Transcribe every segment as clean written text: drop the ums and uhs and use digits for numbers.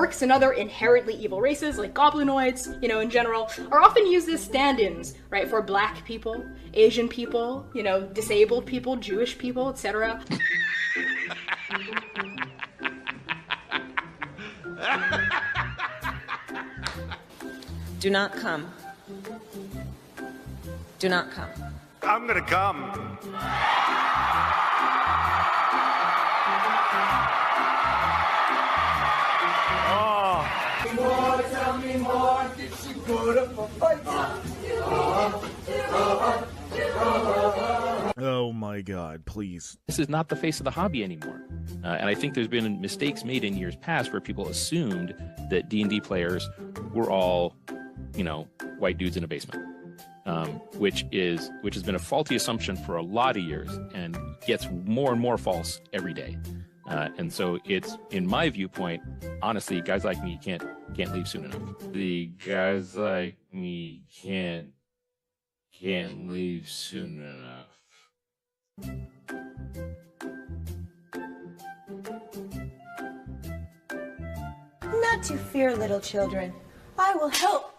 Orcs and other inherently evil races, like goblinoids, you know, in general, are often used as stand-ins, right, for black people, Asian people, you know, disabled people, Jewish people, etc. Do not come. Do not come. I'm gonna come. Tell me more, did she put up a fight? Oh my god, please. This is not the face of the hobby anymore. And I think there's been mistakes made in years past where people assumed that D&D players were all, you know, white dudes in a basement, which has been a faulty assumption for a lot of years and gets more and more false every day. And so it's, in my viewpoint, honestly, guys like me can't leave soon enough. The guys like me can't leave soon enough. Not to fear, little children. I will help.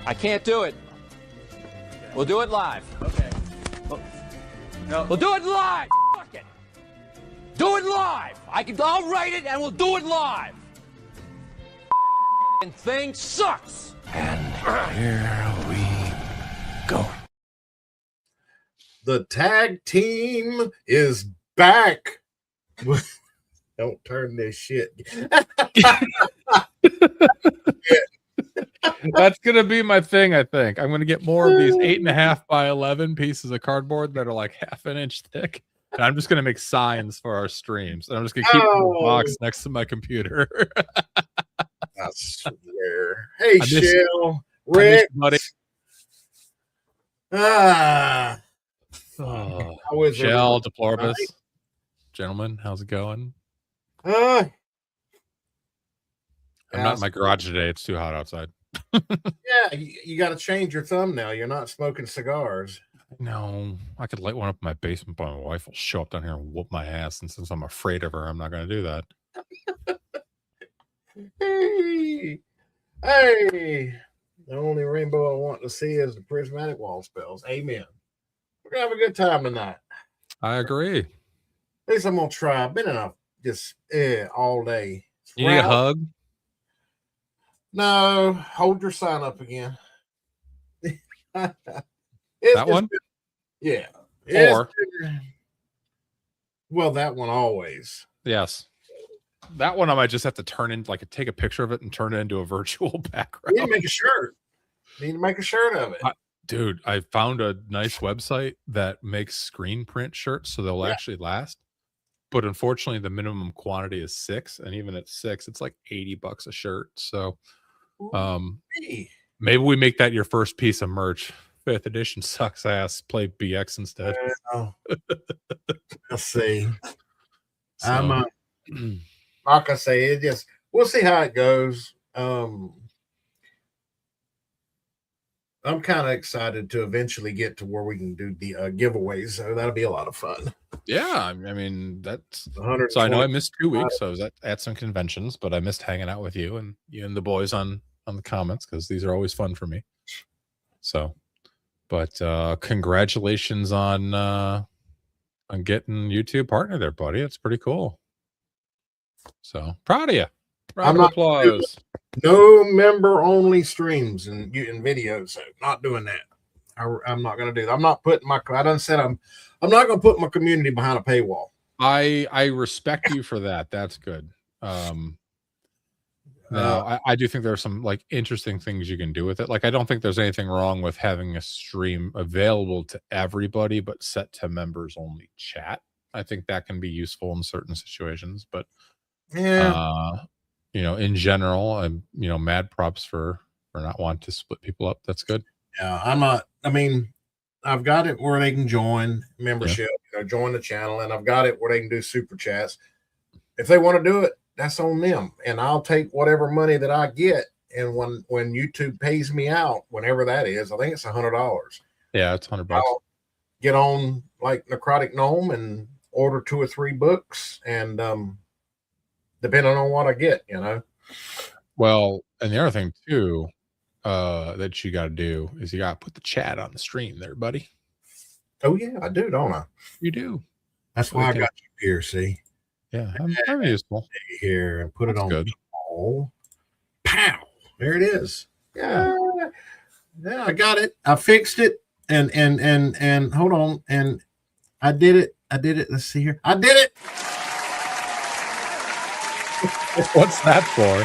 I can't do it. We'll do it live. Okay. No. We'll do it live. Fuck it. Do it live. I'll write it and we'll do it live. And thing sucks. And here we go. The tag team is back. Don't turn this shit. That's gonna be my thing. I think I'm gonna get more of these 8.5 by 11 pieces of cardboard that are like half an inch thick, and I'm just gonna make signs for our streams. And I'm just gonna keep them in the box next to my computer. I swear. Hey, Shell, Rick, buddy. Shell, Deploribus, right? Gentlemen, how's it going? I'm not in my garage today. It's too hot outside. Yeah, you got to change your thumbnail. You're not smoking cigars. No, I could light one up in my basement, but my wife will show up down here and whoop my ass. And since I'm afraid of her, I'm not going to do that. Hey, the only rainbow I want to see is the prismatic wall spells. Amen. We're going to have a good time tonight. I agree. At least I'm going to try. I've been in just all day. You need a hug? No, hold your sign up again. That one? Yeah. Or well, that one always. Yes. That one I might just have to turn in, like, take a picture of it and turn it into a virtual background. You need to make a shirt. You need to make a shirt of it. Dude, I found a nice website that makes screen print shirts so they'll actually last. But unfortunately, the minimum quantity is 6, and even at 6, it's like $80 a shirt. So, maybe we make that your first piece of merch. 5th edition sucks ass. Play BX instead. Let's see. So, I'm like I say, we'll see how it goes. I'm kind of excited to eventually get to where we can do the giveaways. So that'll be a lot of fun. Yeah, I mean that's. So I know I missed 2 weeks. So I was at some conventions, but I missed hanging out with you and the boys on the comments because these are always fun for me. So, but congratulations on getting YouTube partner there, buddy. That's pretty cool. So proud of you. Round of applause. No member only streams and videos. So not doing that. I'm not going to do that. I'm not putting I done said I'm not going to put my community behind a paywall. I respect you for that. That's good. Now I do think there are some like interesting things you can do with it. Like I don't think there's anything wrong with having a stream available to everybody, but set to members only chat. I think that can be useful in certain situations, but yeah. In general, I'm, mad props for not wanting to split people up. That's good. Yeah, I'm not. I mean, I've got it where they can join membership, join the channel, and I've got it where they can do super chats. If they want to do it, that's on them, and I'll take whatever money that I get. And when YouTube pays me out, whenever that is, I think it's $100. Yeah, it's $100. I'll get on like Necrotic Gnome and order 2 or 3 books, and depending on what I get, Well, and the other thing too that you got to do is you got to put the chat on the stream there, buddy. Oh yeah, I do, don't I? You do. That's why I got you here. See. Yeah, I'm very useful here and put That's it on. Good. Oh, pow! There it is. Yeah, I got it. I fixed it, and hold on, and I did it. Let's see here. I did it. What's that for?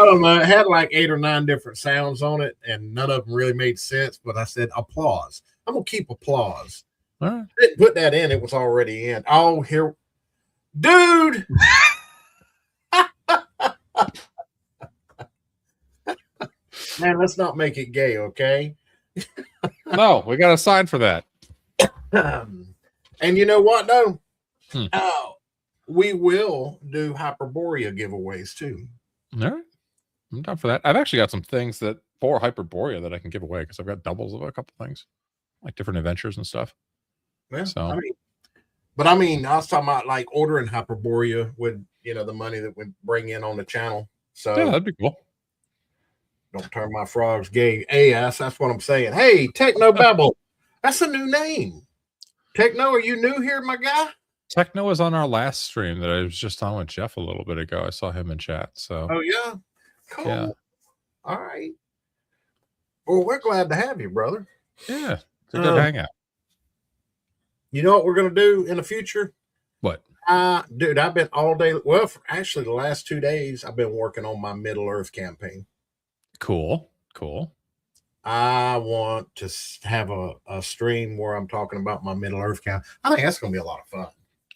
I don't know. It had like 8 or 9 different sounds on it, and none of them really made sense. But I said applause. I'm gonna keep applause. All right. I didn't put that in. It was already in. Oh, here, dude. Man, let's not make it gay, okay? No, we got a sign for that. And you know what, though? We will do Hyperborea giveaways, too. All right. I'm down for that. I've actually got some things that for Hyperborea that I can give away because I've got doubles of a couple things, like different adventures and stuff. Yeah, so, I was talking about like ordering Hyperborea with, the money that we bring in on the channel. So yeah, that'd be cool. Don't turn my frogs gay. AS, that's what I'm saying. Hey, Techno Babble. That's a new name. Techno, are you new here, my guy? Techno was on our last stream that I was just on with Jeff a little bit ago. I saw him in chat. So oh yeah. Cool. Yeah. All right. Well, we're glad to have you, brother. Yeah. It's a good hangout. You know what we're going to do in the future? What? Dude, I've been all day. Well, actually, the last 2 days, I've been working on my Middle Earth campaign. Cool. I want to have a stream where I'm talking about my Middle Earth camp. I think that's going to be a lot of fun.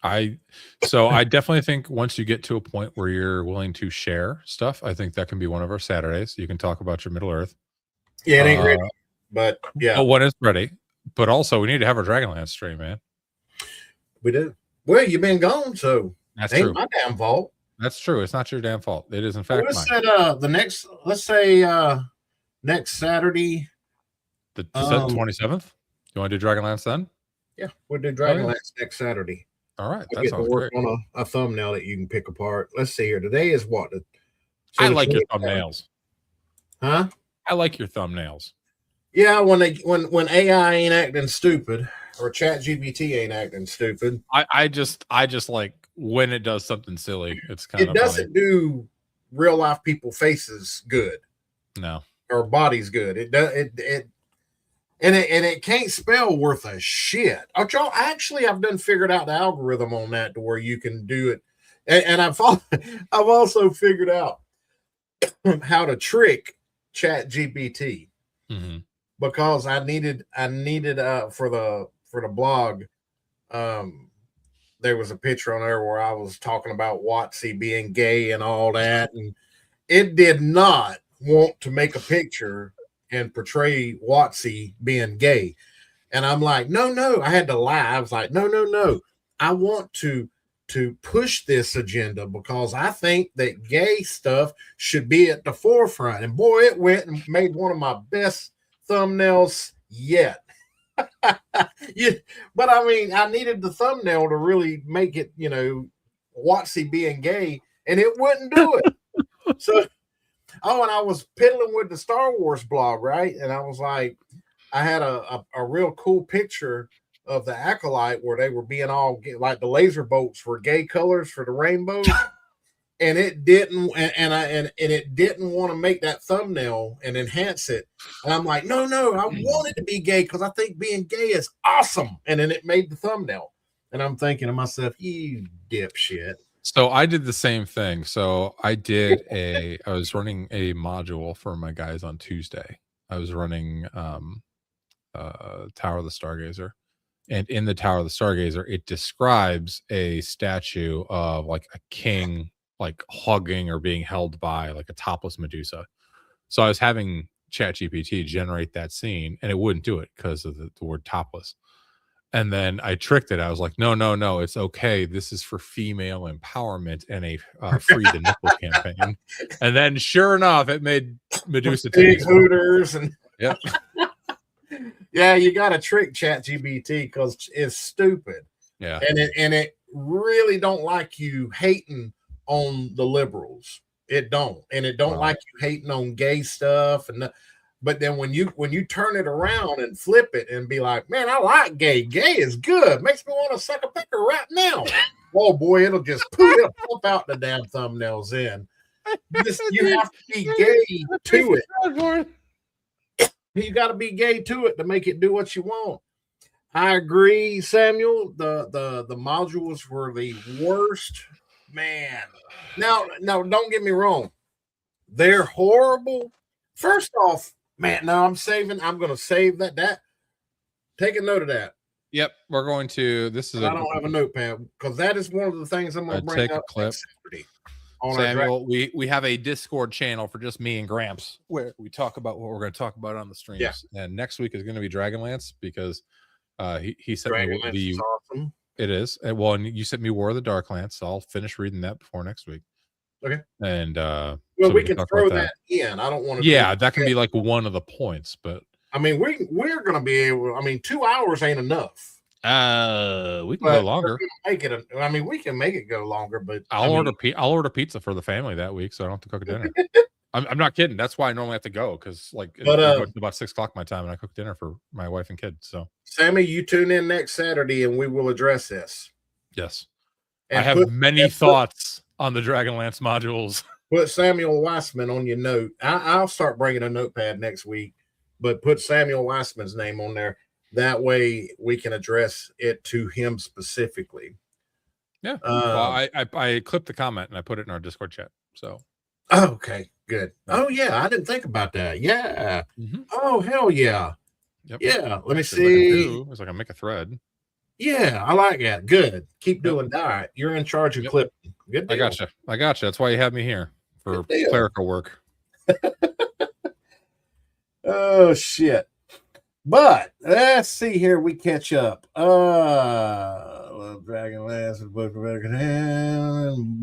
I definitely think once you get to a point where you're willing to share stuff, I think that can be one of our Saturdays. You can talk about your Middle Earth. Yeah, it ain't ready, but yeah. When it's ready. But also, we need to have our Dragonlance stream, man. We do. Well, you've been gone, so that's ain't true. My damn fault. That's true. It's not your damn fault. It is, in fact, mine. Next Saturday. The 27th? You want to do Dragonlance then? Yeah, we'll do Dragonlance next Saturday. All right. That sounds great. On a thumbnail that you can pick apart. Let's see here. Today is what? I like your thumbnails. Huh? I like your thumbnails. Yeah, when AI ain't acting stupid or ChatGPT ain't acting stupid. I just like when it does something silly. It's kind of it doesn't do real life people faces good. No. Or bodies good. It does and it can't spell worth a shit. I've done figured out the algorithm on that to where you can do it. And I've also figured out how to trick ChatGPT. Mm-hmm. Because I needed for the blog, there was a picture on there where I was talking about WotC being gay and all that, and it did not want to make a picture and portray WotC being gay. And I'm like, no, I had to lie. I was like, no. I want to push this agenda because I think that gay stuff should be at the forefront. And boy, it went and made one of my best thumbnails yet. Yeah, but I mean, I needed the thumbnail to really make it, WotC being gay, and it wouldn't do it. So, and I was piddling with the Star Wars blog, right? And I was like, I had a real cool picture of the Acolyte where they were being all like the laser bolts were gay colors for the rainbow. And it didn't, and it didn't want to make that thumbnail and enhance it. And I'm like, no, I want it to be gay because I think being gay is awesome. And then it made the thumbnail. And I'm thinking to myself, you dipshit. So I did the same thing. So I was running a module for my guys on Tuesday. I was running Tower of the Stargazer. And in the Tower of the Stargazer, it describes a statue of like a king like hugging or being held by like a topless Medusa. So I was having ChatGPT generate that scene and it wouldn't do it because of the word topless. And then I tricked it. I was like, no, it's okay. This is for female empowerment and a free the nipple campaign. And then sure enough, it made Medusa big hooters and yep. Yeah, you got to trick ChatGPT because it's stupid. Yeah. And it really don't like you hating on the liberals. It don't. And it don't like you hating on gay stuff. But then when you turn it around and flip it and be like, man, I like gay. Gay is good. Makes me want to suck a picker right now. Oh boy, it'll pump out the damn thumbnails in. You have to be gay to it. You got to be gay to it to make it do what you want. I agree, Samuel. The modules were the worst, man. Now, don't get me wrong. They're horrible. First off, man, no, I'm going to save that. Take a note of that. Yep, we're going to. This is. I don't have a notepad because that is one of the things I'm going to bring take up a clip. Samuel, we have a Discord channel for just me and Gramps where we talk about what we're going to talk about on the streams. Yeah. And next week is going to be Dragonlance because he sent me Dragonlance is awesome. It is. And you sent me War of the Darklands, so I'll finish reading that before next week. Okay. And well, so we can throw that in. I don't want to. Yeah, that can be like one of the points, but I mean, we're going to be able. I mean, 2 hours ain't enough. We can go longer. Make it. I mean, we can make it go longer, but I'll order pizza for the family that week, so I don't have to cook dinner. I'm not kidding. That's why I normally have to go because it's about 6 o'clock my time, and I cook dinner for my wife and kids. So, Sammy, you tune in next Saturday, and we will address this. Yes, and I have many thoughts on the Dragonlance modules. Put Samuel Weissman on your note. I'll start bringing a notepad next week, but put Samuel Weissman's name on there. That way we can address it to him specifically. Yeah. Well, I clipped the comment and I put it in our Discord chat. So. Okay, good. Oh yeah, I didn't think about that. Yeah. Mm-hmm. Oh hell yeah. Yep. Yeah. Let me see. It's like I make a thread. Yeah, I like that. Good. Keep doing that. All right. You're in charge of clipping. Good deal. I gotcha. That's why you had me here for clerical work. Oh shit. But let's see here. We catch up. Dragonlance and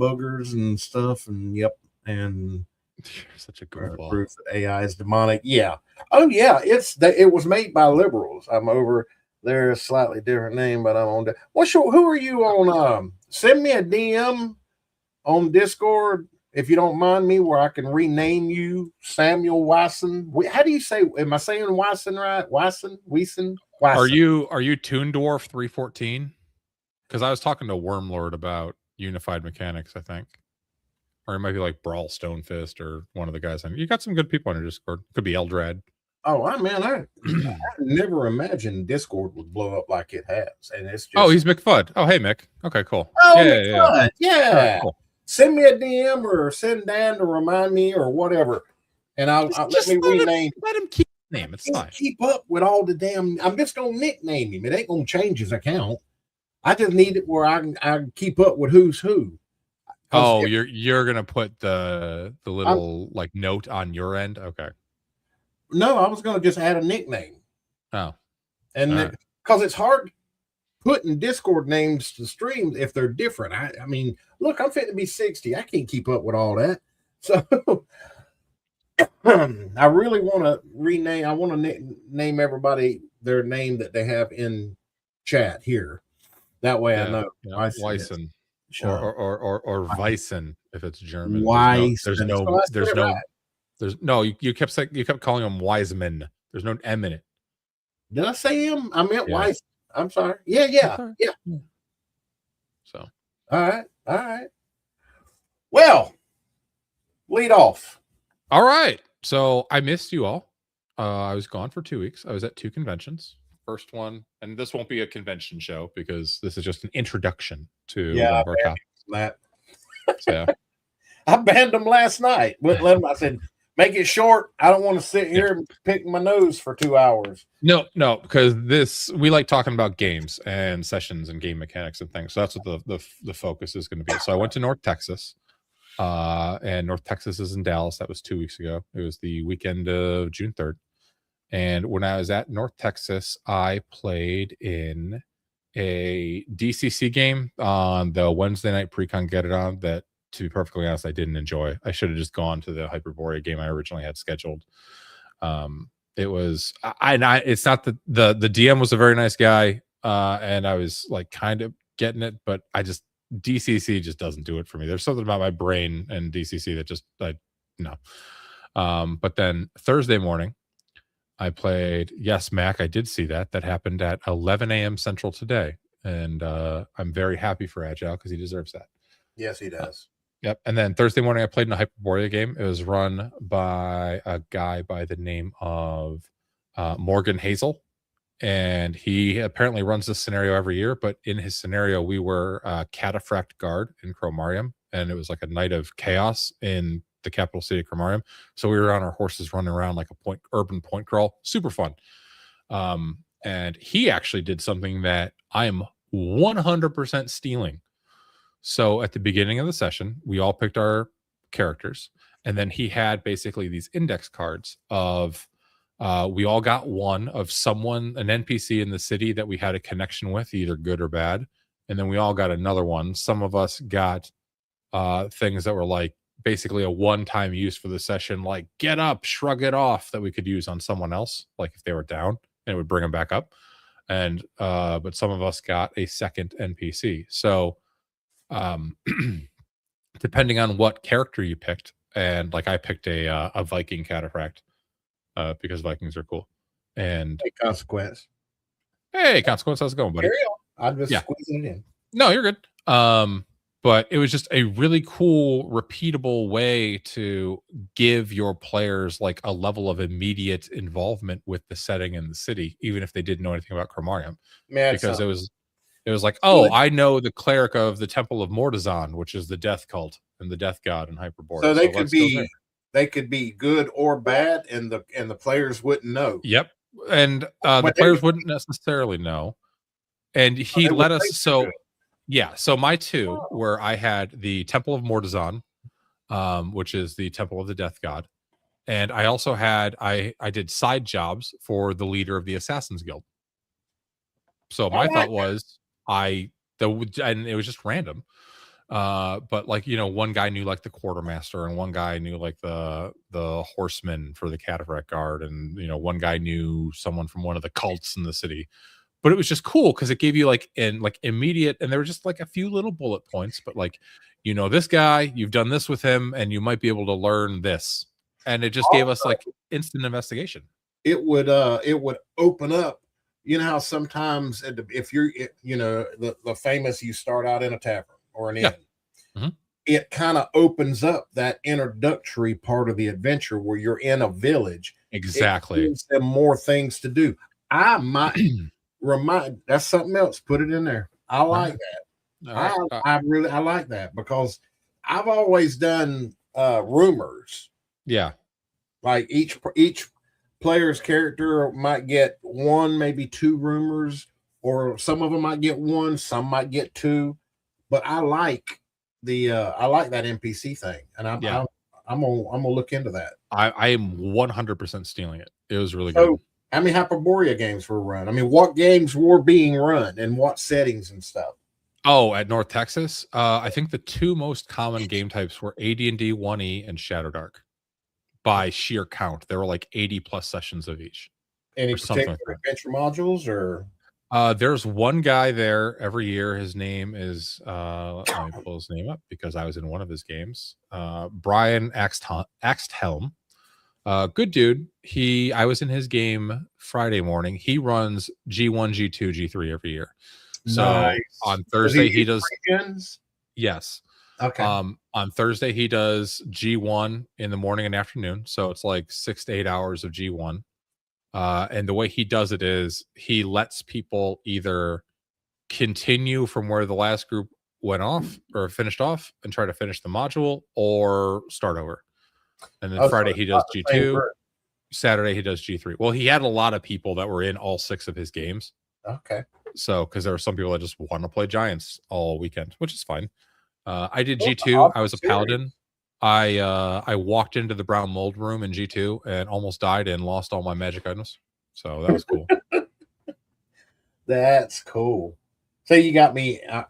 boogers and stuff. And yep. And you're such a goofball. Proof that AI is demonic. Yeah. Oh yeah. It was made by liberals. I'm over there, a slightly different name, but I'm on. Who are you on? Send me a DM on Discord if you don't mind me, where I can rename you Samuel Weissman. How do you say? Am I saying Weissman right? Weissman. Are you Toon Dwarf 314? Because I was talking to Wormlord about Unified Mechanics, I think, or it might be like Brawl Stonefist or one of the guys. You got some good people on your Discord. Could be Eldrad. Oh, I never imagined Discord would blow up like it has, and it's just. He's McFud. Oh, hey Mick. Okay, cool. Oh, McFud. Yeah. Right, cool. Send me a DM or send Dan to remind me or whatever, and I'll let me rename. Let him keep his name. It's fine. Keep up with all the damn. I'm just gonna nickname him. It ain't gonna change his account. I just need it where I can keep up with who's who. Oh, you're gonna put the little like note on your end. Okay. No, I was gonna just add a nickname. Oh, and because it's hard putting Discord names to streams if they're different. I mean, look, I'm fit to be 60. I can't keep up with all that. So I really want to rename. I want to name everybody their name that they have in chat here. That way I know. Weissen. Or Weissen if it's German. You kept calling him Wiseman. There's no M in it. Did I say him? I meant Weiss. I'm sorry. Yeah. So all right. Well, lead off. All right. So I missed you all. I was gone for 2 weeks. I was at 2 conventions. First one, and this won't be a convention show because this is just an introduction to one of our topics. So, I banned them last night. I said, make it short. I don't want to sit here and pick my nose for 2 hours. No, because we like talking about games and sessions and game mechanics and things. So that's what the focus is going to be. So I went to North Texas, and North Texas is in Dallas. That was 2 weeks ago. It was the weekend of June 3rd. And when I was at North Texas, I played in a DCC game on the Wednesday night pre-con Get It On that, to be perfectly honest, I didn't enjoy. I should have just gone to the Hyperborea game I originally had scheduled. It was, it's not the DM was a very nice guy, and I was like kind of getting it, but DCC just doesn't do it for me. There's something about my brain and DCC that just no. But then Thursday morning, I played Yes Mac. I did see that. That happened at 11 a.m. Central today, and I'm very happy for Agile because he deserves that. Yes, he does. Yep. And then Thursday morning, I played in a Hyperborea game. It was run by a guy by the name of Morgan Hazel. And he apparently runs this scenario every year. But in his scenario, we were Cataphract Guard in Chromarium. And it was like a night of chaos in the capital city of Chromarium. So we were on our horses running around like a urban point crawl. Super fun. And he actually did something that I am 100% stealing. So at the beginning of the session, we all picked our characters, and then he had basically these index cards of we all got one of an NPC in the city that we had a connection with, either good or bad, and then we all got another one. Some of us got things that were like basically a one-time use for the session, like get up, shrug it off, that we could use on someone else, like if they were down, and it would bring them back up. And but some of us got a second NPC. So depending on what character you picked, and like I picked a Viking Cataphract because Vikings are cool. And hey, Consequence, how's it going, buddy? Carry on. I'm just squeezing it in. No, you're good. But it was just a really cool, repeatable way to give your players like a level of immediate involvement with the setting and the city, even if they didn't know anything about Chromarium. Because it was like, oh, I know the cleric of the Temple of Mortizon, which is the death cult and the death god in Hyperborea. So they could be good or bad, and the players wouldn't know. Yep. And the players wouldn't necessarily know. And he let us so my two where I had the Temple of Mortizon, which is the Temple of the Death God. And I also had I did side jobs for the leader of the Assassin's Guild. So my thought was and it was just random. But like, one guy knew like the quartermaster, and one guy knew like the horseman for the Cataphract Guard, and one guy knew someone from one of the cults in the city. But it was just cool because it gave you like immediate, and there were just like a few little bullet points, but like, this guy, you've done this with him, and you might be able to learn this. And it just gave us like instant investigation. It would open up. You know how sometimes if you're, the famous, you start out in a tavern or an inn, it kind of opens up that introductory part of the adventure where you're in a village. Exactly. It gives them more things to do. I might that's something else. Put it in there. I like that. I like that because I've always done rumors. Yeah. Like each player's character might get one, maybe two rumors, or some of them might get one, some might get two. But I like I like that NPC thing, and I'm gonna look into that. I am 100% stealing it. It was really good. How many Hyperborea games were run? I mean, what games were being run and what settings and stuff? Oh, at North Texas, I think the two most common game types were AD&D 1E and Shadowdark. By sheer count, there were like 80 plus sessions of each. Any particular adventure modules, or there's one guy there every year. His name is let me pull his name up because I was in one of his games. Brian Axthelm. Good dude. I was in his game Friday morning. He runs G1, G2, G3 every year. So on Thursday he does yes. Okay. On Thursday he does G1 in the morning and afternoon. So it's like 6 to 8 hours of G1. And the way he does it is he lets people either continue from where the last group went off or finished off and try to finish the module, or start over. And then Friday he does G2. Saturday he does G3. Well, he had a lot of people that were in all 6 of his games. Okay. So because there were some people that just want to play Giants all weekend, which is fine. I did G2. I was a paladin. I walked into the brown mold room in G2 and almost died and lost all my magic items. So that was cool. That's cool. So you got me. I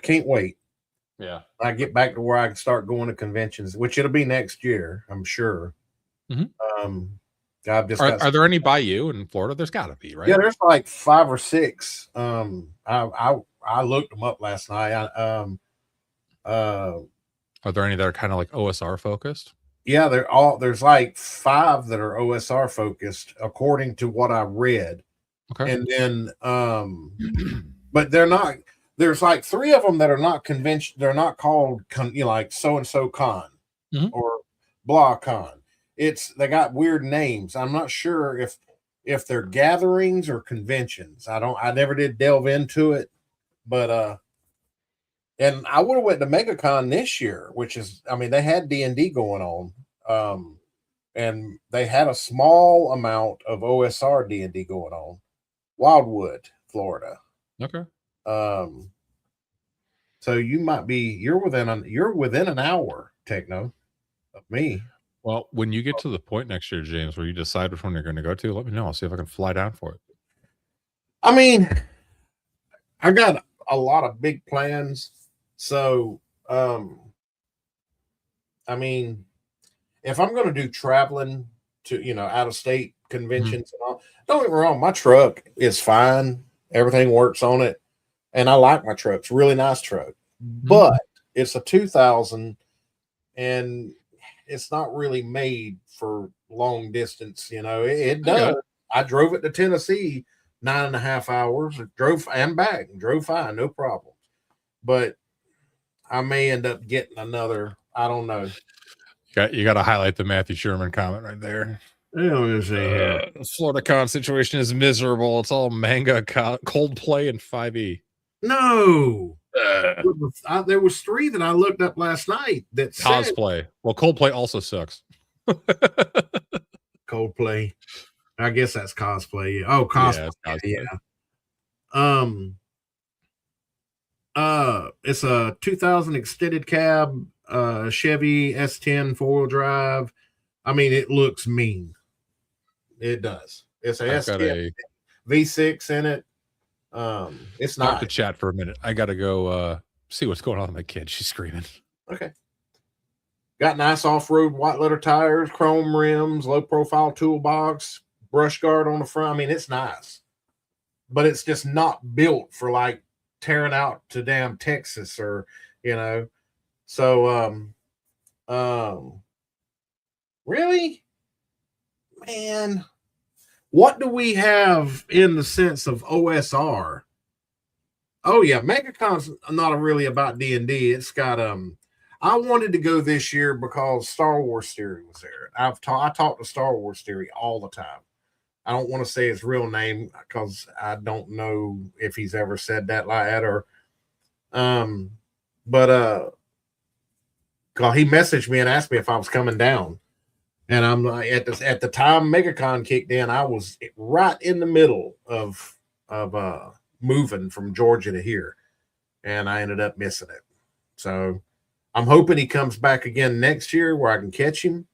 can't wait. Yeah. I get back to where I can start going to conventions, which it'll be next year, I'm sure. Mm-hmm. I've just are there any by you in Florida? There's got to be, right? Yeah, there's like 5 or 6. I I looked them up last night. Are there any that are kind of like OSR focused? Yeah, there's like 5 that are OSR focused, according to what I read. Okay. And then, but they're not. There's like 3 of them that are not convention. They're not called like so and so con or blah con. They got weird names. I'm not sure if they're gatherings or conventions. I never did delve into it, but and I would have went to MegaCon this year, which is, I mean, they had D&D going on, and they had a small amount of OSR D&D going on, Wildwood, Florida. Okay. So you're within an hour, Techno, of me. Well, when you get to the point next year, James, where you decide which one you're going to go to, let me know. I'll see if I can fly down for it. I mean, I got a lot of big plans. So, I mean, if I'm going to do traveling to, out of state conventions and all, don't get me wrong, my truck is fine. Everything works on it. And I like my truck. It's a really nice truck. But it's a 2000 and it's not really made for long distance. It does. I drove it to Tennessee 9.5 hours, drove and back, drove fine, no problem. But I may end up getting another. I don't know. You got to highlight the Matthew Sherman comment right there. The Florida Con situation is miserable. It's all manga, Coldplay, and 5e. No. There was 3 that I looked up last night that cosplay. Well, Coldplay also sucks. Coldplay. I guess that's cosplay. Oh, cosplay. Yeah. It's a 2000 extended cab, Chevy S10 4-wheel drive. I mean, it looks mean. It does. It's a S10 V6 in it. It's not to chat for a minute. I gotta go see what's going on with my kid. She's screaming. Okay. Got nice off-road white letter tires, chrome rims, low profile toolbox, brush guard on the front. I mean, it's nice, but it's just not built for like tearing out to damn Texas or So really, man. What do we have in the sense of OSR? Oh yeah, MegaCon's not really about D&D. It's got I wanted to go this year because Star Wars Theory was there. I talk to Star Wars Theory all the time. I don't want to say his real name because I don't know if he's ever said that like that or because he messaged me and asked me if I was coming down. And I'm like, at the time MegaCon kicked in, I was right in the middle of moving from Georgia to here, and I ended up missing it. So I'm hoping he comes back again next year where I can catch him.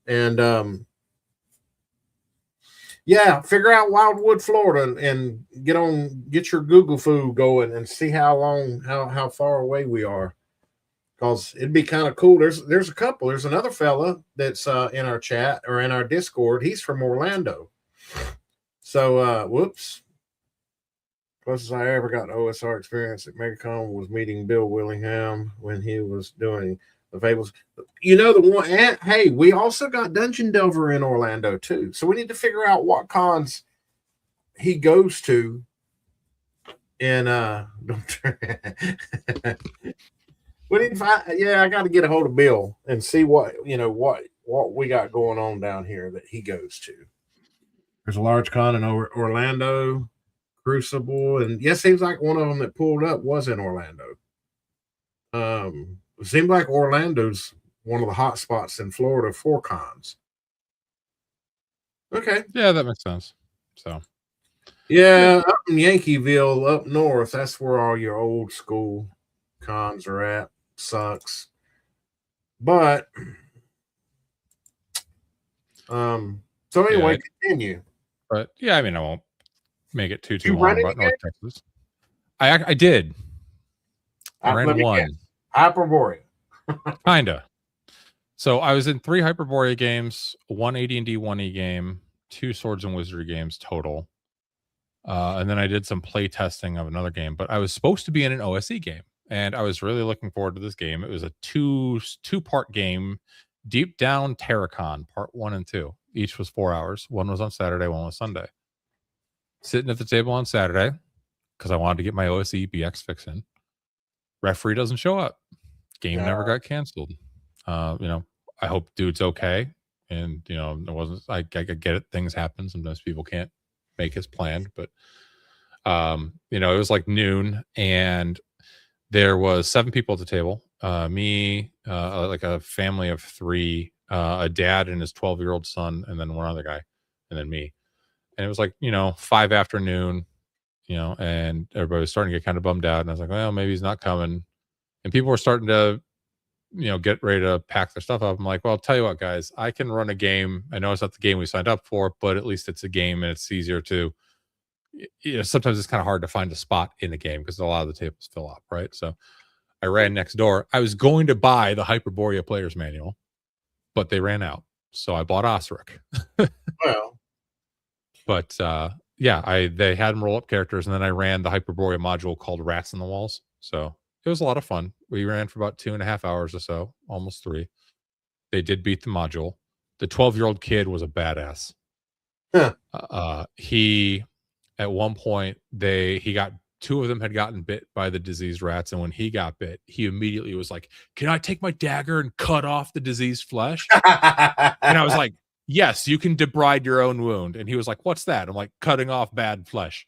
And yeah, figure out Wildwood, Florida, and get your Google food going and see how far away we are. Because it'd be kind of cool. There's a couple. There's another fella that's in our chat or in our Discord. He's from Orlando. So, whoops. Closest I ever got OSR experience at MegaCon was meeting Bill Willingham when he was doing the Fables. The one. And, hey, we also got Dungeon Delver in Orlando too. So we need to figure out what cons he goes to. And I got to get a hold of Bill and see what we got going on down here that he goes to. There's a large con in Orlando, Crucible, and yes, seems like one of them that pulled up was in Orlando. It seemed like Orlando's one of the hot spots in Florida for cons. Okay. Yeah, that makes sense. So. Yeah, up in Yankeeville, up north, that's where all your old school cons are at. Sucks. But so anyway, continue. But yeah, I mean, I won't make it too long about North Texas. I did. I ran one. Hyperborea. Kinda. So I was in 3 Hyperborea games, 1 AD&D 1E game, 2 Swords and Wizardry games total. And then I did some play testing of another game, but I was supposed to be in an OSE game, and I was really looking forward to this game. It was a two-part game, Deep Down Terracon, part 1 and 2. Each was 4 hours. One was on Saturday, one was Sunday. Sitting at the table on Saturday because I wanted to get my OSE BX fix in. Referee doesn't show up. Game never got canceled. I hope dude's okay. And it wasn't. I get it. Things happen. Sometimes people can't make as planned. But it was like noon, and there was 7 people at the table. Me, like a family of 3, a dad and his 12-year-old son, and then one other guy, and then me. And it was like 5 afternoon, and everybody was starting to get kind of bummed out. And I was like, well, maybe he's not coming. And people were starting to get ready to pack their stuff up. I'm like, well, I'll tell you what, guys, I can run a game. I know it's not the game we signed up for, but at least it's a game, and it's easier to, sometimes it's kind of hard to find a spot in a game because a lot of the tables fill up, right? So I ran next door. I was going to buy the Hyperborea Player's Manual, but they ran out. So I bought Osric. Well. But they had them roll up characters, and then I ran the Hyperborea module called Rats in the Walls. So it was a lot of fun. We ran for about 2.5 hours or so, almost 3. They did beat the module. The 12-year-old kid was a badass. Huh. He, at one point, he got 2 of them had gotten bit by the diseased rats, and when he got bit, he immediately was like, "Can I take my dagger and cut off the diseased flesh?" And I was like, "Yes, you can debride your own wound." And he was like, "What's that?" I'm like, "Cutting off bad flesh."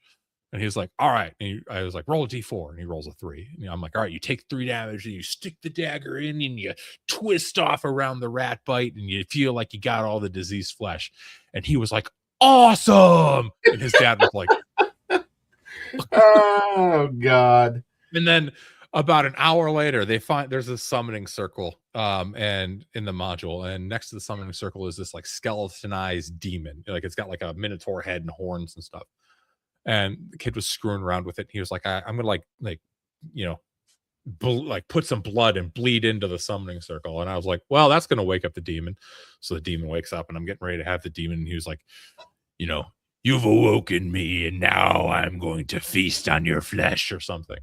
And he was like, "All right." And I was like, "Roll a d4." And he rolls a 3. And I'm like, "All right, you take 3 damage, and you stick the dagger in, and you twist off around the rat bite, and you feel like you got all the diseased flesh." And he was like, "Awesome!" And his dad was like, "Oh God!" And then about an hour later, there's a summoning circle, and in the module, and next to the summoning circle is this like skeletonized demon, like it's got like a minotaur head and horns and stuff. And the kid was screwing around with it. He was like, "I'm gonna put some blood and bleed into the summoning circle." And I was like, "Well, that's gonna wake up the demon." So the demon wakes up, and I'm getting ready to have the demon. And he was like, "You've awoken me, and now I'm going to feast on your flesh," or something.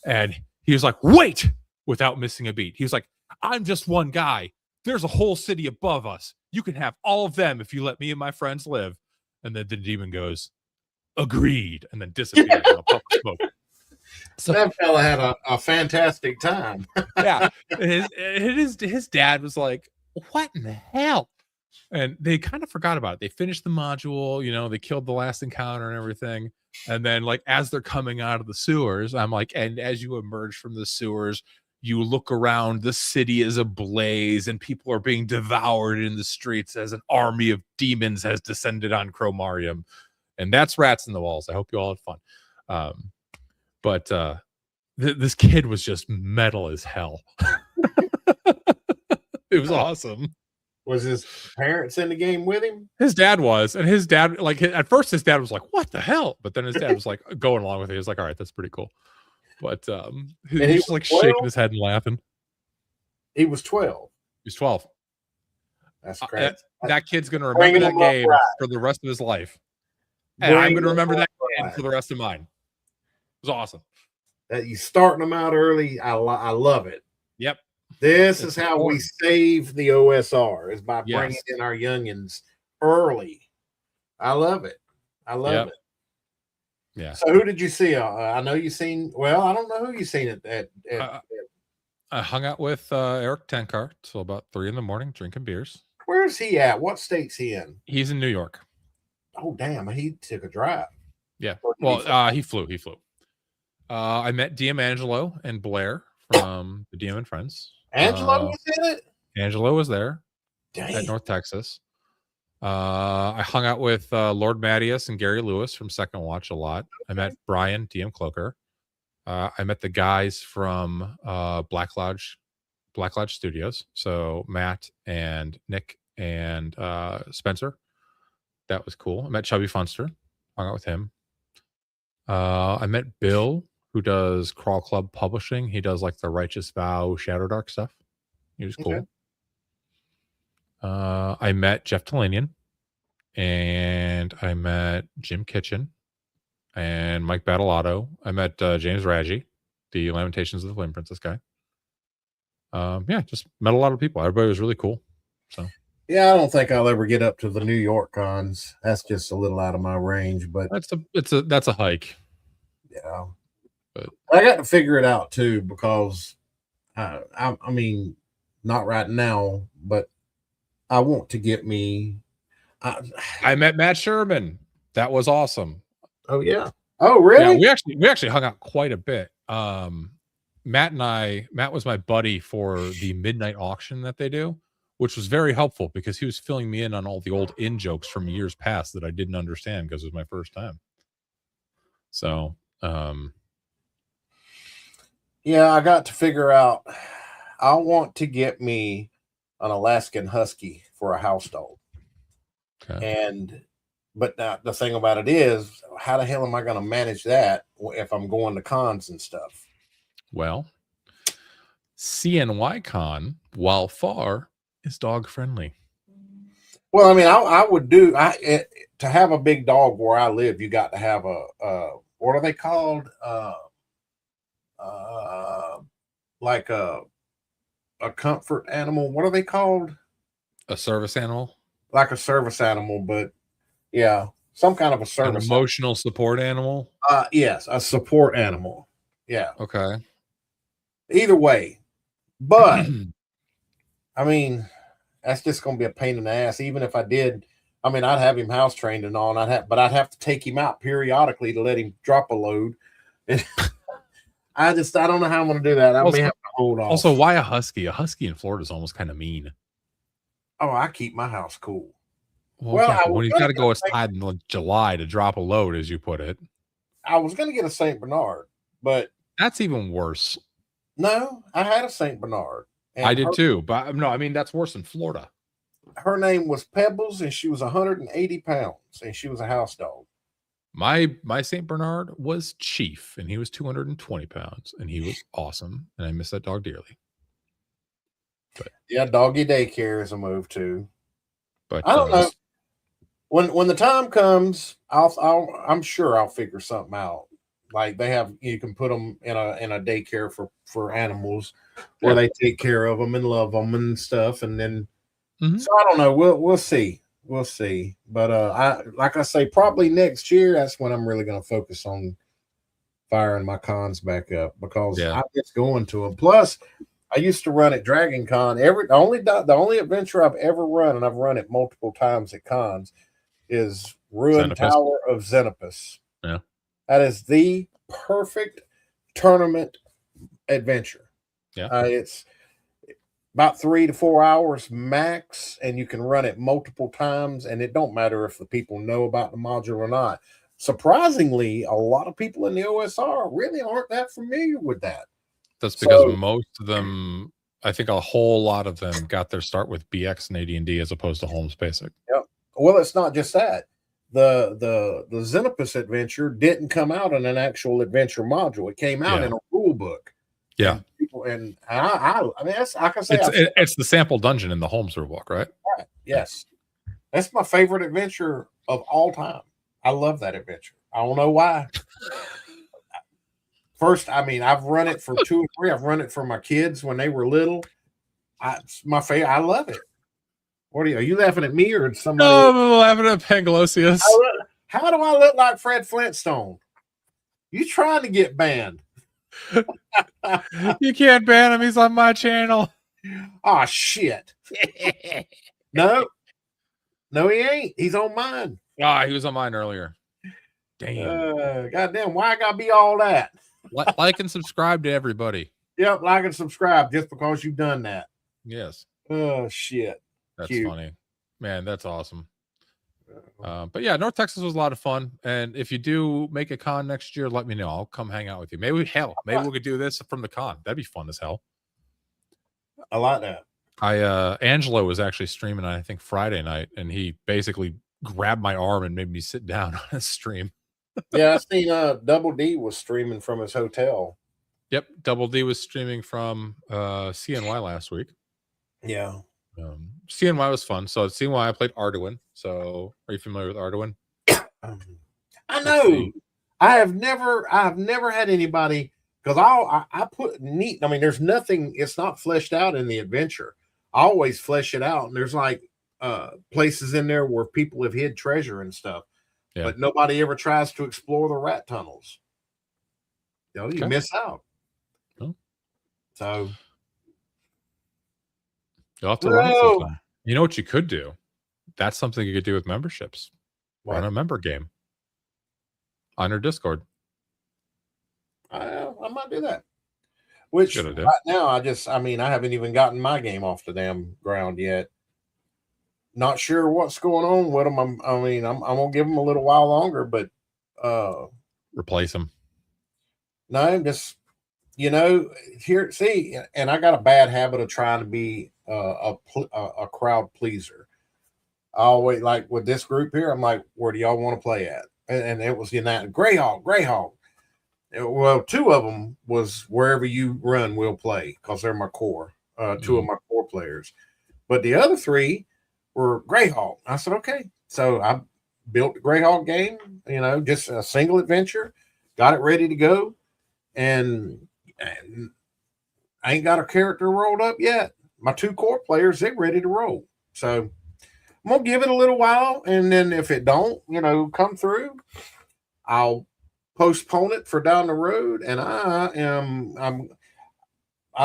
And he was like, "Wait!" without missing a beat. He was like, "I'm just one guy. There's a whole city above us. You can have all of them if you let me and my friends live." And then the demon goes, "Agreed," and then disappeared in a puff of smoke. So that fella had a fantastic time. Yeah. His dad was like, "What in the hell?" And they kind of forgot about it. They finished the module, they killed the last encounter and everything. And then, like, as they're coming out of the sewers, I'm like, and as you emerge from the sewers, you look around, the city is ablaze, and people are being devoured in the streets as an army of demons has descended on Chromarium. And that's Rats in the Walls. I hope you all had fun. But this kid was just metal as hell. It was awesome. Was his parents in the game with him? His dad was, and his dad, like, at first his dad was like, "What the hell?" But then his dad was like going along with it. He was like, "All right, that's pretty cool." But he was just like 12? Shaking his head and laughing. He was 12. He's 12. That's crazy. That kid's gonna remember that game for the rest of his life, and I'm gonna remember that game for the rest of mine. It was awesome. That you starting them out early. I love it. Yep. This is how we save the OSR, is by bringing in our youngins early. I love it. I love it. Yeah. So who did you see? I know you seen. Well, I don't know who you seen at I hung out with Eric Tenkart till about 3 a.m. drinking beers. Where's he at? What state's he in? He's in New York. Oh damn! He took a drive. Yeah. Well, he flew. I met D'Angelo and Blair from the DM and Friends. Angelo was in it? Angelo was there. Dang. At North Texas. I hung out with Lord Mattias and Gary Lewis from Second Watch a lot. I met Brian, DM Cloaker. I met the guys from Black Lodge Studios. So Matt and Nick and Spencer. That was cool. I met Chubby Funster. Hung out with him. I met Bill, who does Crawl Club Publishing. He does like the Righteous Vow, Shadow Dark stuff. He was cool. Okay. I met Jeff Talanian, and I met Jim Kitchen, and Mike Battleotto. I met James Raggi, the Lamentations of the Flame Princess guy. Yeah, just met a lot of people. Everybody was really cool. So yeah, I don't think I'll ever get up to the New York cons. That's just a little out of my range, but that's a hike. Yeah, but I got to figure it out too, because I mean, not right now, but I want to get me. I met Matt Sherman. That was awesome. Oh yeah. Oh really? Yeah, we actually hung out quite a bit. Matt was my buddy for the midnight auction that they do, which was very helpful because he was filling me in on all the old in jokes from years past that I didn't understand because it was my first time. So, yeah, I got to figure out. I want to get me an Alaskan Husky for a house dog. Okay. But now the thing about it is, how the hell am I going to manage that if I'm going to cons and stuff? Well, CNY Con, while far, is dog friendly. Well, I mean, I would do to have a big dog where I live. You got to have a what are they called? Like a comfort animal. What are they called? A service animal. Like a service animal, but yeah, some kind of a service. An emotional support animal. Yes, a support animal. Yeah. Okay. Either way, but I mean, that's just going to be a pain in the ass. Even if I did, I mean, I'd have him house trained and all, and I'd have to take him out periodically to let him drop a load. I don't know how I'm going to do that. I may have to hold off. Also, why a husky? A husky in Florida is almost kind of mean. Oh, I keep my house cool. Well, yeah, when he's got to go outside in July to drop a load, as you put it. I was going to get a Saint Bernard, but that's even worse. No, I had a Saint Bernard. I did too, but no, I mean that's worse in Florida. Her name was Pebbles, and she was 180 pounds, and she was a house dog. My Saint Bernard was Chief, and he was 220 pounds, and he was awesome, and I miss that dog dearly. But yeah, doggy daycare is a move too. But I don't know. When the time comes, I'm sure I'll figure something out. Like they have, you can put them in a daycare for animals where they take care of them and love them and stuff. And then, so I don't know. We'll see. We'll see. But like I say, probably next year, that's when I'm really going to focus on firing my cons back up, because I'm just going to them. Plus, I used to run at Dragon Con. The only adventure I've ever run, and I've run it multiple times at cons, is Ruined Tower of Xenopus. Yeah. That is the perfect tournament adventure. Yeah. It's about 3 to 4 hours max, and you can run it multiple times, and it don't matter if the people know about the module or not. Surprisingly, a lot of people in the OSR really aren't that familiar with that. That's because most of them, I think a whole lot of them got their start with BX and AD&D as opposed to Holmes Basic. Yep. Well, it's not just that. The Xenopus adventure didn't come out in an actual adventure module. It came out in a rule book. Yeah. And I mean, that's, I can say it's the sample dungeon in the Holmes rule book, right? Right. Yes. That's my favorite adventure of all time. I love that adventure. I don't know why. First, I mean, I've run it for 2 or 3. I've run it for my kids when they were little. It's my favorite. I love it. What are you laughing at me or somebody? No, I'm laughing at Panglosius. How do I look like Fred Flintstone? You trying to get banned? You can't ban him. He's on my channel. Oh shit! No, he ain't. He's on mine. He was on mine earlier. Damn. Goddamn! Why I gotta be all that? Like and subscribe to everybody. Yep, like and subscribe just because you've done that. Yes. Oh shit. That's funny, man. That's awesome. But yeah, North Texas was a lot of fun. And if you do make a con next year, let me know. I'll come hang out with you. Maybe we could do this from the con. That'd be fun as hell. I like that. Angelo was actually streaming, I think Friday night, and he basically grabbed my arm and made me sit down on his stream. Yeah, I seen Double D was streaming from his hotel. Yep, Double D was streaming from CNY last week. Yeah. CNY was fun. So at CNY I played Arduin. So are you familiar with Arduin? I know. I've never had anybody, because I put neat. I mean, there's nothing. It's not fleshed out in the adventure. I always flesh it out, and there's like places in there where people have hid treasure and stuff, but nobody ever tries to explore the rat tunnels. You know, you miss out. Oh. So you'll have to run sometime. You know what you could do? That's something you could do with memberships. Run a member game on your Discord. I might do that. Which right now, I haven't even gotten my game off the damn ground yet. Not sure what's going on with them. I'm gonna give them a little while longer, but replace them. No, I'm just, here. See, and I got a bad habit of trying to be a crowd pleaser. I always, like with this group here, I'm like, where do y'all want to play at? And it was United Greyhawk. Well, two of them was wherever you run, we'll play, because they're my core, two of my core players. But the other three were Greyhawk. I said, okay. So I built the Greyhawk game, just a single adventure, got it ready to go. And I ain't got a character rolled up yet. My two core players, they're ready to roll. So I'm going to give it a little while. And then if it don't, come through, I'll postpone it for down the road. And I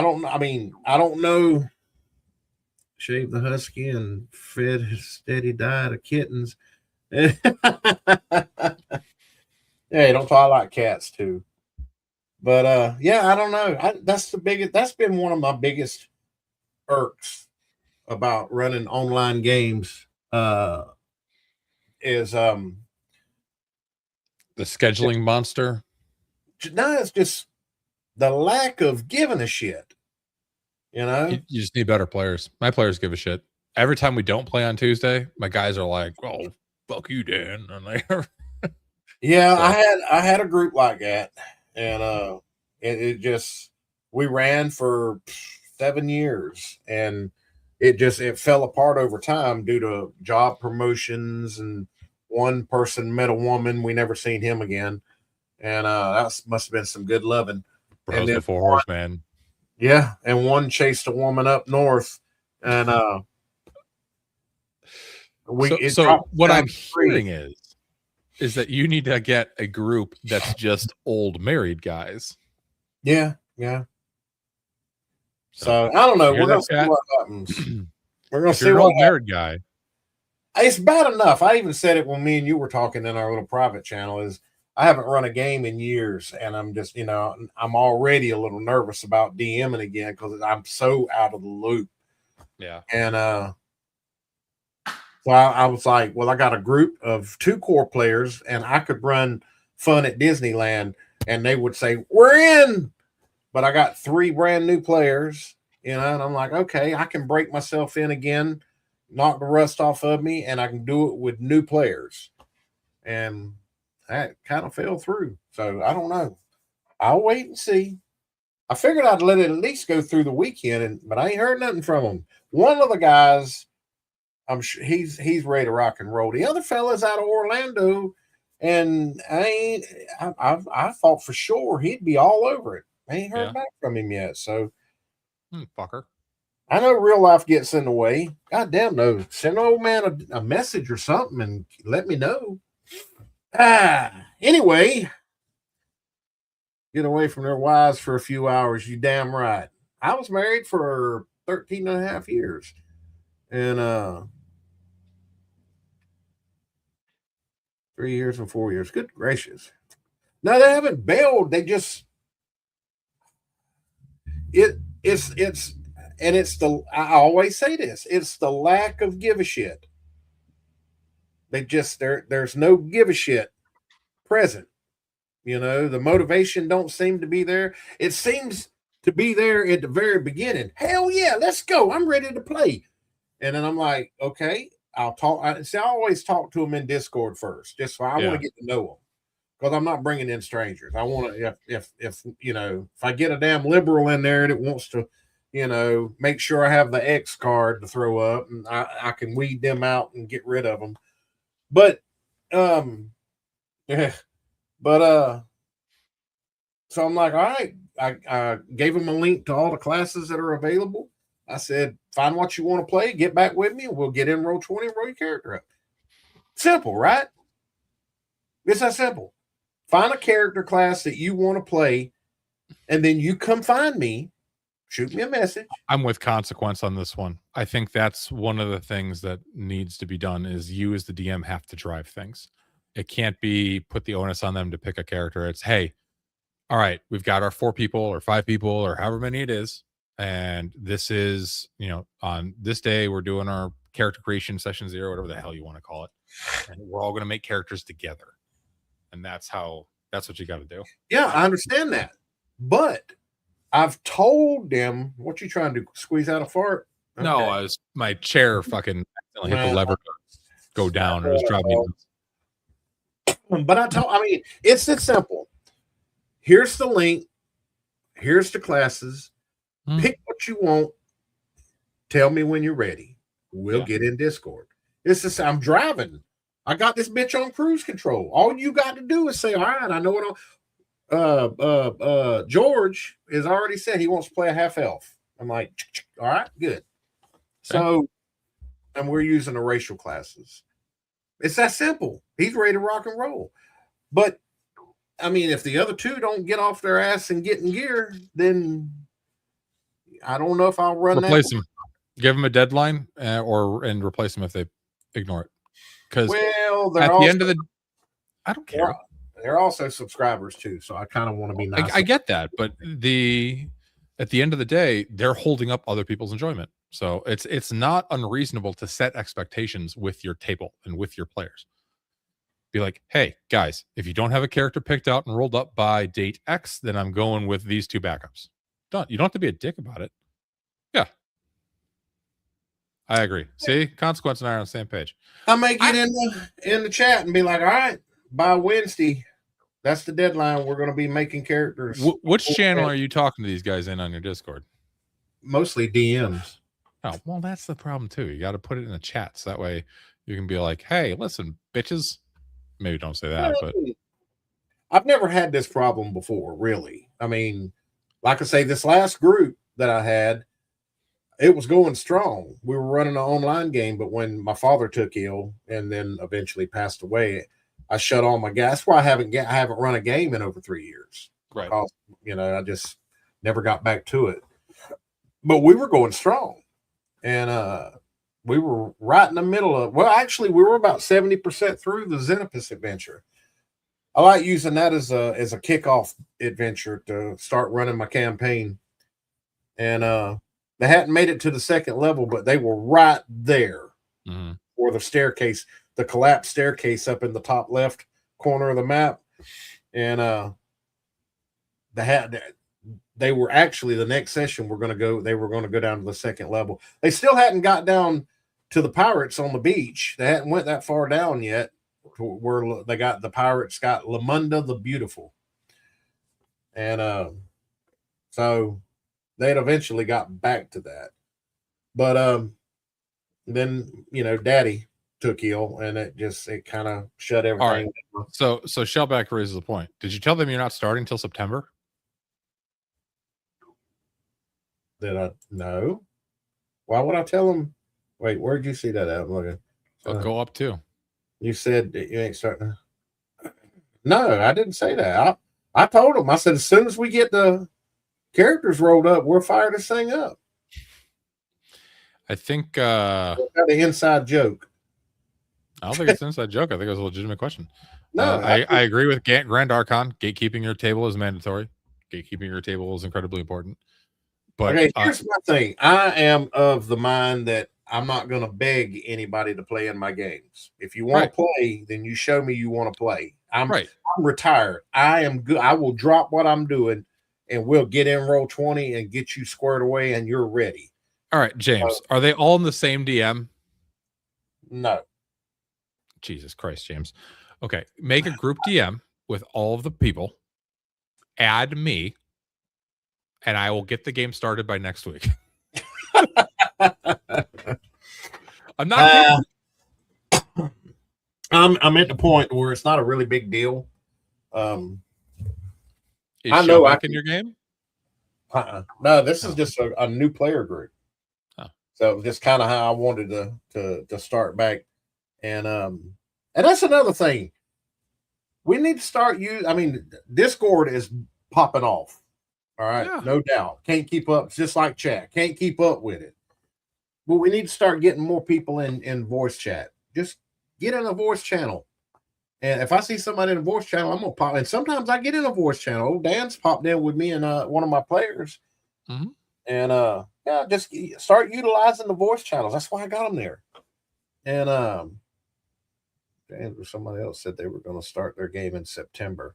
don't know. Shaved the husky and fed his steady diet of kittens. Hey, don't I like cats too. But I don't know. That's been one of my biggest irks about running online games. Is the scheduling monster? No, it's just the lack of giving a shit. You just need better players. My players give a shit. Every time we don't play on Tuesday, my guys are like, "Oh, fuck you, Dan." And like, yeah, so. I had a group like that, and it just, we ran for 7 years, and it fell apart over time due to job promotions, and one person met a woman, we never seen him again, and that must have been some good loving. Bros before horseman. Yeah, and one chased a woman up north, and so what I'm hearing is that you need to get a group that's just old married guys. Yeah. So I don't know. We're gonna see what happens. We're gonna see what old married guy. It's bad enough. I even said it when me and you were talking in our little private channel. Is I haven't run a game in years, and I'm just, I'm already a little nervous about DMing again because I'm so out of the loop. Yeah. And so I was like, well, I got a group of 2 core players, and I could run fun at Disneyland, and they would say, we're in. But I got 3 brand new players, and I'm like, okay, I can break myself in again, knock the rust off of me, and I can do it with new players. And that kind of fell through. So I don't know. I'll wait and see. I figured I'd let it at least go through the weekend, but I ain't heard nothing from him. One of the guys, I'm sure he's ready to rock and roll. The other fella's out of Orlando, and I thought for sure he'd be all over it. I ain't heard back from him yet. So fucker. I know real life gets in the way. God damn, no. Send an old man a message or something and let me know. Anyway, get away from their wives for a few hours. You damn right. I was married for 13 and a half years. And 3 years and 4 years. Good gracious. No, they haven't bailed. They just I always say this, it's the lack of give a shit. There's no give a shit present. The motivation don't seem to be there. It seems to be there at the very beginning. Hell yeah, let's go. I'm ready to play. And then I'm like, okay, I'll talk. I always talk to them in Discord first, just so I want to get to know them, because I'm not bringing in strangers. I want to, if I get a damn liberal in there that wants to, make sure I have the X card to throw up, and I can weed them out and get rid of them. But But so I'm like, all right. I gave him a link to all the classes that are available. I said, find what you want to play, get back with me, and we'll get in roll 20 and roll your character up. Simple, right? It's that simple. Find a character class that you want to play, and then you come find me, shoot me a message. I'm with Consequence on this one. I think that's one of the things that needs to be done is you as the DM have to drive things. It can't be put the onus on them to pick a character. It's, hey, all right, we've got our 4 people or 5 people or however many it is. And this is, on this day, we're doing our character creation session 0, whatever the hell you want to call it. And we're all going to make characters together. And that's what you got to do. Yeah, I understand that. But I've told them, what you trying to squeeze out a fart? Okay. No, my chair fucking hit the lever go down. It was driving me. But it's this simple. Here's the link. Here's the classes. Pick what you want. Tell me when you're ready. We'll get in Discord. It's just, I'm driving. I got this bitch on cruise control. All you got to do is say, all right, I know what George has already said he wants to play a half elf. I'm like, all right, good. So, and we're using the racial classes. It's that simple. He's ready to rock and roll. But if the other 2 don't get off their ass and get in gear, then I don't know if I'll replace them. Give them a deadline, and replace them if they ignore it. Because at the end of the, I don't care. They're also subscribers too, so I kind of want to be nice. I get that, but at the end of the day, they're holding up other people's enjoyment. So it's not unreasonable to set expectations with your table and with your players. Be like, hey guys, if you don't have a character picked out and rolled up by date X, then I'm going with these 2 backups. Done. You don't have to be a dick about it. Yeah, I agree. See, Consequence and I are on the same page. I may get in the chat and be like, all right, by Wednesday, that's the deadline. We're going to be making characters. Which channel are you talking to these guys in on your Discord? Mostly DMs. Oh, well, that's the problem too. You got to put it in the chat so that way you can be like, hey, listen, bitches. Maybe don't say that, but I've never had this problem before, really. Like I say, this last group that I had, it was going strong. We were running an online game, but when my father took ill and then eventually passed away, I shut all my gas. That's why I haven't run a game in over 3 years. Right. Because, I just never got back to it. But we were going strong. And we were right in the middle of, we were about 70% through the Xenopus adventure. I like using that as a kickoff adventure to start running my campaign. And they hadn't made it to the 2nd level, but they were right there for the staircase, the collapsed staircase up in the top left corner of the map. And they were actually, the next session they were going to go down to the 2nd level. They still hadn't got down to the pirates on the beach. They hadn't went that far down yet, where they got the pirates got Lamunda the Beautiful. And so they had eventually got back to that. But then Daddy took ill, and it kind of shut everything down. So Shellback raises the point. Did you tell them you're not starting until September? Did I? No. Why would I tell them? Wait, where'd you see that at? I'm looking. Go up too. You said that you ain't starting. No, I didn't say that. I told them. I said, as soon as we get the characters rolled up, we'll fire this thing up. I think got an inside joke. I don't think it's an inside joke. I think it was a legitimate question. No, I agree with Grand Archon. Gatekeeping your table is mandatory. Gatekeeping your table is incredibly important. But okay, here's my thing. I am of the mind that I'm not going to beg anybody to play in my games. If you want to play, then you show me you want to play. I'm retired. I am good. I will drop what I'm doing, and we'll get in roll 20 and get you squared away, and you're ready. All right, James. Are they all in the same DM? No. Jesus Christ, James. Okay, make a group DM with all of the people. Add me, and I will get the game started by next week. I'm not. I'm at the point where it's not a really big deal. Is I know back in your game? No, this is just a new player group. Oh. So just kind of how I wanted to start back, and that's another thing. We need to start Discord is popping off. All right, no doubt. Can't keep up, just like chat. Can't keep up with it. But we need to start getting more people in voice chat. Just get in a voice channel. And if I see somebody in a voice channel, I'm gonna pop. And sometimes I get in a voice channel. Old Dan's popped in with me and one of my players. Mm-hmm. And just start utilizing the voice channels. That's why I got them there. And Dan or somebody else said they were going to start their game in September.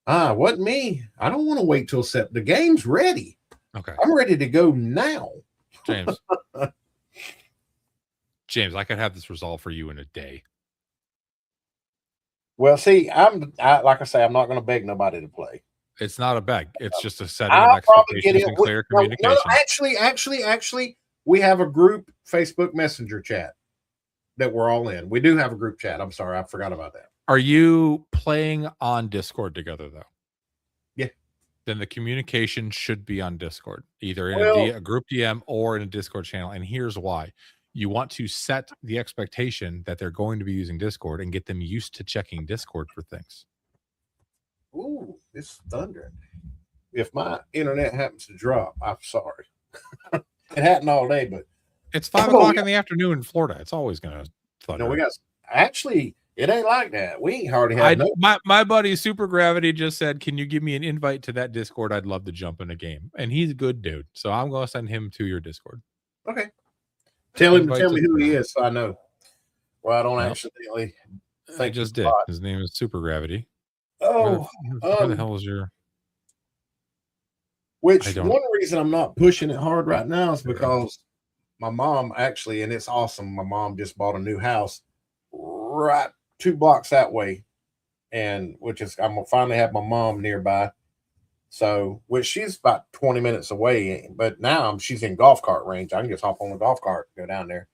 Wasn't me. I don't want to wait till September. The game's ready. Okay, I'm ready to go now. James. James, I could have this resolved for you in a day. Well, see, like I say, I'm not going to beg nobody to play. It's not a beg. It's just a setting of expectations and clear communication. No, actually, we have a group Facebook Messenger chat that we're all in. We do have a group chat. I'm sorry, I forgot about that. Are you playing on Discord together, though? Yeah. Then the communication should be on Discord, either in a group DM or in a Discord channel. And here's why. You want to set the expectation that they're going to be using Discord and get them used to checking Discord for things. Ooh, it's thundering. If my internet happens to drop, I'm sorry. It happened all day, but it's 5 o'clock in the afternoon in Florida. It's always going to thunder. No, it ain't like that. We ain't hardly had my buddy Super Gravity just said, "Can you give me an invite to that Discord? I'd love to jump in a game." And he's a good dude, so I'm going to send him to your Discord. Okay. Tell me who he is, so I know. Well, I don't accidentally think I just did. His name is Super Gravity. Oh, where the hell is your? One reason I'm not pushing it hard right now is because my mom actually, and it's awesome. My mom just bought a new house right 2 blocks that way, and I'm gonna finally have my mom nearby. So, which she's about 20 minutes away, but now she's in golf cart range. I can just hop on the golf cart and go down there.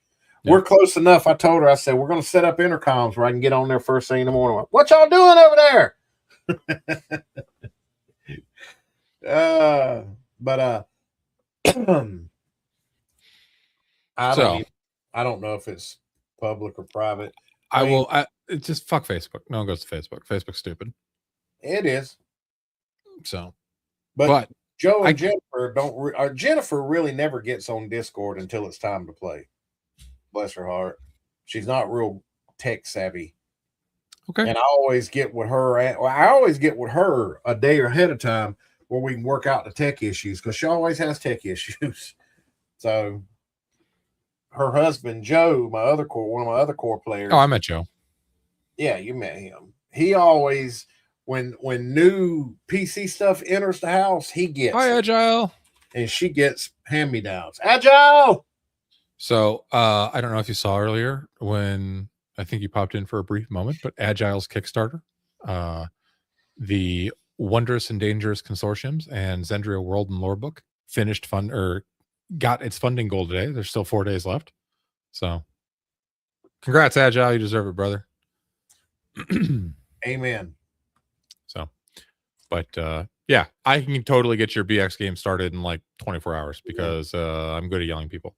Yeah. We're close enough. I told her, I said, we're going to set up intercoms where I can get on there first thing in the morning. What y'all doing over there? I don't know if it's public or private. It's just fuck Facebook. No one goes to Facebook. Facebook's stupid. It is. So, but Joe and Jennifer Jennifer really never gets on Discord until it's time to play. Bless her heart. She's not real tech savvy. Okay. And I always get with her a day ahead of time where we can work out the tech issues, because she always has tech issues. So her husband, Joe, one of my other core players. Oh, I met Joe. Yeah, you met him. He always, when new PC stuff enters the house, he gets Hi, Agile. And she gets hand-me-downs. Agile! So I don't know if you saw earlier when I think you popped in for a brief moment, but Agile's Kickstarter, the Wondrous and Dangerous Consortiums and Zendria World and Lore Book got its funding goal today. There's still 4 days left. So congrats, Agile. You deserve it, brother. Amen. So, but yeah, I can totally get your BX game started in like 24 hours because I'm good at yelling people.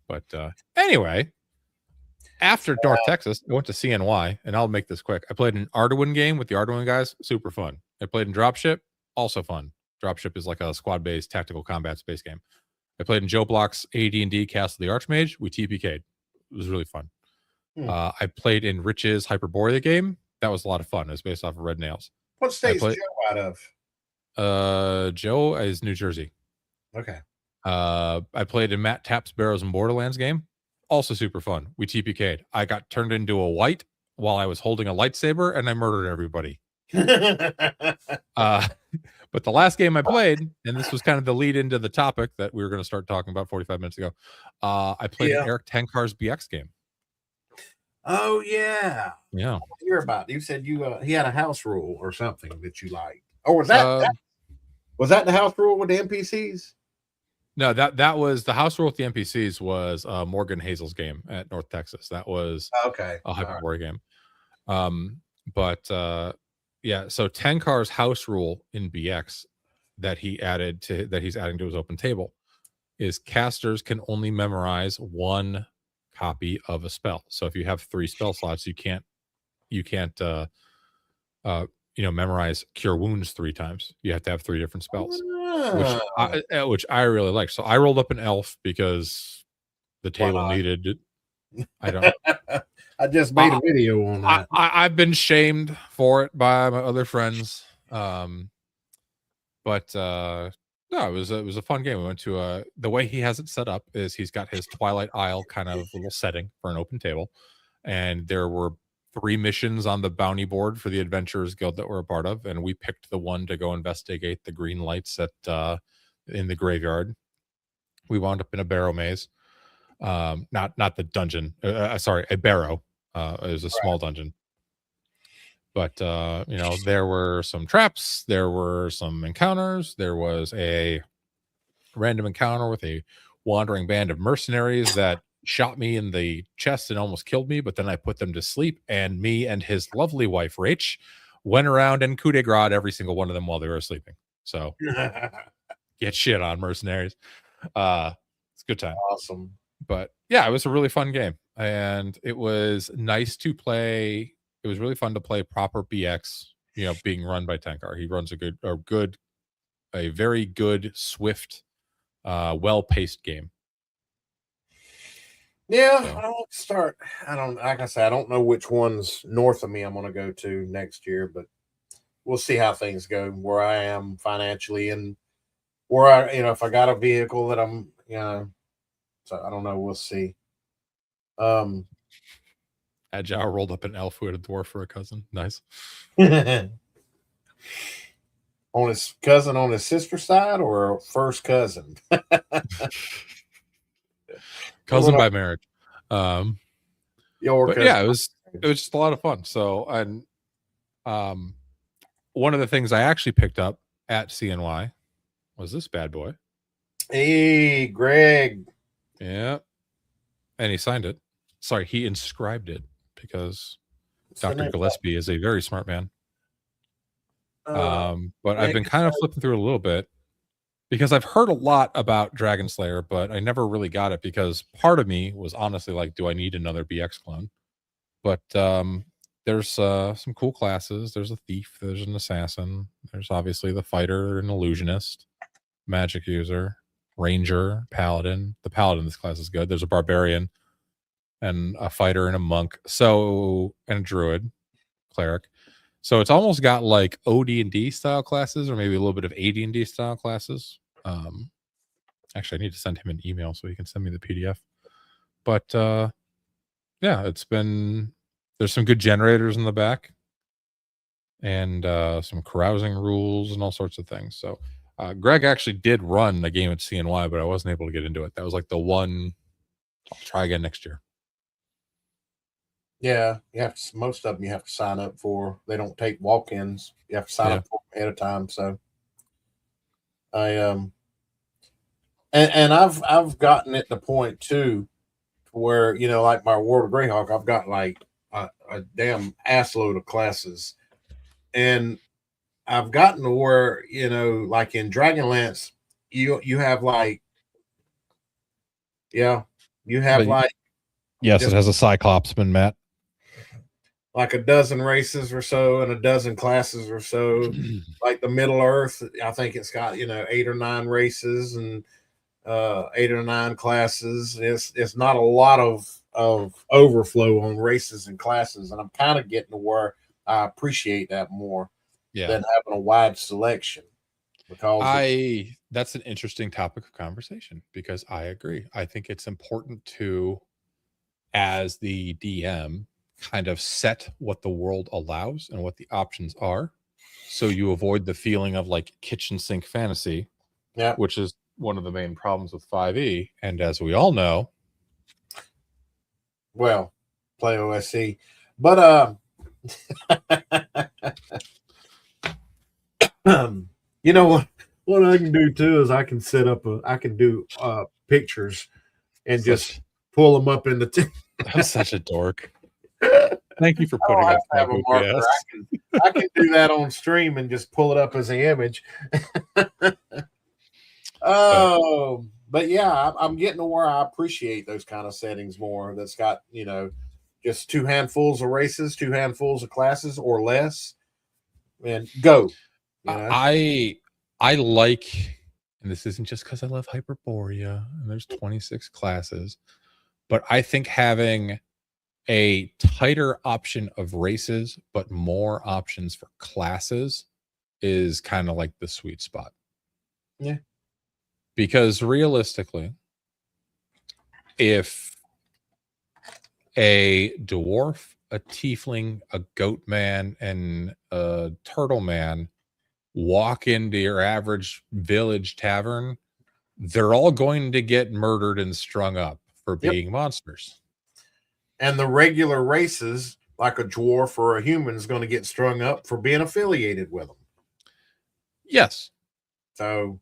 But anyway, after North Texas, I went to CNY, and I'll make this quick. I played an Arduin game with the Arduin guys, super fun. I played in Dropship, also fun. Dropship is like a squad-based tactical combat space game. I played in Joe Block's AD&D Castle of the Archmage. We TPK'd. It was really fun. I played in Rich's Hyperborea game. That was a lot of fun. It was based off of Red Nails. What state is Joe out of? Joe is New Jersey. Okay. I played in Matt Tapp's Barrows and Borderlands game. Also super fun. We TPK'd. I got turned into a white while I was holding a lightsaber, and I murdered everybody. But the last game I played, and this was kind of the lead into the topic that we were going to start talking about 45 minutes ago. I played an Eric Tenkar's BX game. Oh yeah. Yeah. Hear about it. You said he had a house rule or something that you liked. Oh, was that the house rule with the NPCs? No, that was the house rule with the NPCs was Morgan Hazel's game at North Texas. That was okay. A Hyperborea game. But Yeah, so Tenkar's house rule in BX that he's adding to his open table is casters can only memorize one copy of a spell. So if you have 3 spell slots, you can't memorize cure wounds 3 times. You have to have 3 different spells, which I really like. So I rolled up an elf because the table needed it. I don't. I just made a video on that. I've been shamed for it by my other friends, but no, it was a fun game. We went to the way he has it set up is he's got his Twilight Isle kind of little setting for an open table, and there were 3 missions on the bounty board for the Adventurers Guild that we're a part of, and we picked the one to go investigate the green lights in the graveyard. We wound up in a barrow maze. Not the dungeon. Sorry, a barrow. It was a small dungeon. But there were some traps, there were some encounters, there was a random encounter with a wandering band of mercenaries that shot me in the chest and almost killed me, but then I put them to sleep, and me and his lovely wife Rach went around and coup de grace every single one of them while they were sleeping. So get shit on, mercenaries. It's a good time. Awesome. But yeah, it was a really fun game, and it was nice to play. It was really fun to play proper BX, being run by Tenkar. He runs a very good, swift, well-paced game. Yeah, so. Like I said, I don't know which ones north of me I'm going to go to next year, but we'll see how things go, where I am financially, and where if I got a vehicle that I'm, so I don't know. We'll see. Agile rolled up an elf who had a dwarf for a cousin. Nice. On his cousin on his sister's side, or a first cousin? Cousin by marriage. Your but yeah, it was just a lot of fun. So, and one of the things I actually picked up at CNY was this bad boy. Hey, Greg. Yeah. And he signed it. Sorry, he inscribed it because Dr. Gillespie is a very smart man. But I've been kind of flipping through it a little bit because I've heard a lot about Dragon Slayer, but I never really got it because part of me was honestly like, do I need another BX clone? But there's some cool classes. There's a thief. There's an assassin. There's obviously the fighter, an illusionist, magic user, ranger, paladin. The paladin in this class is good. There's a barbarian and a fighter and a monk. And a druid, cleric. So it's almost got like OD&D style classes, or maybe a little bit of AD&D style classes. Actually, I need to send him an email so he can send me the PDF. But yeah, there's some good generators in the back, and some carousing rules and all sorts of things. So Greg actually did run a game at CNY, but I wasn't able to get into it. That was like the one I'll try again next year. Yeah, most of them you have to sign up for. They don't take walk-ins. You have to sign up for them ahead of time. So and I've gotten at the point too where, like my World of Greyhawk, I've got like a damn assload of classes, and I've gotten to where, like in Dragonlance, you have like, yes, it has a Cyclopsman, Matt. Like a dozen races or so and a dozen classes or so. Like the Middle Earth, I think it's got 8 or 9 races and 8 or 9 classes. It's not a lot of overflow on races and classes, and I'm kind of getting to where I appreciate that more than having a wide selection. Because that's an interesting topic of conversation, because I agree. I think it's important to, as the DM, kind of set what the world allows and what the options are, so you avoid the feeling of like kitchen sink fantasy, which is one of the main problems with 5e. And as we all know, well, play OSC, but you know what I can do too is I can set up I can do pictures and just pull them up in the I'm such a dork. Thank you for putting up that. I can do that on stream and just pull it up as an image. Oh, but yeah, I'm getting to where I appreciate those kind of settings more. That's got, just 2 handfuls of races, 2 handfuls of classes or less, and go. I like, and this isn't just because I love Hyperborea and there's 26 classes, but I think having a tighter option of races but more options for classes is kind of like the sweet spot. Yeah. Because realistically, if a dwarf, a tiefling, a goat man, and a turtle man walk into your average village tavern, they're all going to get murdered and strung up for being monsters. And the regular races, like a dwarf or a human, is going to get strung up for being affiliated with them. Yes. So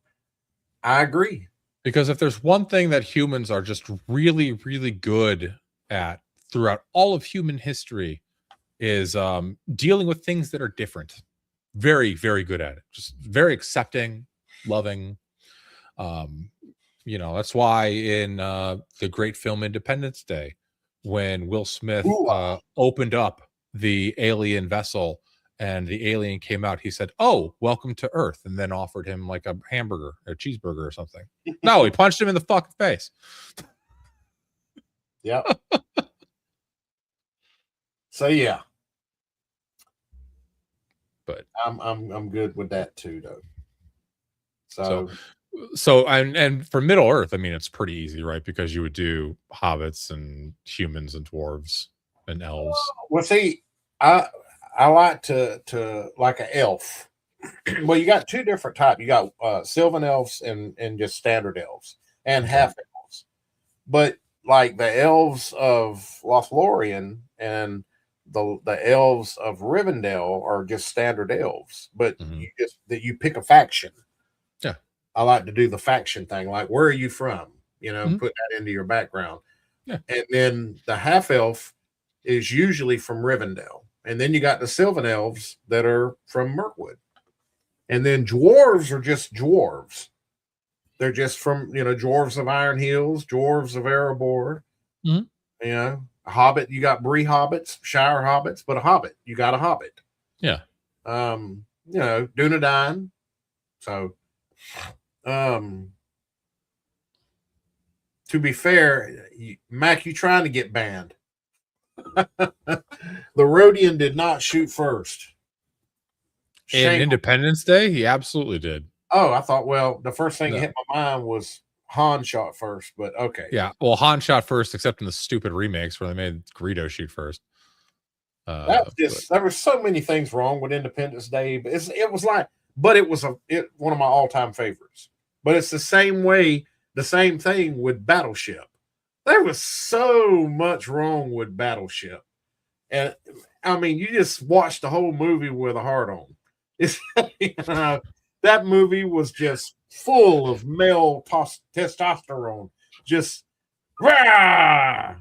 I agree. Because if there's one thing that humans are just really, really good at throughout all of human history is dealing with things that are different. Very, very good at it. Just very accepting, loving. That's why in the great film Independence Day, when Will Smith opened up the alien vessel and the alien came out, he said, "Oh, welcome to Earth," and then offered him like a hamburger, a cheeseburger or something. No, he punched him in the fucking face. Yeah. So yeah. But I'm good with that too, though. So and for Middle Earth, I mean, it's pretty easy, right? Because you would do hobbits and humans and dwarves and elves. Well, see, I like to like an elf. Well, you got 2 different types. You got Sylvan elves and just standard elves and half elves. But like the elves of Lothlorien and the elves of Rivendell are just standard elves. But you pick a faction. Yeah. I like to do the faction thing. Like, where are you from? Put that into your background. Yeah. And then the half elf is usually from Rivendell. And then you got the Sylvan elves that are from Mirkwood. And then dwarves are just dwarves. They're just from, dwarves of Iron Hills, dwarves of Erebor. A hobbit, you got Bree hobbits, Shire hobbits, but a hobbit, you got a hobbit. Yeah. Dunedain. So, to be fair, Mac, you trying to get banned. The Rhodian did not shoot first. In Independence Day, he absolutely did. Oh, I thought, the first thing that hit my mind was Han shot first, but okay. Yeah, well, Han shot first, except in the stupid remakes where they made Greedo shoot first. There were so many things wrong with Independence Day, but it was one of my all-time favorites. But it's the same thing with Battleship. There was so much wrong with Battleship. And I mean, you just watched the whole movie with a heart on. That movie was just full of male testosterone. Just rah!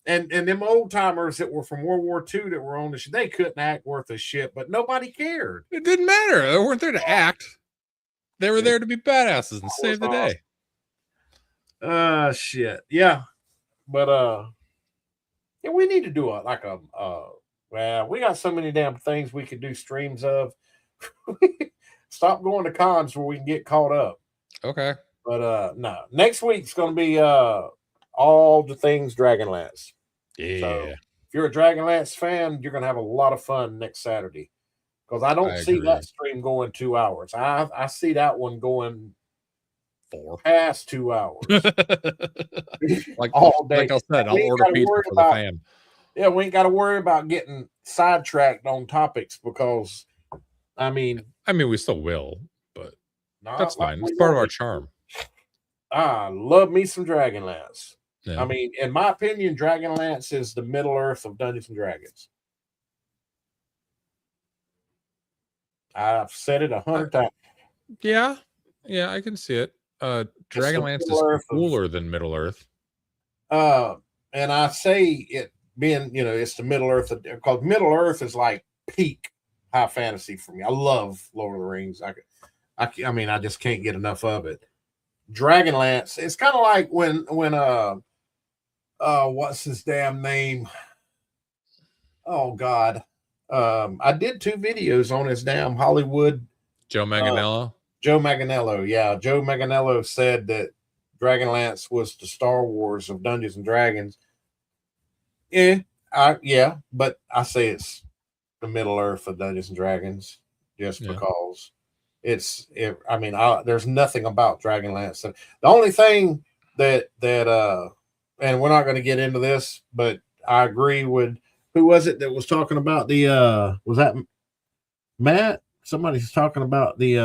And them old timers that were from World War II that were on the show, they couldn't act worth a shit, but nobody cared. It didn't matter. They weren't there to act. They were there to be badasses and save the day. Shit. Yeah. But we need to do we got so many damn things we could do streams of. Stop going to cons where we can get caught up. Okay. But no. Next week's gonna be all the things Dragonlance. Yeah. So if you're a Dragonlance fan, you're gonna have a lot of fun next Saturday. Because I don't see that stream going 2 hours. I see that one going 4 past 2 hours. all day. Like I said, I'll order pizza for the fan. Yeah, we ain't got to worry about getting sidetracked on topics because, I mean, we still will, but that's fine. It's part of our charm. I love me some Dragonlance. Yeah. I mean, in my opinion, Dragonlance is the Middle Earth of Dungeons and Dragons. I've said it 100 times. Yeah, I can see it. Dragonlance is cooler than Middle Earth. And I say it being, it's the Middle Earth, because Middle Earth is like peak high fantasy for me. I love Lord of the Rings. I mean, I just can't get enough of it. Dragonlance. It's kind of like when what's his damn name? Oh God. I did 2 videos on his damn Hollywood. Joe Manganiello. Joe Manganiello, yeah. Joe Manganiello said that Dragonlance was the Star Wars of Dungeons and Dragons. Yeah, but I say it's the Middle Earth of Dungeons and Dragons just because I mean, there's nothing about Dragonlance. The only thing that and we're not going to get into this, but I agree with who was it that was talking about the was that Matt? Somebody's talking about the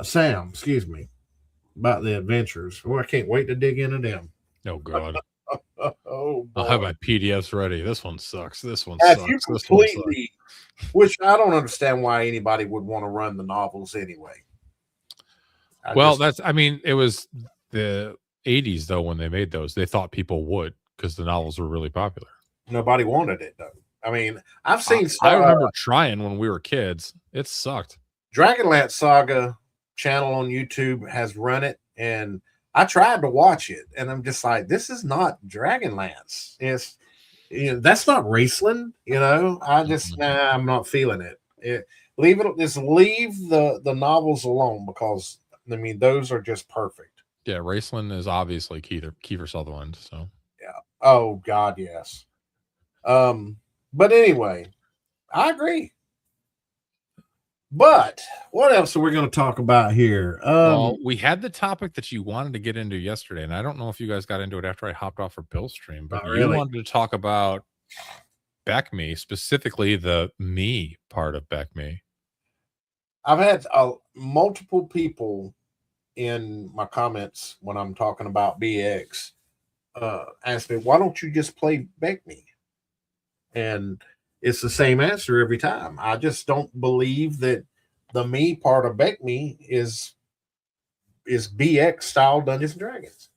Sam, excuse me, about the adventures. Oh, I can't wait to dig into them. Oh God. Oh, I'll have my PDFs ready. This one sucks. This one As sucks. you This one completely, which I don't understand why anybody would want to run the novels anyway. I mean, it was the 80s though when they made those. They thought people would because the novels were really popular. Nobody wanted it though. I mean, I've seen. I remember trying when we were kids. It sucked. Dragonlance Saga channel on YouTube has run it, and I tried to watch it, and I'm just like, this is not Dragonlance. It's that's not Raceland. I just I'm not feeling it. Leave the novels alone because I mean those are just perfect. Yeah, Raceland is obviously Kiefer Sutherland. So yeah. Oh God, yes. But anyway, I agree. But what else are we going to talk about here? Well, we had the topic that you wanted to get into yesterday, and I don't know if you guys got into it after I hopped off for Bill's stream, but you wanted to talk about Back Me, specifically the me part of Back Me. I've had multiple people in my comments when I'm talking about BX ask me, why don't you just play Back Me? And it's the same answer every time. I just don't believe that the me part of Back Me is BX style Dungeons and Dragons.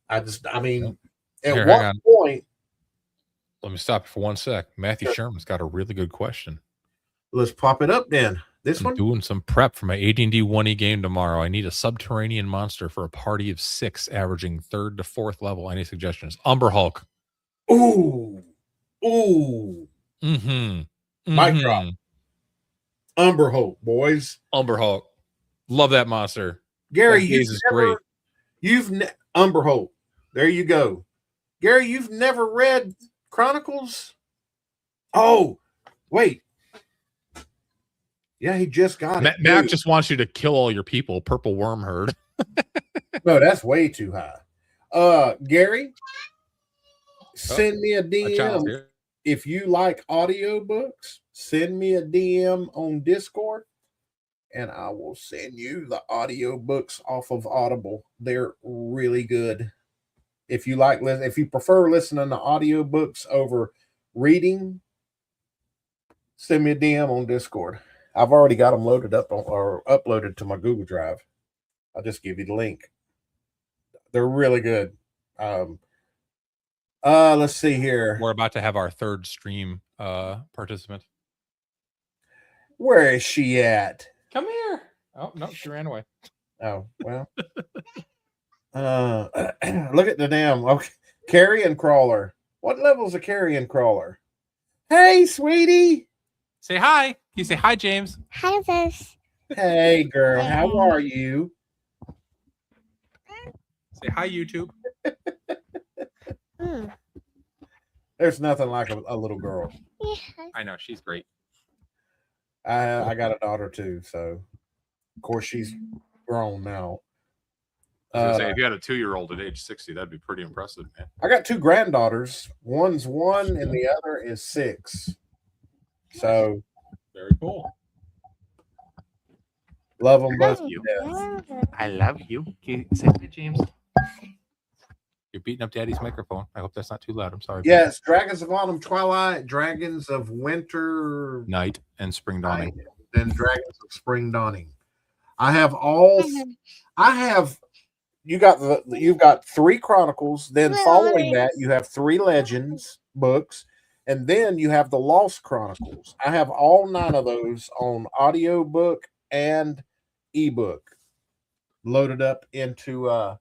I mean, at what point? Let me stop you for 1 sec. Matthew Sherman's got a really good question. Let's pop it up then. I'm doing some prep for my AD&D 1E game tomorrow. I need a subterranean monster for a party of 6, averaging 3rd to 4th level. Any suggestions? Umber Hulk. Ooh. Mic drop. Umber Hulk, boys. Umber Hulk. Love that monster. Gary, great. Umber Hulk. There you go. Gary, you've never read Chronicles? Oh, wait. Yeah, he just got it. Mac just wants you to kill all your people. Purple worm herd. No, that's way too high. Gary, send me a DM. If you like audiobooks, send me a DM on Discord and I will send you the audiobooks off of Audible. They're really good. If you prefer listening to audiobooks over reading, send me a DM on Discord. I've already got them loaded up or uploaded to my Google Drive. I'll just give you the link. They're really good. Let's see here. We're about to have our 3rd stream participant. Where is she at? Come here. Oh, no, she ran away. Oh, well. Look at the damn carrion crawler. What level is a carrion crawler? Hey, sweetie. Say hi. Can you say hi, James? Hi, Sis. Hey, girl. How are you? Say hi, YouTube. There's nothing like a little girl. I know. She's great. I got a daughter too, so of course she's grown now. If you had a 2-year-old at age 60, that'd be pretty impressive, man. I got 2 granddaughters. One's 1 and the other is 6. So very cool. Love them both. I love you. Can you say hi, James? You're beating up Daddy's microphone. I hope that's not too loud. I'm sorry. Yes, Dragons of Autumn, Twilight, Dragons of Winter, Night, and Spring Dawning. Then Dragons of Spring Dawning. I have all. I have. You've got 3 Chronicles. Then following that, you have 3 Legends books. And then you have the Lost Chronicles. I have all 9 of those on audiobook and ebook loaded up into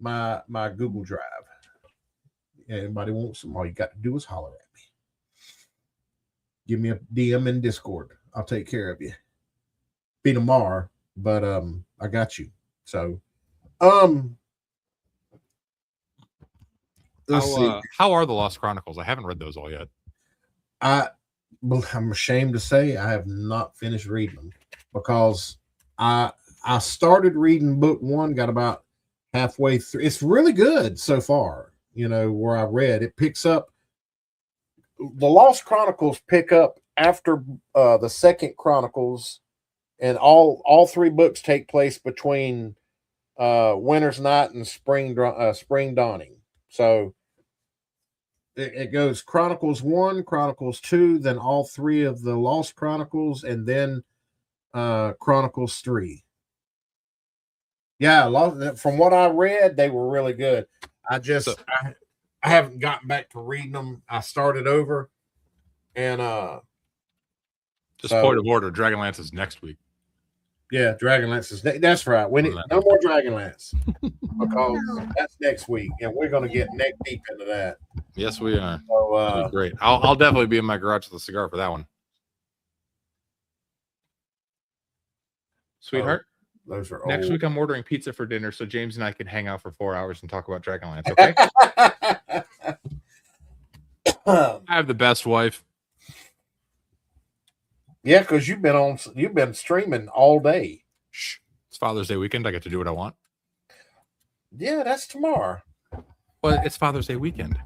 my Google Drive. Anybody wants them? All you got to do is holler at me. Give me a DM in Discord. I'll take care of you. Be tomorrow, but I got you. So let's see. How are the Lost Chronicles? I haven't read those all yet. I'm ashamed to say I have not finished reading them because I started reading book 1, got about halfway through. It's really good so far. You know, where I read it picks up. The Lost Chronicles pick up after the second Chronicles, and all 3 books take place between Winter's Night and Spring Dawning. So it goes Chronicles 1, Chronicles 2, then all 3 of the Lost Chronicles, and then Chronicles 3. Yeah, from what I read, they were really good. I haven't gotten back to reading them. I started over, and just point of order, Dragonlance is next week. Yeah, Dragonlance is that's right. We need no more Dragonlance because that's next week, and we're going to get neck deep into that. Yes, we are. So, great. I'll definitely be in my garage with a cigar for that one, sweetheart. Those are next old. week. I'm ordering pizza for dinner, so James and I can hang out for 4 hours and talk about Dragonlance. Okay. I have the best wife. Yeah, because you've been streaming all day. Shh. It's Father's Day weekend. I get to do what I want. Yeah, that's tomorrow. Well, it's Father's Day weekend.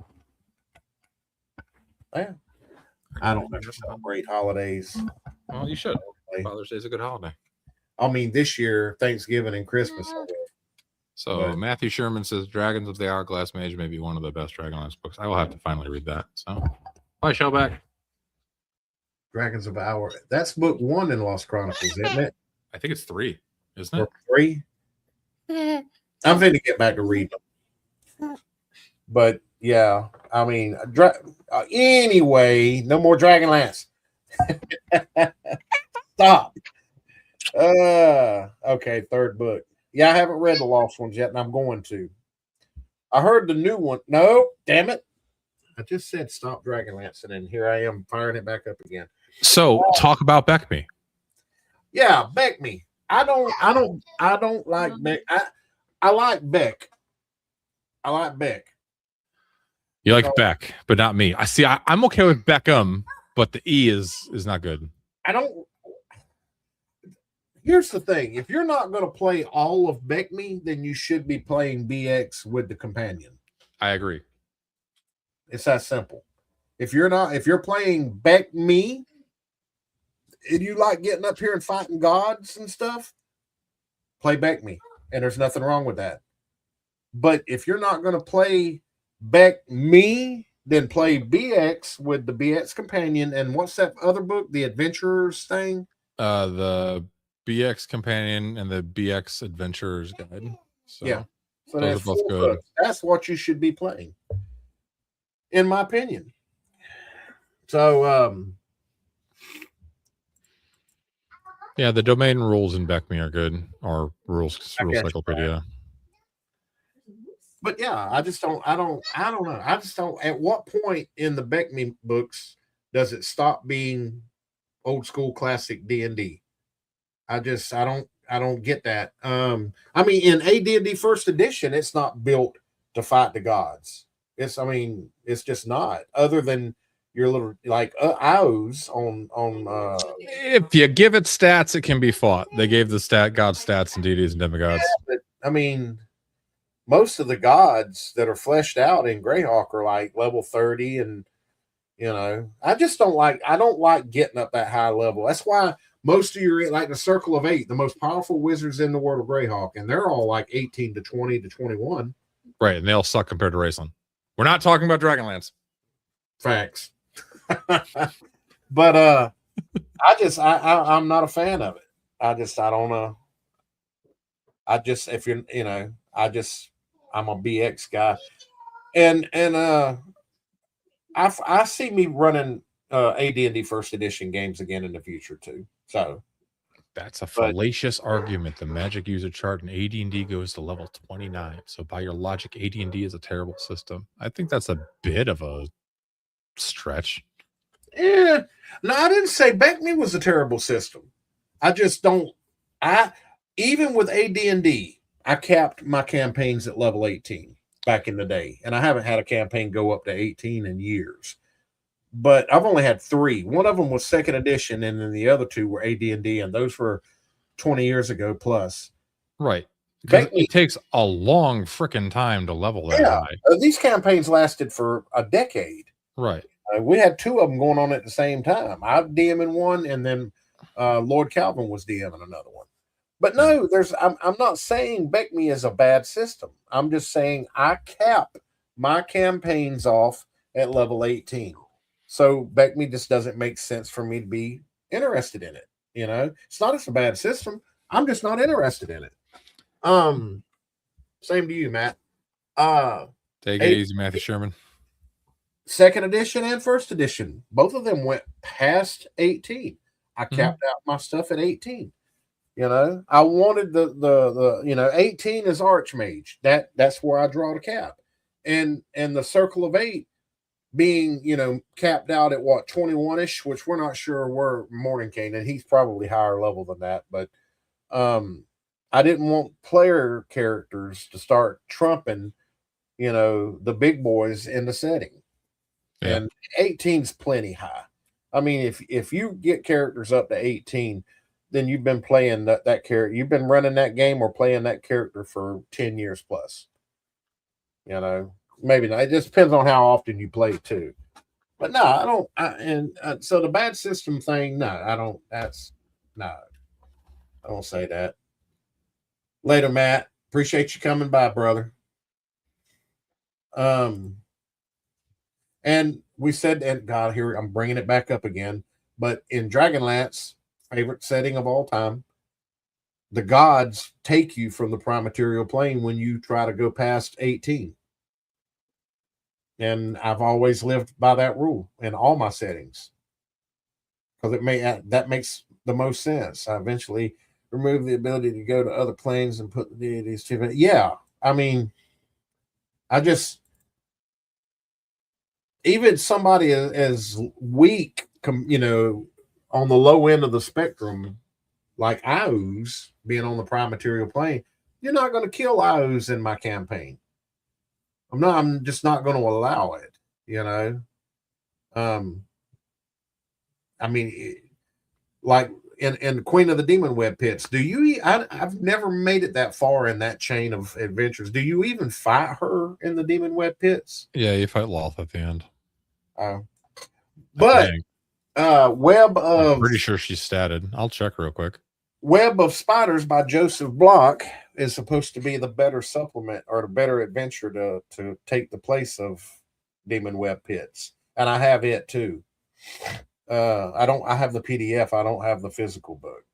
Yeah. I don't ever celebrate holidays. Well, you should. Father's Day is a good holiday. I mean, this year, Thanksgiving and Christmas. So Matthew Sherman says Dragons of the Hourglass Mage may be one of the best Dragonlance books. I will have to finally read that. So bye, Shellback. Dragons of Hour. That's book 1 in Lost Chronicles, isn't it? I think it's 3, isn't it? Or 3? I'm going to get back to reading them. But yeah, I mean, anyway, no more Dragonlance. Stop. Okay, 3rd book. Yeah, I haven't read the Lost ones yet, and I'm going to. I heard the new one. No, damn it. I just said stop Dragonlance, and then here I am firing it back up again. So talk about Beckme. Yeah, Beckme. I don't like Beck. I like Beck. I like Beck. You like Beck, but not me. I'm okay with Beckham, but the E is not good. Here's the thing. If you're not going to play all of Beckme, then you should be playing BX with the companion. I agree. It's that simple. If you're playing Beckme and you like getting up here and fighting gods and stuff, play Beckme. And there's nothing wrong with that. But if you're not going to play Beckme, then play BX with the BX companion. And what's that other book? The Adventurers thing? The BX companion and the BX Adventurers Guide. So, yeah. So those that's are both good. That's what you should be playing, in my opinion. So, yeah, the domain rules in Beckme are good, or rules cyclopedia. But yeah, I don't know. I just don't. At what point in the Beckme books does it stop being old school classic D&D? I don't get that. I mean, in AD&D First Edition, it's not built to fight the gods. It's just not. Other than your little like IOs on. If you give it stats, it can be fought. They gave the god stats and deities and demigods. Yeah, but, I mean, most of the gods that are fleshed out in Greyhawk are like level 30, and I don't like getting up that high level. That's why most of your, like the Circle of 8, the most powerful wizards in the world of Greyhawk, and they're all like 18 to 20 to 21. Right, and they all suck compared to Raceland. We're not talking about Dragonlance. Facts. But I'm not a fan of it. I don't know. I'm a BX guy. And I see me running AD&D First Edition games again in the future too. So that's a fallacious argument. The magic user chart in AD&D goes to level 29. So by your logic, AD&D is a terrible system. I think that's a bit of a stretch. Yeah. No, I didn't say Beckme was a terrible system. I just don't. Even with AD&D, I capped my campaigns at level 18 back in the day, and I haven't had a campaign go up to 18 in years. But I've only had 3. One of them was second edition, and then the other 2 were AD&D, and those were 20 years ago plus. Right. Because it takes a long freaking time to level that high. These campaigns lasted for a decade. Right. We had 2 of them going on at the same time. I DMing one, and then Lord Calvin was DMing another one. But no, I'm not saying Beckme is a bad system. I'm just saying I cap my campaigns off at level 18. So Beckme just doesn't make sense for me to be interested in it. You know, it's not a bad system. I'm just not interested in it. Same to you, Matt. Take it easy, Matthew Sherman. Second edition and first edition, both of them went past 18. I capped out my stuff at 18. You know, I wanted the 18 is Archmage. That's where I draw the cap. And the Circle of 8 being, capped out at what, 21-ish, which we're not sure where Mordenkainen, and he's probably higher level than that, but I didn't want player characters to start trumping, the big boys in the setting. Yeah. And 18's plenty high. I mean, if you get characters up to 18, then you've been playing that character. You've been running that game or playing that character for 10 years plus. Maybe not. It just depends on how often you play too. But no, I don't. So the bad system thing, no, I don't. I don't say that. Later, Matt. Appreciate you coming by, brother. And we said, and God, here I'm bringing it back up again. But in Dragonlance, favorite setting of all time, the gods take you from the prime material plane when you try to go past 18. And I've always lived by that rule in all my settings because that makes the most sense. I eventually remove the ability to go to other planes and put the deities to. Yeah, I mean, even somebody as weak, on the low end of the spectrum, like Ios being on the prime material plane, you're not going to kill Ios in my campaign. I'm just not going to allow it, I mean, like in Queen of the Demon Web Pits, I've never made it that far in that chain of adventures. Do you even fight her in the Demon Web Pits? Yeah, you fight Loth at the end. But Web of... I'm pretty sure she's statted. I'll check real quick. Web of Spiders by Joseph Block is supposed to be the better supplement or the better adventure to take the place of Demon Web Pits. And I have it too. I have the PDF. I don't have the physical book.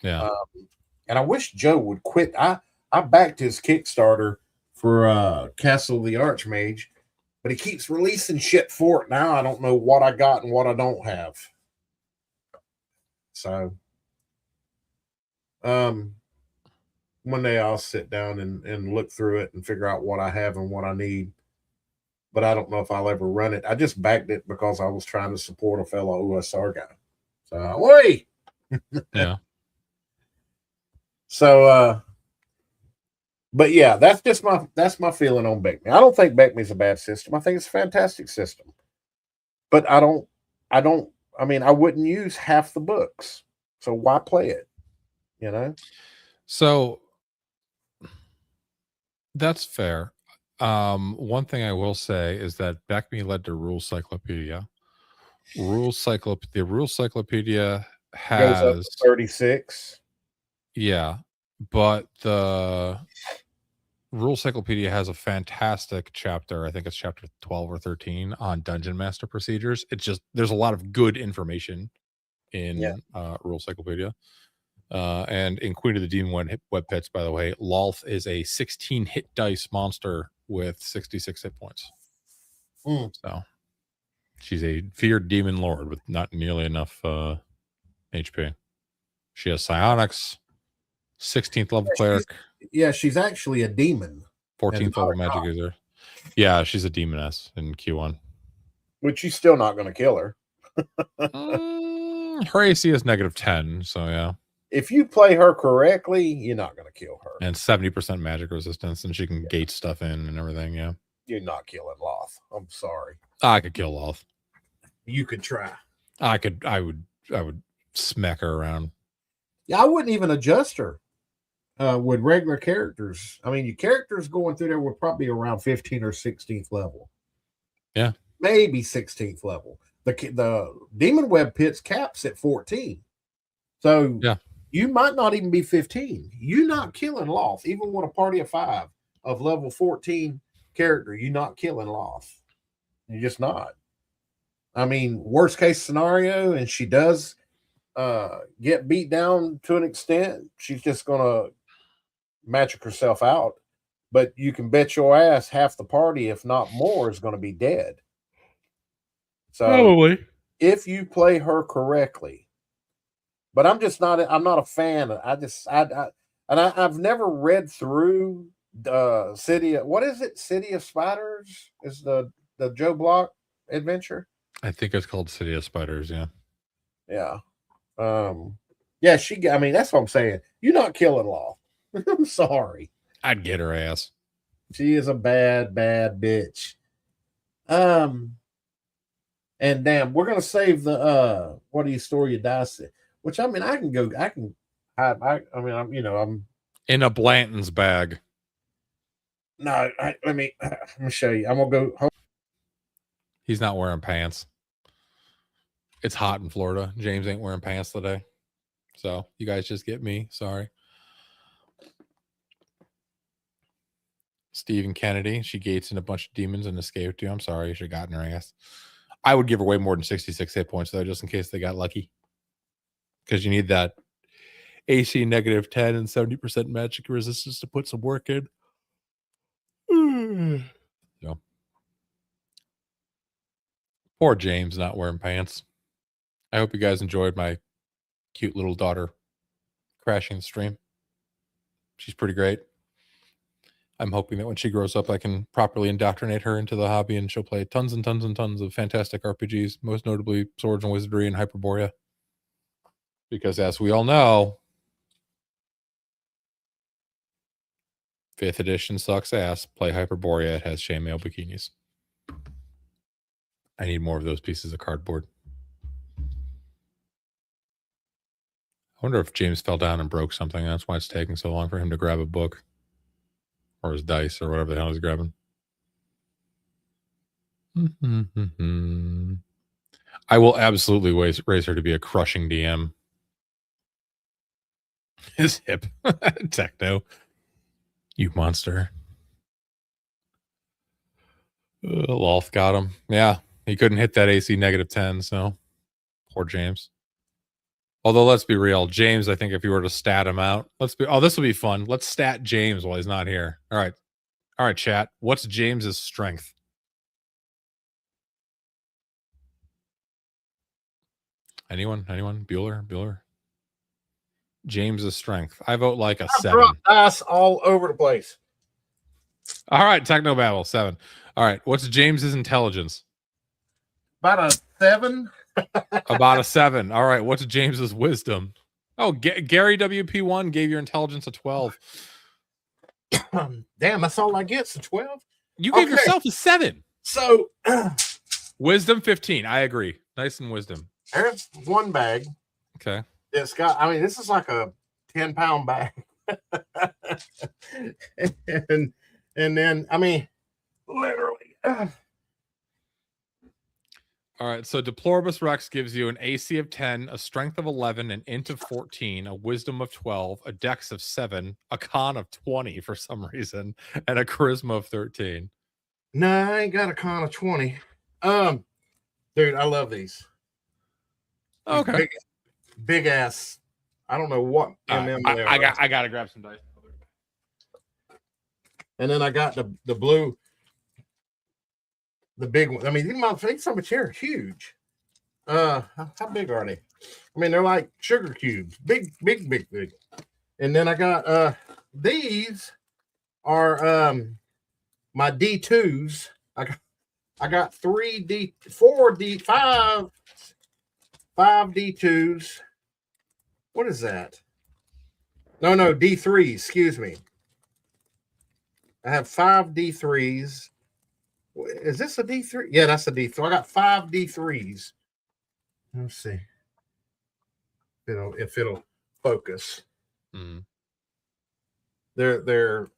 Yeah. And I wish Joe would quit. I backed his Kickstarter for Castle of the Archmage, but he keeps releasing shit for it now. I don't know what I got and what I don't have. So one day I'll sit down and look through it and figure out what I have and what I need. But I don't know if I'll ever run it. I just backed it because I was trying to support a fellow OSR guy. So, wait. Yeah. So, but yeah, that's my feeling on Beckme. I don't think Beckme's a bad system. I think it's a fantastic system. But I wouldn't use half the books. So why play it? So that's fair. One thing I will say is that Beckme led to Rule Cyclopedia. The Rule Cyclopedia has goes up to 36. Yeah, but the Rule Cyclopedia has a fantastic chapter. I think it's chapter 12 or 13 on Dungeon Master procedures. It's just there's a lot of good information in Rule Cyclopedia. And in Queen of the Demon Web Pits, by the way, Lolth is a 16 hit dice monster with 66 hit points. So She's a feared demon lord with not nearly enough HP. She has psionics, 16th level cleric. She's actually a demon. 14th level magic user. Yeah, she's a demoness in Q1. Which you're still not going to kill her. Her AC is -10, so yeah. If you play her correctly, you're not going to kill her. And 70% magic resistance, and she can gate stuff in and everything, yeah. You're not killing Loth. I'm sorry. I could kill Loth. You could try. I would smack her around. Yeah, I wouldn't even adjust her with regular characters. I mean, your characters going through there would probably be around 15th or 16th level. Yeah. Maybe 16th level. The Demon Web Pit's caps at 14. So yeah, you might not even be 15. You're not killing Loth. Even with a party of 5 of level 14 character, you're not killing Loth. You're just not. I mean, worst case scenario, and she does get beat down to an extent, she's just gonna magic herself out. But you can bet your ass half the party, if not more, is going to be dead. So probably if you play her correctly. But I'm not a fan. I've never read through City of Spiders is the Joe Block adventure. I think it's called City of Spiders, yeah. Yeah. I mean, that's what I'm saying. You're not killing Loth. I'm sorry. I'd get her ass. She is a bad, bad bitch. And damn, we're gonna save the what do you store your dice in? Which I mean, I'm in a Blanton's bag. No, let me show you. I'm gonna go. He's not wearing pants. It's hot in Florida. James ain't wearing pants today. So you guys just get me. Sorry. Stephen Kennedy. She gates in a bunch of demons and escaped you. I'm sorry. You should have gotten her ass. I would give her way more than 66 hit points, though, just in case they got lucky. Because you need that AC -10 and 70% magic resistance to put some work in. So. Poor James not wearing pants. I hope you guys enjoyed my cute little daughter crashing the stream. She's pretty great. I'm hoping that when she grows up, I can properly indoctrinate her into the hobby and she'll play tons and tons and tons of fantastic RPGs, most notably Swords and Wizardry and Hyperborea. Because as we all know, 5th edition sucks ass. Play Hyperborea. It has chainmail bikinis. I need more of those pieces of cardboard. I wonder if James fell down and broke something. That's why it's taking so long for him to grab a book. Or his dice or whatever the hell he's grabbing. I will absolutely raise her to be a crushing DM. His hip. Techno. You monster. Loth got him. Yeah. He couldn't hit that AC -10, so poor James. Although, let's be real. James, I think if you were to stat him out, this will be fun. Let's stat James while he's not here. All right. All right, chat. What's James's strength? Anyone? Bueller? James's strength. I vote like a 7. Dice all over the place. All right, Technobabble, 7. All right, what's James's intelligence? About a 7. About a 7. All right, what's James's wisdom? Oh, Gary WP1 gave your intelligence a 12. Damn, that's all I get. So 12. You gave yourself a 7. So wisdom 15. I agree. Nice and wisdom. There's one bag. Okay. It's got. I mean, this is like a 10-pound bag. and then I mean, literally. All right, so Deploribus Rex gives you an AC of 10, a strength of 11, an int of 14, a wisdom of 12, a dex of 7, a con of 20 for some reason, and a charisma of 13. No, I ain't got a con of 20. Dude, I love these. Okay. Big ass. I don't know what I gotta grab some dice. And then I got the blue the big one. I mean, these motherfuckers, some of here are huge. How big are they? I mean, they're like sugar cubes, big. And then I got these are my D2s. I got 5 D2s. What is that? No, D3s, excuse me. I have 5 D3s. Is this a D3? Yeah, that's a D3. I got 5 D3s. Let's see. If it'll focus. Mm-hmm. They're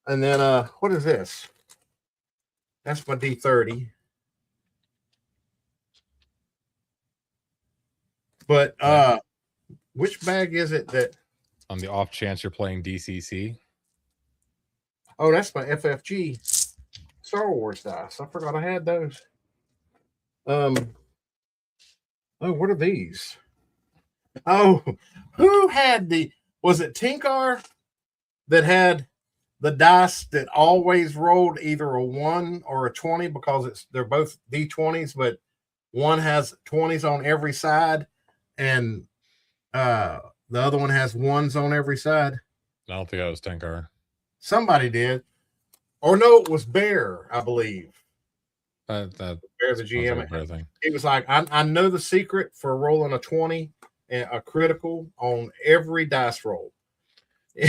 and then what is this? That's my D30. But which bag is it that on the off chance you're playing DCC? Oh, that's my FFG Star Wars dice. I forgot I had those. Oh, what are these? Oh, who had was it Tinkar that had the dice that always rolled either a 1 or a 20 because they're both D20s, but one has 20s on every side and the other one has 1s on every side? I don't think that was Tinkar. Somebody did. Or no, it was Bear, I believe. That Bear the GM. Like he was like, I know the secret for rolling a 20 and a critical on every dice roll.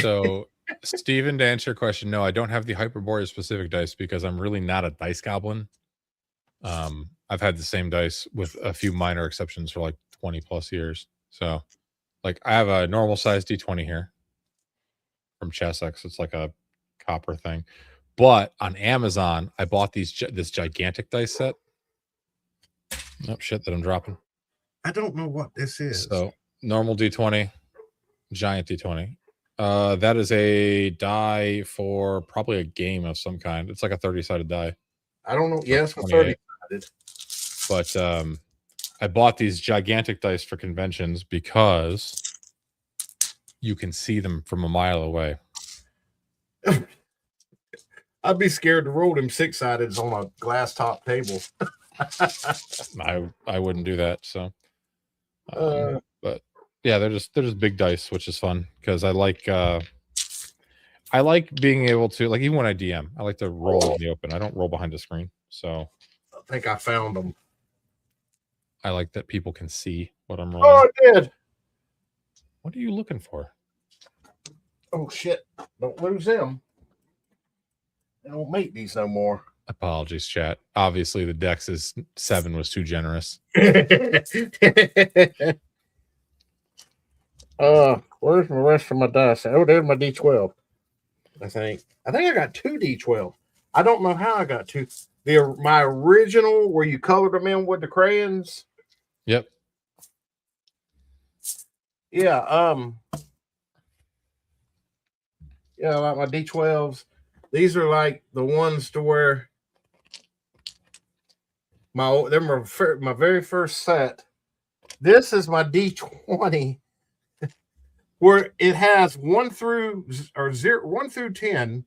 So, Steven, to answer your question, no, I don't have the Hyperborea specific dice because I'm really not a dice goblin. I've had the same dice with a few minor exceptions for like 20 plus years. So, like, I have a normal size D20 here from Chessex. It's like a copper thing. But on Amazon, I bought this gigantic dice set. Oh, shit that I'm dropping. I don't know what this is. So, normal D20, giant D20. That is a die for probably a game of some kind. It's like a 30-sided die. I don't know. Yes, like 30-sided. But I bought these gigantic dice for conventions because you can see them from a mile away. I'd be scared to roll them 6-sided on a glass top table. I wouldn't do that. So, but yeah, they're just big dice, which is fun because I like being able to, like, even when I DM, I like to roll in the open. I don't roll behind the screen. So I think I found them. I like that people can see what I'm rolling. Oh, I did. What are you looking for? Oh shit! Don't lose them. They don't make these no more. Apologies, chat. Obviously, the Dex's 7 was too generous. Where's the rest of my dice? Oh, there's my D12. I think I got 2 D12. I don't know how I got 2. My original where you colored them in with the crayons. Yep. Yeah. Yeah, like my D12s. These are like the ones to where they're my very first set. This is my D20, where it has 1 through 10.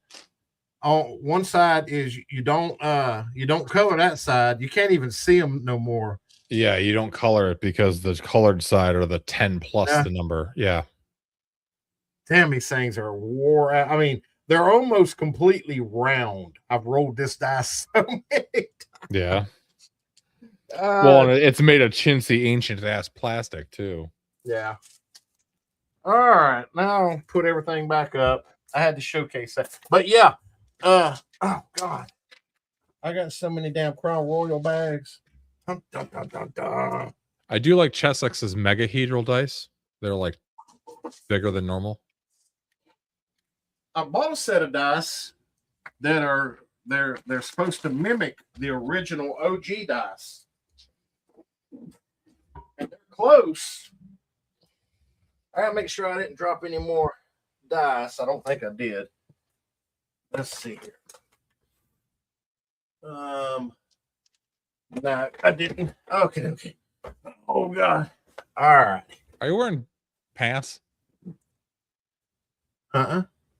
On one side is you don't color that side. You can't even see them no more. Yeah, you don't color it because the colored side are the 10 plus the number. Yeah. Damn, these things are wore out. I mean, they're almost completely round. I've rolled this dice so many times. Yeah. Well, it's made of chintzy, ancient ass plastic too. Yeah. All right, now I'll put everything back up. I had to showcase that, but yeah. Oh God, I got so many damn Crown Royal bags. Dun, dun, dun, dun, dun. I do like Chessex's megahedral dice. They're like bigger than normal. I bought a set of dice that are they're supposed to mimic the original OG dice, and they're close. I gotta make sure I didn't drop any more dice. I don't think I did. Let's see here. No, I didn't. Okay. Oh God. All right. Are you wearing pants?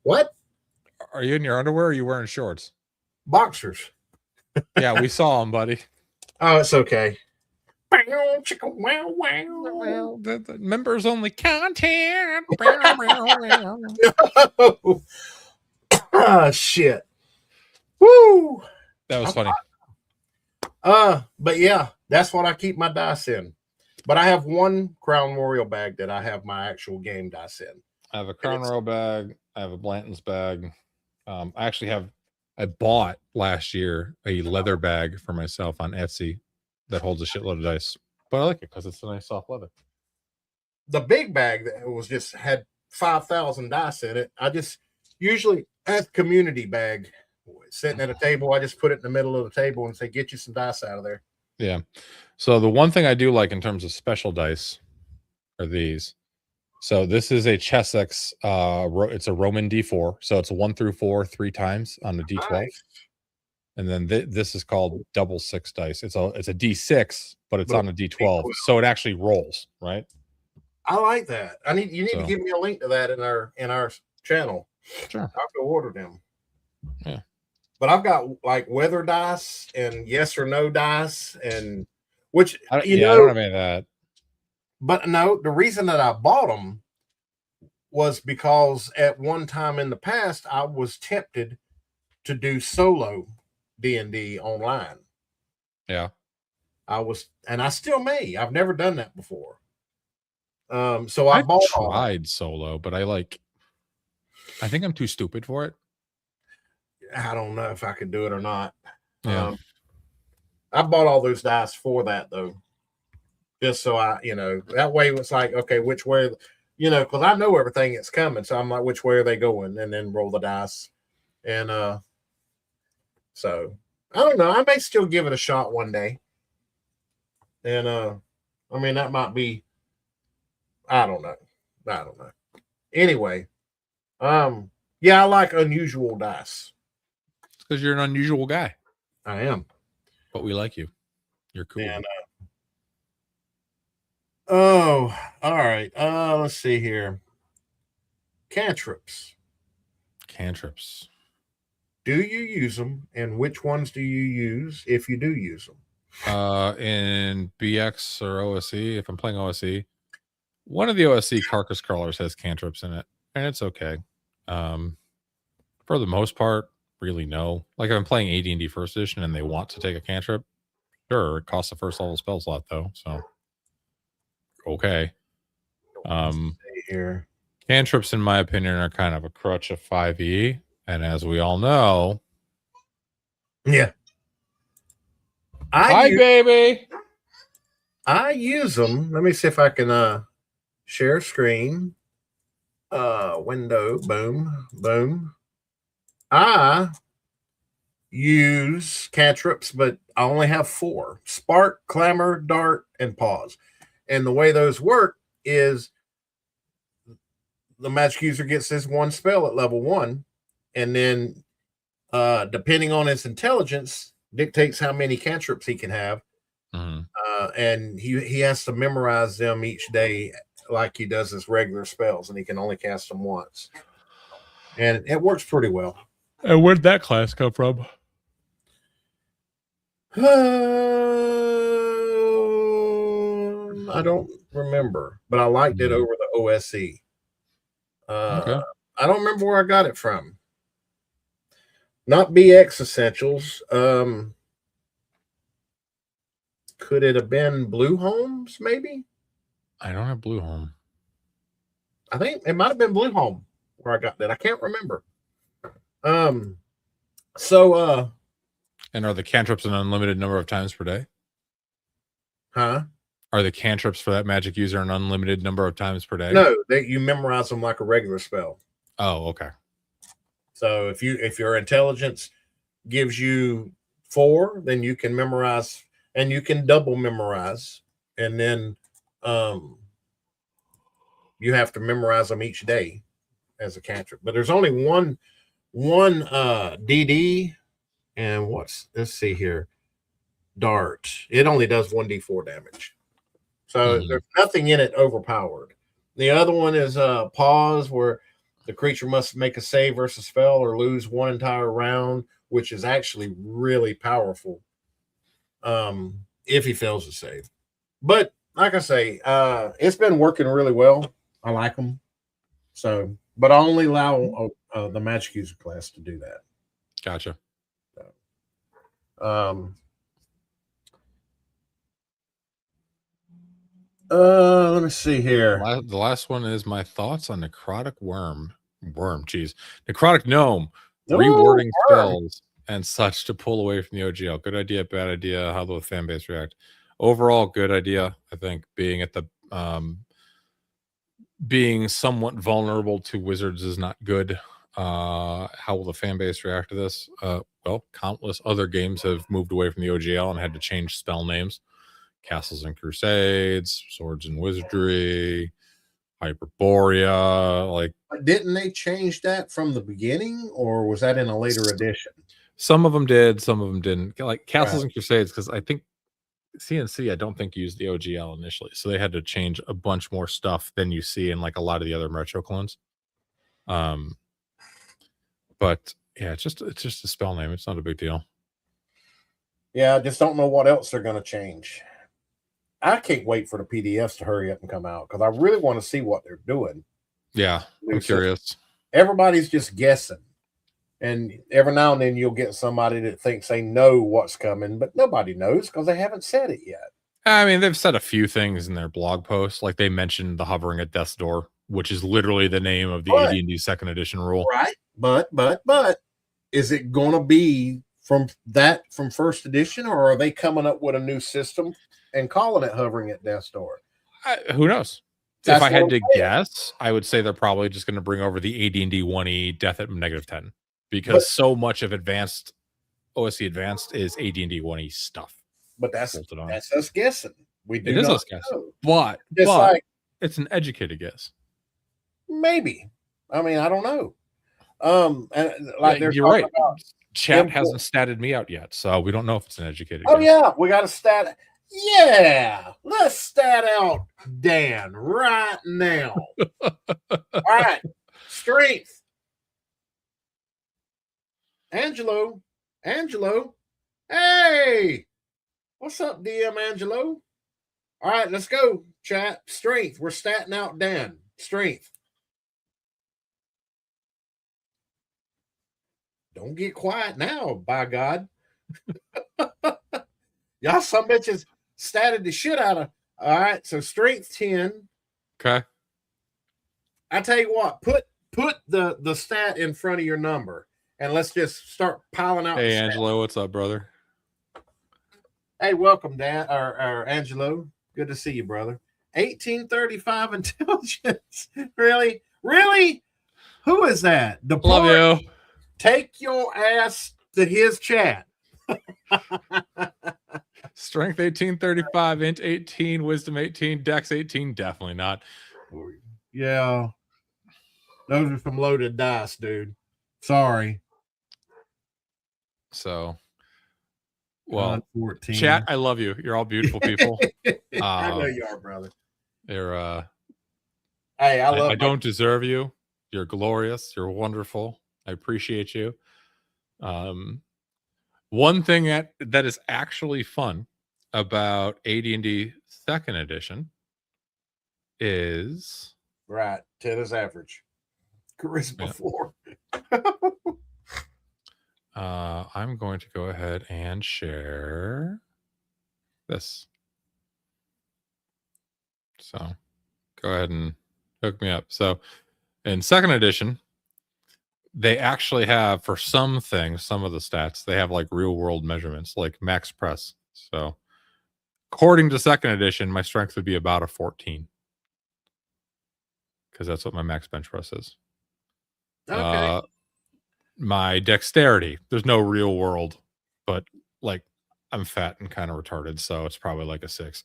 What? Are you in your underwear or are you wearing shorts? Boxers. Yeah, we saw him, buddy. Oh, it's okay. Well, the members only content. Oh, shit. Woo! That was funny. But yeah, that's what I keep my dice in. But I have one Crown Royal bag that I have my actual game dice in. I have a Crown Royal bag. I have a Blanton's bag. I bought last year a leather bag for myself on Etsy that holds a shitload of dice. But I like it because it's a nice soft leather. The big bag that was just had 5,000 dice in it. I just usually have community bag sitting at a table. I just put it in the middle of the table and say, get you some dice out of there. Yeah. So the one thing I do like in terms of special dice are these. So this is a Chessex. It's a Roman D4. So it's a 1 through 4 3 times on the D12. Nice. And then this is called double 6 dice. It's a D6, but it's on a D12. So it actually rolls, right? I like that. You need to give me a link to that in our channel. Sure. I'll go order them. Yeah. But I've got like weather dice and yes or no dice, and which I don't have any of that. But no, the reason that I bought them was because at one time in the past I was tempted to do solo D&D online. Yeah. And I still may. I've never done that before. So I tried solo, but I think I'm too stupid for it. I don't know if I could do it or not. Yeah. I bought all those dice for that though. Just so that way it's like, okay, which way, because I know everything that's coming. So I'm like, which way are they going? And then roll the dice. And so I don't know. I may still give it a shot one day. And that might be, I don't know. Anyway, yeah, I like unusual dice. It's because you're an unusual guy. I am. But we like you. You're cool. And, all right. Let's see here. Cantrips. Do you use them, and which ones do you use if you do use them? In BX or OSE, if I'm playing OSE, one of the OSE carcass crawlers has cantrips in it, and it's okay. For the most part, really no. Like if I'm playing AD&D First Edition and they want to take a cantrip, sure, it costs the first level spell slot though, so okay. Here. Cantrips, in my opinion, are kind of a crutch of 5e, and as we all know, yeah. baby. I use them. Let me see if I can share screen. Window. Boom. I use cantrips, but I only have 4: Spark, Clamor, Dart, and Pause. And the way those work is the magic user gets this one spell at level 1, and then depending on his intelligence dictates how many cantrips he can have. Mm-hmm. And he has to memorize them each day like he does his regular spells, and he can only cast them once. And it works pretty well. And where'd that class come from? I don't remember, but I liked it over the OSE. Okay. I don't remember where I got it from. Not BX Essentials. Could it have been Blue Homes, maybe? I don't have Blue Home. I think it might have been Blue Home where I got that. I can't remember. And are the cantrips an unlimited number of times per day? Huh? Are the cantrips for that magic user an unlimited number of times per day? No, you memorize them like a regular spell. Oh, okay. So if your intelligence gives you 4, then you can memorize, and you can double memorize, and then you have to memorize them each day as a cantrip. But there's only one DD, and let's see here, Dart. It only does 1d4 damage. So there's nothing in it overpowered. The other one is Pause, where the creature must make a save versus spell or lose one entire round which is actually really powerful. If he fails to save. But like I say, it's been working really well. I like them. So, but I only allow the magic user class to do that. Gotcha. Let me see here. The last one is my thoughts on necrotic necrotic gnome, rewording spells and such to pull away from the OGL. Good idea, bad idea. How will the fan base react? Overall, good idea. I think being at the being somewhat vulnerable to wizards is not good. How will the fan base react to this? Well, countless other games have moved away from the OGL and had to change spell names. Castles and Crusades, Swords and Wizardry, Hyperborea. Like, didn't they change that from the beginning, or was that in a later edition? Some of them did, some of them didn't. Like Castles and Crusades, because I think CNC, I don't think used the OGL initially, so they had to change a bunch more stuff than you see in like a lot of the other retro clones. But yeah, it's just a spell name. It's not a big deal. Yeah, I just don't know what else they're going to change. I can't wait for the PDFs to hurry up and come out because I really want to see what they're doing. Yeah, I'm curious. Everybody's just guessing. And every now and then you'll get somebody that thinks they know what's coming, but nobody knows because they haven't said it yet. I mean, they've said a few things in their blog posts. Like they mentioned the hovering at death's door, which is literally the name of the AD&D second edition rule. Right. But is it going to be from first edition, or are they coming up with a new system and calling it hovering at death's door? Who knows? If I had to guess, I would say they're probably just going to bring over the AD&D 1E death at -10 because so much of advanced OSC advanced is AD&D 1E stuff. But that's us guessing. It is us guessing. But it's an educated guess. Maybe. I mean, I don't know. And like you're right. Chat hasn't statted me out yet, so we don't know if it's an educated guess. Oh yeah, we got to stat. Yeah, let's stat out Dan right now. All right, strength. Angelo, hey, what's up, DM Angelo? All right, let's go, chat. Strength. We're statting out Dan. Strength. Don't get quiet now, by God. Y'all some bitches statted the shit out of. All right, so strength 10. Okay. I tell you what, put the stat in front of your number, and let's just start piling out. Hey, Angelo, what's up, brother? Hey, welcome, Dan or Angelo. Good to see you, brother. 1835 intelligence. Really? Who is that? Love you. Take your ass to his chat. Strength 1835, int 18, wisdom 18, dex 18. Definitely not. Yeah. Those are some loaded dice, dude. Sorry. So, well, 14. Chat, I love you. You're all beautiful people. I know you are, brother. You're hey, I don't deserve you. You're glorious. You're wonderful. I appreciate you. One thing that is actually fun about AD&D second edition is right. Tennis average. Charisma 4. I'm going to go ahead and share this. So go ahead and hook me up. So in second edition, they actually have, for some things, some of the stats, they have like real world measurements, like max press. So according to second edition, my strength would be about a 14. Because that's what my max bench press is. Okay. My dexterity, there's no real world, but like I'm fat and kind of retarded, so it's probably like a 6.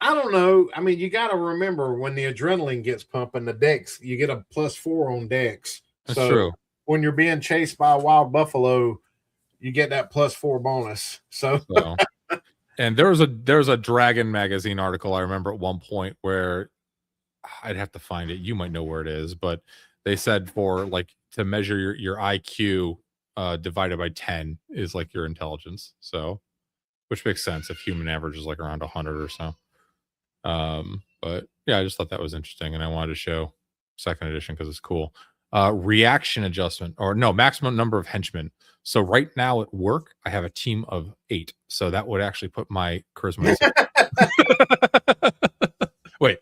I don't know. I mean, you got to remember when the adrenaline gets pumping, the dex, you get a +4 on dex. That's true. When you're being chased by a wild buffalo, you get that +4 bonus. So. And there's a Dragon magazine article I remember at one point where I'd have to find it. You might know where it is, but they said for like to measure your IQ divided by 10 is like your intelligence. So, which makes sense if human average is like around 100 or so. But yeah, I just thought that was interesting, and I wanted to show second edition because it's cool. Reaction adjustment, or no, maximum number of henchmen. So right now at work, I have a team of 8. So that would actually put my charisma. Wait,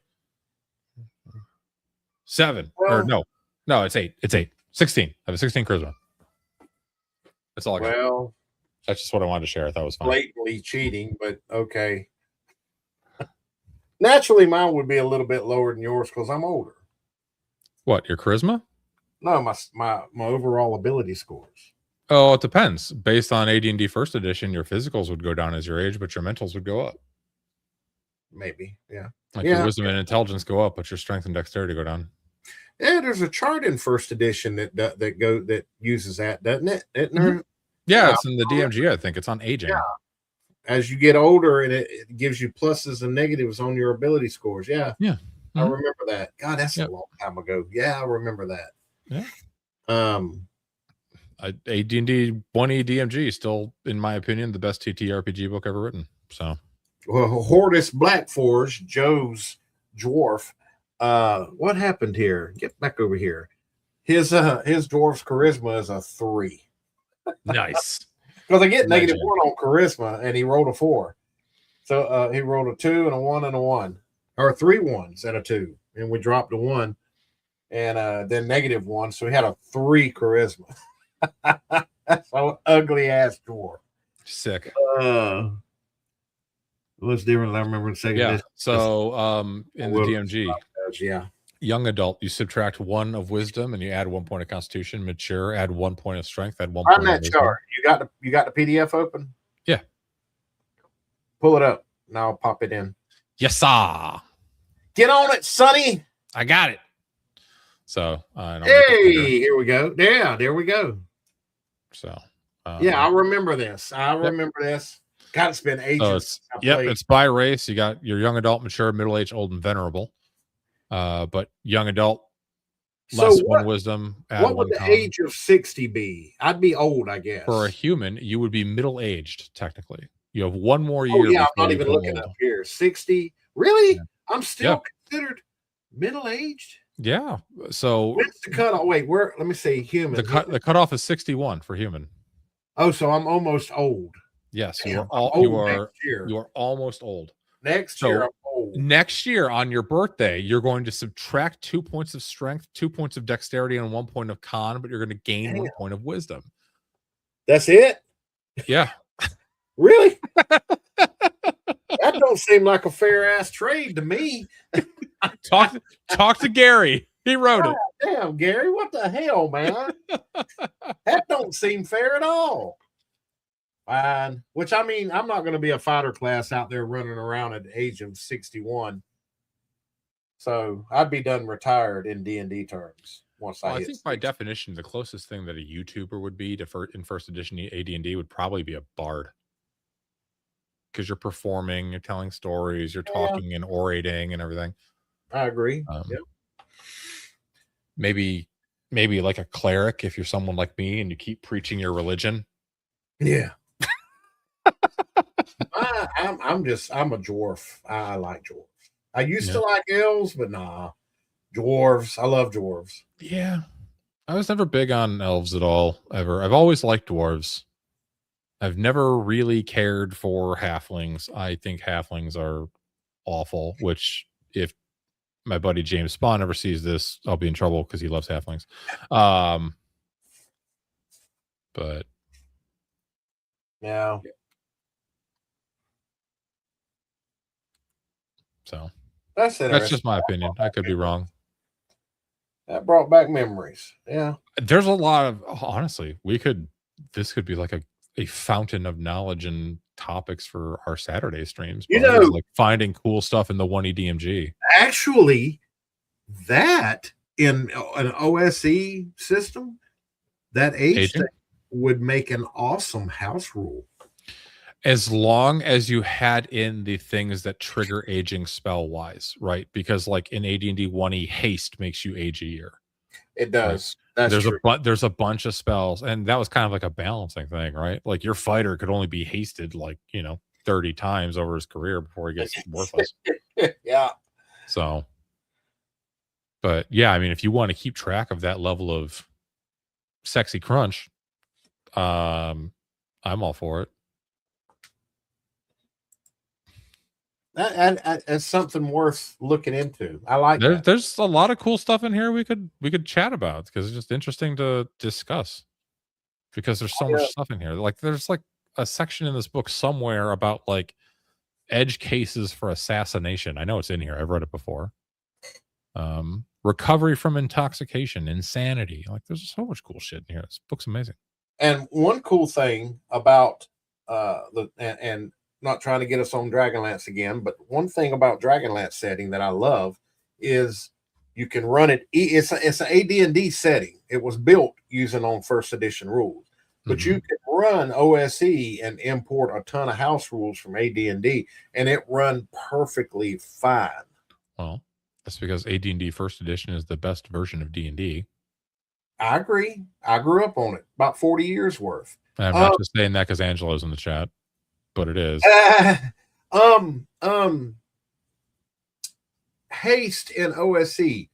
7 or no, it's 8. It's 8. 16. I have a 16 charisma. That's all I got. Well, that's just what I wanted to share. I thought it was fun. Blatantly cheating, but okay. Naturally, mine would be a little bit lower than yours because I'm older. What, your charisma? No, my overall ability scores. Oh, it depends. Based on AD&D first edition, your physicals would go down as your age, but your mentals would go up. Maybe, yeah. Like your wisdom and intelligence go up, but your strength and dexterity go down. Yeah, there's a chart in first edition that uses that, doesn't it? Isn't there? Mm-hmm. Yeah, it's in the DMG. I think it's on aging. Yeah. As you get older, and it gives you pluses and negatives on your ability scores. Yeah, yeah. I remember that. God, that's a long time ago. Yeah, I remember that. Yeah. AD&D 1E DMG is still, in my opinion, the best TTRPG book ever written. So, well, Hortus Blackforge, Joe's dwarf. What happened here? Get back over here. His dwarf's charisma is a 3. Nice. Because I get -1 on charisma, and he rolled a 4. So he rolled a 2 and a 1 and a 1, or 3 1s and a 2, and we dropped a 1, and then -1. So he had a 3 charisma. That's an ugly ass dwarf. Sick. What's different? I remember in second. Yeah. So in the DMG, yeah. Young adult, you subtract 1 of wisdom and you add 1 point of constitution. Mature, add 1 point of strength, add 1 Find point that of wisdom. chart. You got the PDF open? Yeah. Pull it up. Now I'll pop it in. Yes, sir. Get on it, Sonny. I got it. So hey, here we go. Yeah, there we go. So yeah, I remember this. God, it's been ages. So it's by race. You got your young adult, mature, middle-aged, old, and venerable. But young adult, less 1 wisdom. What would the age of 60 be? I'd be old, I guess. For a human, you would be middle-aged, technically. You have 1 more year. Oh, yeah, I'm not even looking up here. 60? Really? Yeah. I'm still considered middle-aged? Yeah. So when's the cutoff? Wait, where? Let me see. Human. The cutoff is 61 for human. Oh, so I'm almost old. Yes, Damn, you are almost old. Next year, I'm old. Next year on your birthday, you're going to subtract 2 points of strength, 2 points of dexterity, and 1 point of con, but you're going to gain 1 point of wisdom. That's it? Yeah. Really? That don't seem like a fair ass trade to me. Talk to Gary. He wrote it. Damn, Gary, what the hell, man? That don't seem fair at all. Fine. Which, I mean, I'm not going to be a fighter class out there running around at the age of 61. So I'd be done retired in D&D terms once I think by definition, the closest thing that a YouTuber would be to in first edition AD&D would probably be a bard. Because you're performing, you're telling stories, you're talking and orating and everything. I agree. Maybe like a cleric if you're someone like me and you keep preaching your religion. Yeah. I'm a dwarf. I like dwarves. I used to like elves, but nah. Dwarves. I love dwarves. Yeah. I was never big on elves at all, ever. I've always liked dwarves. I've never really cared for halflings. I think halflings are awful, which if my buddy James Spawn ever sees this, I'll be in trouble because he loves halflings. But yeah. So that's just my opinion. I could be wrong. That brought back memories. Yeah. There's a lot of, honestly, this could be like a fountain of knowledge and topics for our Saturday streams. You know, like finding cool stuff in the 1E DMG. Actually, that in an OSE system, that age thing would make an awesome house rule. As long as you had in the things that trigger aging spell wise, right? Because like in AD&D 1E, haste makes you age a year. It does. there's true. there's a bunch of spells, and that was kind of like a balancing thing, right? Like your fighter could only be hasted 30 times over his career before he gets worthless. Yeah. So, but yeah, I mean, if you want to keep track of that level of sexy crunch, I'm all for it. That's something worth looking into. I like that. There's a lot of cool stuff in here we could chat about because it's just interesting to discuss because there's so much stuff in here. Like there's like a section in this book somewhere about like edge cases for assassination. I know it's in here. I've read it before. Recovery from intoxication, insanity. Like there's so much cool shit in here. This book's amazing. And one cool thing about and not trying to get us on Dragonlance again, but one thing about Dragonlance setting that I love is you can run it. It's an AD&D setting. It was built using on first edition rules, but you can run OSE and import a ton of house rules from AD&D, and it run perfectly fine. Well, that's because AD&D first edition is the best version of D&D. I agree. I grew up on it, about 40 years worth. And I'm not just saying that because Angelo's in the chat, but it is. Haste in OSE.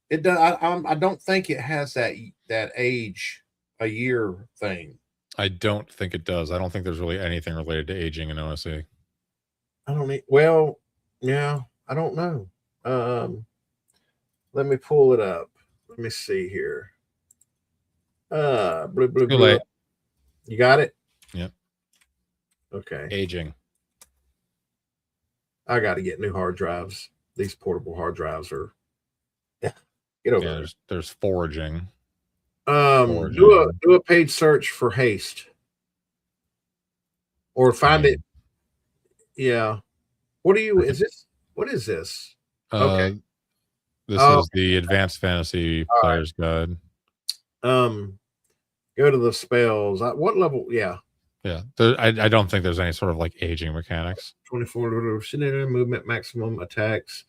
It does. I don't think it has that age a year thing. I don't think it does. I don't think there's really anything related to aging in OSE. I don't need. Well, yeah, I don't know. Let me pull it up. Let me see here. Too late. You got it? Yep. Okay. Aging. I got to get new hard drives. These portable hard drives are. Yeah. Get over there. There's foraging. Do a page search for haste, or find it. Yeah. What is this? What is this? Okay. This is the Advanced Fantasy Player's Guide. Go to the spells. What level? Yeah. Yeah. I don't think there's any sort of like aging mechanics. 24 movement, maximum attacks,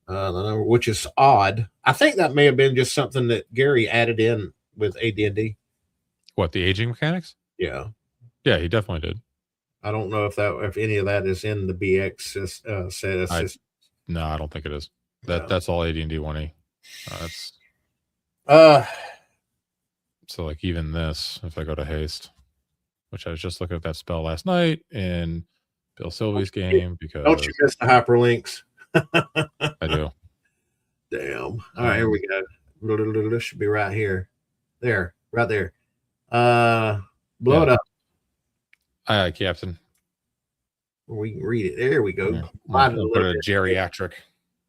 the number, which is odd. I think that may have been just something that Gary added in with AD&D. What, the aging mechanics? Yeah. Yeah, he definitely did. I don't know if any of that is in the BX set. No, I don't think it is. That's all AD&D 1E. So like even this, if I go to haste, which I was just looking at that spell last night in Bill Sylvie's game, because don't you miss the hyperlinks? I do. Damn. All right, here we go. This should be right here. There, right there. Blow it up. Aye, Captain. We can read it. There we go. Put a geriatric.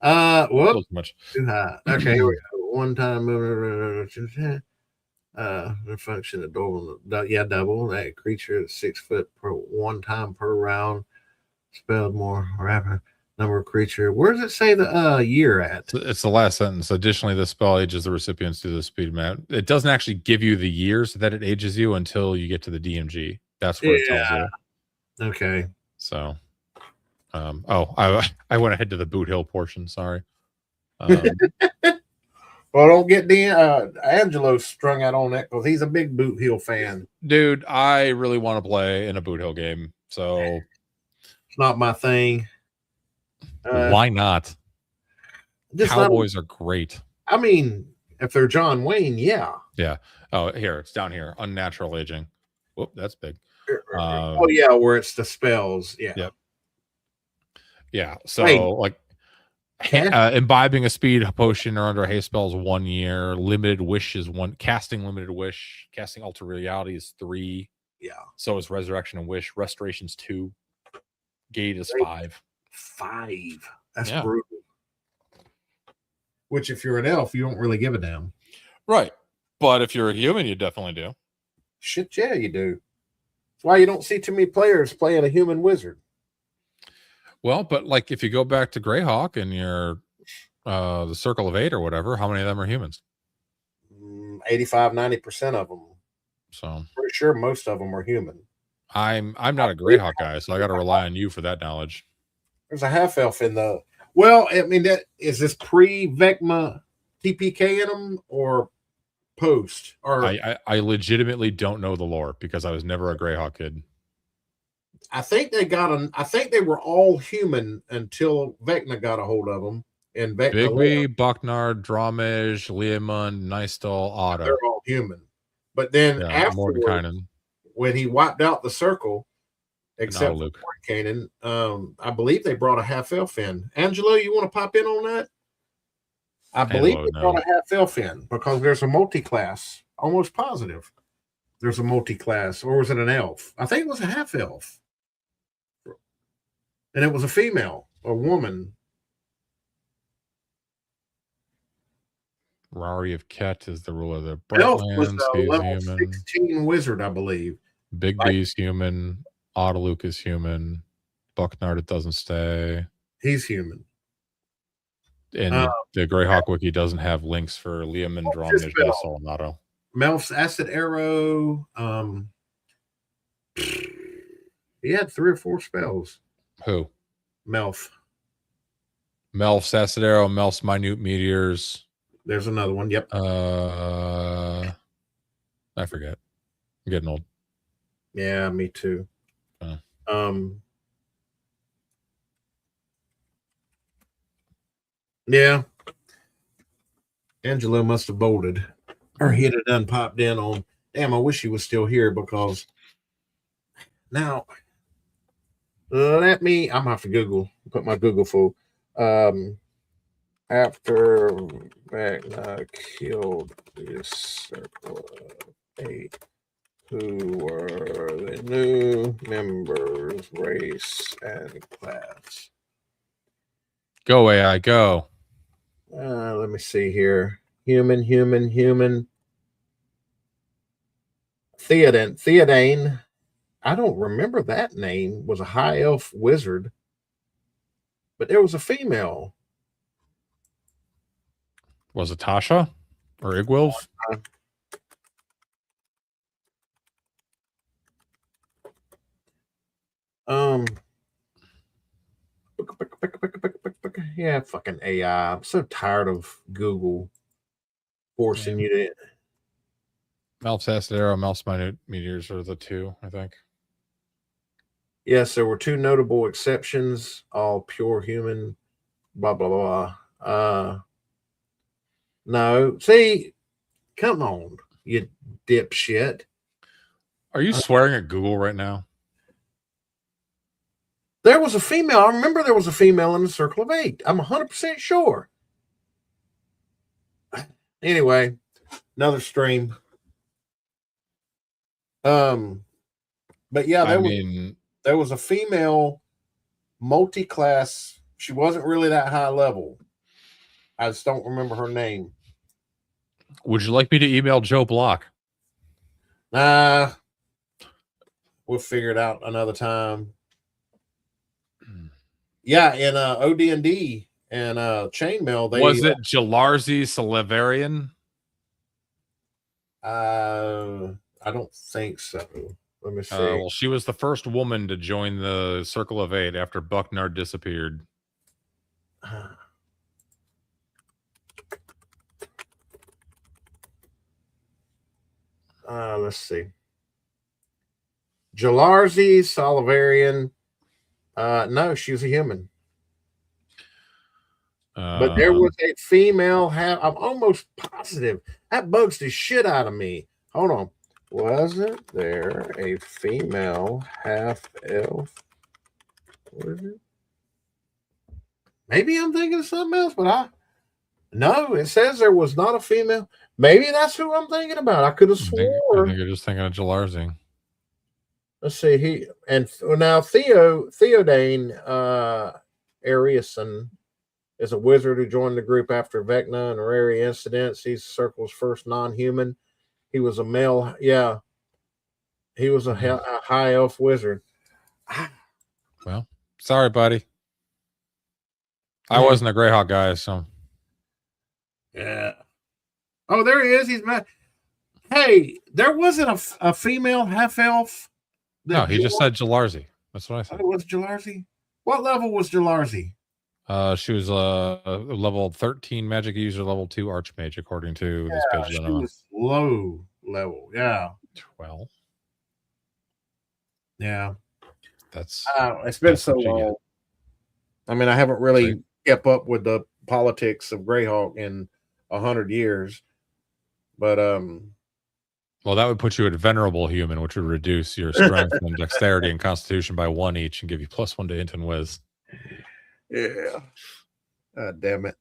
Whoop. Much. Too high. Okay, here we go. One time the function of double. That creature is 6 foot per 1 time per round. Spelled more rapid number of creature. Where does it say the year at? It's the last sentence. Additionally, the spell ages the recipients to the speed map. It doesn't actually give you the years that it ages you until you get to the DMG. That's what it tells you. Okay. So, I went ahead to the Boot Hill portion. Sorry. Well, don't get Angelo strung out on that because he's a big Boot Hill fan. Dude, I really want to play in a Boot Hill game. So it's not my thing. Why not? Cowboys are great. I mean, if they're John Wayne, yeah. Yeah. Oh, here, it's down here. Unnatural aging. Whoop, that's big. Yeah, where it's the spells. Yeah. Yep. Yeah. So imbibing a speed potion or under a haste spell is 1 year. Limited wish is 1. Casting limited wish. Casting alter reality is 3. Yeah. So is resurrection and wish. Restoration's 2. Gate is 5. 5. That's brutal. Which, if you're an elf, you don't really give a damn. Right. But if you're a human, you definitely do. Shit, yeah, you do. That's why you don't see too many players playing a human wizard. Well, but like if you go back to Greyhawk and you're the Circle of 8 or whatever, how many of them are humans? 85-90% of them. So pretty sure most of them are human. I'm not a Greyhawk guy, so I got to rely on you for that knowledge. There's a half elf in the. Well, I mean, that is this pre-Vecma TPK in them or post. Or I legitimately don't know the lore because I was never a Greyhawk kid. I think they were all human until Vecna got a hold of them. And Vecna Bigby, Bucknard, Dromage, Leomund, Nystal, Otto. They're all human. But then afterward, when he wiped out the circle, except for Mordenkainen, I believe they brought a half-elf in. Angelo, you want to pop in on that? I believe they brought a half-elf in because there's a multi-class. Almost positive there's a multi-class. Or was it an elf? I think it was a half-elf. And it was a female, a woman. Rari of Ket is the ruler of the Elf was Brightlands. a He's level human. 16 wizard, I believe. Bigby's human. Autoluke is human. Bucknard, it doesn't stay. He's human. And the Greyhawk wiki doesn't have links for Leomund, Dromage, Nystal, and Otto. Melf's Acid Arrow. He had 3 or 4 spells. Who? Melf. Melf's Acid Arrow, Melf's Minute Meteors. There's another one. Yep. I forget. I'm getting old. Yeah, me too. Yeah. Angelo must have bolted. Or he had done popped in on. Damn, I wish he was still here because now let me. I'm gonna have to Google. Put my Google full. After Vecna killed the Circle of 8, who were the new members, race, and class? Go AI, go. Let me see here. Human. Theodane. I don't remember that name. Was a high elf wizard, but there was a female. Was it Tasha or Igwilf? Yeah, fucking AI. I'm so tired of Google forcing you to. Melf's Acid Arrow, Melf's Minute Meteors are the 2, I think. Yes, there were 2 notable exceptions, all pure human, blah, blah, blah. No, see, come on, you dipshit. Are you swearing at Google right now? There was a female. I remember there was a female in the Circle of 8. I'm 100% sure. Anyway, another stream. But yeah, there was a female multi-class. She wasn't really that high level. I just don't remember her name. Would you like me to email Joe Block? Nah, we'll figure it out another time. Yeah, in OD&D and Chainmail, they was it Jalarzi Salivarian? I don't think so. Let me see. Well, she was the first woman to join the Circle of 8 after Bucknard disappeared. Let's see. Jalarzi Salivarian. No, she was a human. But there was a female. I'm almost positive. That bugs the shit out of me. Hold on. Wasn't there a female half-elf? Maybe I'm thinking of something else, but no, it says there was not a female. Maybe that's who I'm thinking about. I could have sworn. I think you're just thinking of Jalarzi. Let's see. Now Theodane Ariason is a wizard who joined the group after Vecna and Rari incidents. He's the Circle's first non-human. He was a male. Yeah. He was a high elf wizard. Well, sorry, buddy. I wasn't a Greyhawk guy, so. Yeah. Oh, there he is. He's mad. Hey, there wasn't a female half-elf. No, he just said Jalarzi. That's what I said. It was Jalarzi? What level was Jalarzi? She was a level 13 magic user, level 2 archmage, according to this page. She was low level. Yeah. 12. Yeah. It's been so long. I mean, I haven't really kept up with the politics of Greyhawk in 100 years. But well, that would put you at venerable human, which would reduce your strength and dexterity and constitution by 1 each and give you +1 to int and whiz. Yeah. Damn it.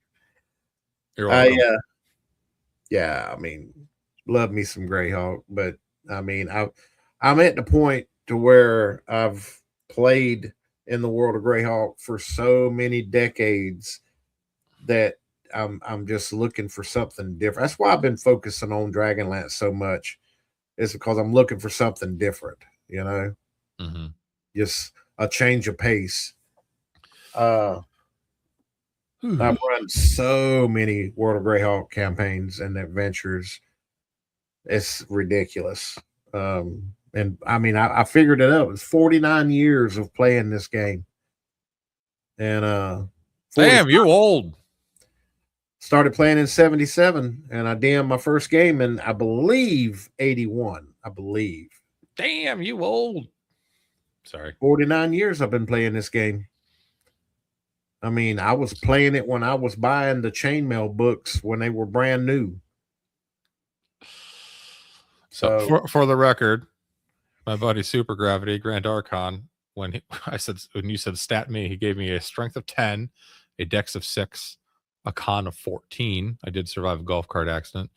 You're welcome. Yeah, I mean, love me some Greyhawk, but I mean, I'm at the point to where I've played in the world of Greyhawk for so many decades that I'm just looking for something different. That's why I've been focusing on Dragonlance so much. It's because I'm looking for something different, you know, just a change of pace. I've run so many World of Greyhawk campaigns and adventures. It's ridiculous. And I mean, I figured it out. It's 49 years of playing this game. And damn, you old. Started playing in 77, and I DM'd my first game in, I believe, 81. I believe. Damn, you old. Sorry. 49 years I've been playing this game. I mean, I was playing it when I was buying the chainmail books when they were brand new. So for the record, my buddy Super Gravity, Grand Archon, when you said stat me, he gave me a strength of 10, a dex of 6, a con of 14. I did survive a golf cart accident.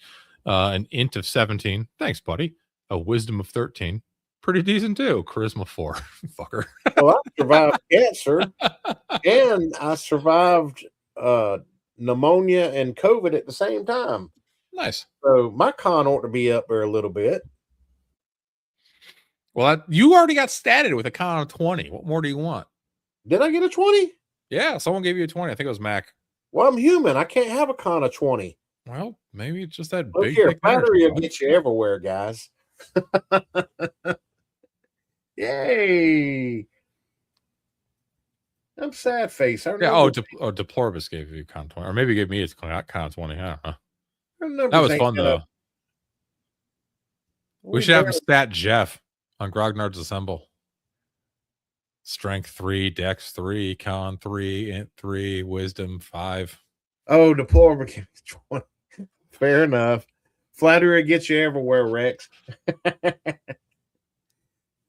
An int of 17. Thanks, buddy. A wisdom of 13. Pretty decent too. Charisma 4. Fucker. Well, I survived cancer and I survived pneumonia and COVID at the same time. Nice. So my con ought to be up there a little bit. Well, you already got statted with a con of 20. What more do you want? Did I get a 20? Yeah, someone gave you a 20. I think it was Mac. Well, I'm human. I can't have a con of 20. Well, maybe it's just that Look big. here, battery will get you everywhere, guys. Yay! I'm sad face. Deploribus gave you con 20, or maybe he gave me his con 20. I don't know. That was fun though. We should have him stat Jeff on Grognard's Assemble. Strength 3, Dex 3, Con 3, Int 3, Wisdom 5. Oh, deplorable. Fair enough. Flattery gets you everywhere, Rex.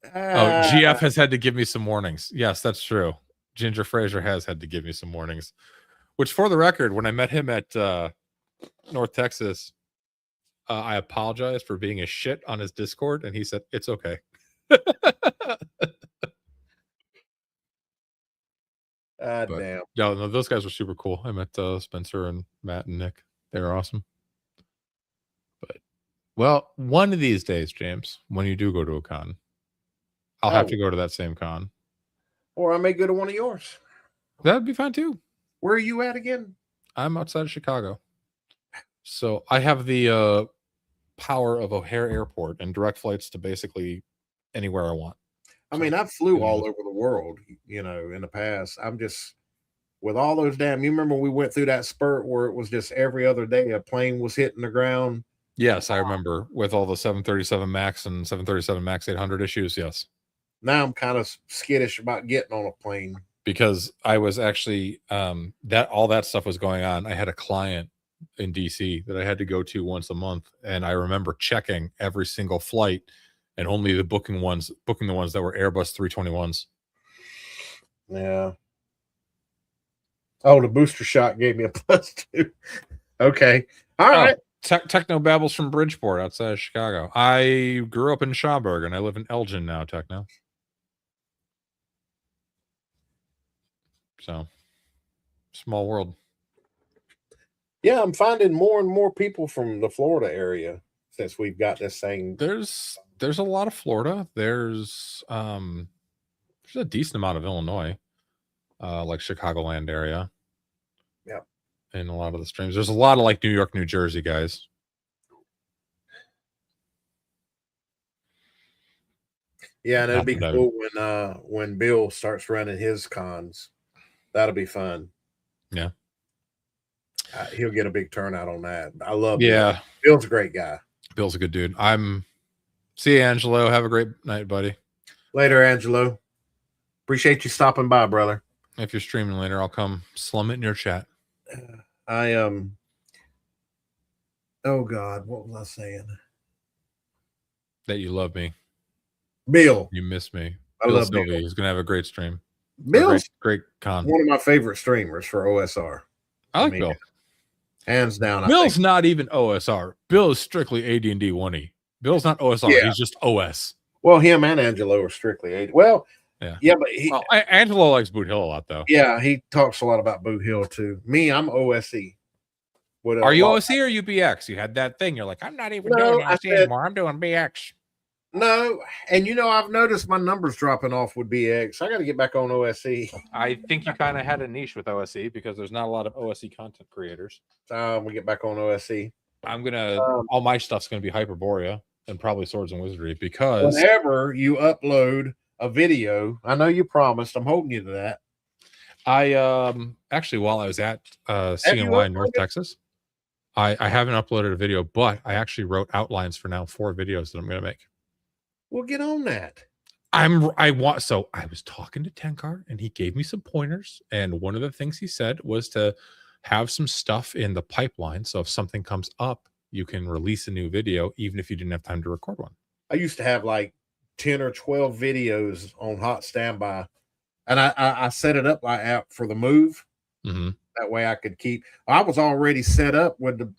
GF has had to give me some warnings. Yes, that's true. Ginger Fraser has had to give me some warnings. Which, for the record, when I met him at North Texas, I apologized for being a shit on his Discord, and he said, it's okay. Damn. Yeah, no, those guys were super cool. I met Spencer and Matt and Nick. They were awesome. But, well, one of these days, James, when you do go to a con, I'll have to go to that same con. Or I may go to one of yours. That'd be fine, too. Where are you at again? I'm outside of Chicago. So I have the power of O'Hare Airport and direct flights to basically anywhere I want. I mean, I flew all over the world, you know, in the past. I'm just, with all those you remember we went through that spurt where it was just every other day a plane was hitting the ground? Yes, I remember, with all the 737 MAX and 737 MAX 800 issues, yes. Now I'm kind of skittish about getting on a plane. Because I was actually, all that stuff was going on. I had a client in DC that I had to go to once a month, and I remember checking every single flight and only booking the ones that were Airbus 321s. Yeah. Oh, the booster shot gave me a +2. Okay. All right. Techno babbles from Bridgeport outside of Chicago. I grew up in Schaumburg and I live in Elgin now, Techno. So, small world. Yeah, I'm finding more and more people from the Florida area since we've got this thing. There's a lot of Florida. There's a decent amount of Illinois, like Chicagoland area. Yeah. And a lot of the streams. There's a lot of like New York, New Jersey guys. Yeah, and it'd be cool when Bill starts running his cons. That'll be fun. Yeah. He'll get a big turnout on that. I love Yeah. Bill. Bill's a great guy. Bill's a good dude. See you, Angelo. Have a great night, buddy. Later, Angelo. Appreciate you stopping by, brother. If you're streaming later, I'll come slum it in your chat. Oh God, what was I saying? That you love me. Bill. You miss me. I Bill love Sylvie. Bill. He's gonna have a great stream. Bill's great con. one of my favorite streamers for OSR. I like Bill. Hands down. Bill's not even OSR. Bill is strictly AD&D 1E. Bill's not OSR. Yeah. He's just OS. Well, him and Angelo are strictly 8. Well, yeah, but Angelo likes Boot Hill a lot, though. Yeah, he talks a lot about Boot Hill too. Me, I'm OSE. Are you OSE or UBX? You had that thing. You're like, I'm not even doing OSE anymore. I'm doing BX. No, and I've noticed my numbers dropping off with BX. I got to get back on OSE. I think you kind of had a niche with OSE because there's not a lot of OSE content creators. We get back on OSE. I'm gonna all my stuff's gonna be Hyperborea and probably Swords and Wizardry because whenever you upload a video, I know you promised. I'm holding you to that. I actually while I was at CNY in North Texas, I haven't uploaded a video, but I actually wrote outlines for now 4 videos that I'm gonna make. We'll get on that. I was talking to Tenkar and he gave me some pointers, and one of the things he said was to have some stuff in the pipeline so if something comes up you can release a new video even if you didn't have time to record one. I used to have like 10 or 12 videos on hot standby, and I set it up like for the move. That way I could keep. I was already set up with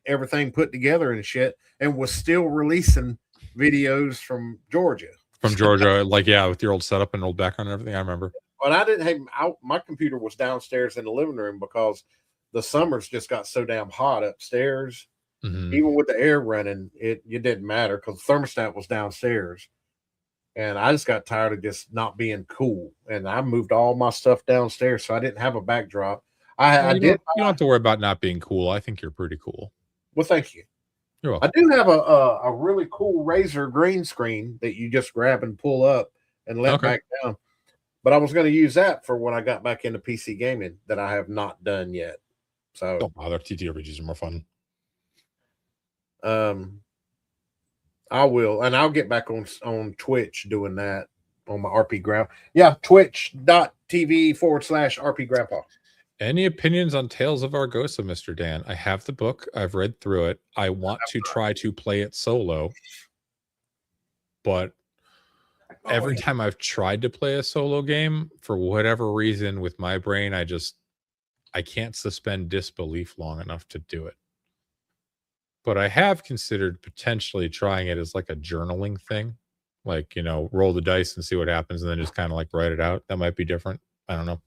everything put together and shit, and was still releasing videos from Georgia. From Georgia, with your old setup and old background and everything. I remember. But I didn't have my computer was downstairs in the living room because the summers just got so damn hot upstairs. Even with the air running, it didn't matter because the thermostat was downstairs. And I just got tired of just not being cool. And I moved all my stuff downstairs, so I didn't have a backdrop. You don't have to worry about not being cool. I think you're pretty cool. Well, thank you. You're welcome. I do have a really cool Razer green screen that you just grab and pull up and let back down. But I was going to use that for when I got back into PC gaming that I have not done yet. So don't bother. TTRPGs are more fun. I will, and I'll get back on Twitch doing that on my RP Grand. Yeah, twitch.tv/RPGrandPa. Any opinions on Tales of Argosa, Mr. Dan? I have the book. I've read through it. I want to try to play it solo, but every time I've tried to play a solo game, for whatever reason, with my brain, I can't suspend disbelief long enough to do it. But I have considered potentially trying it as like a journaling thing, like, roll the dice and see what happens and then just kind of like write it out. That might be different. I don't know.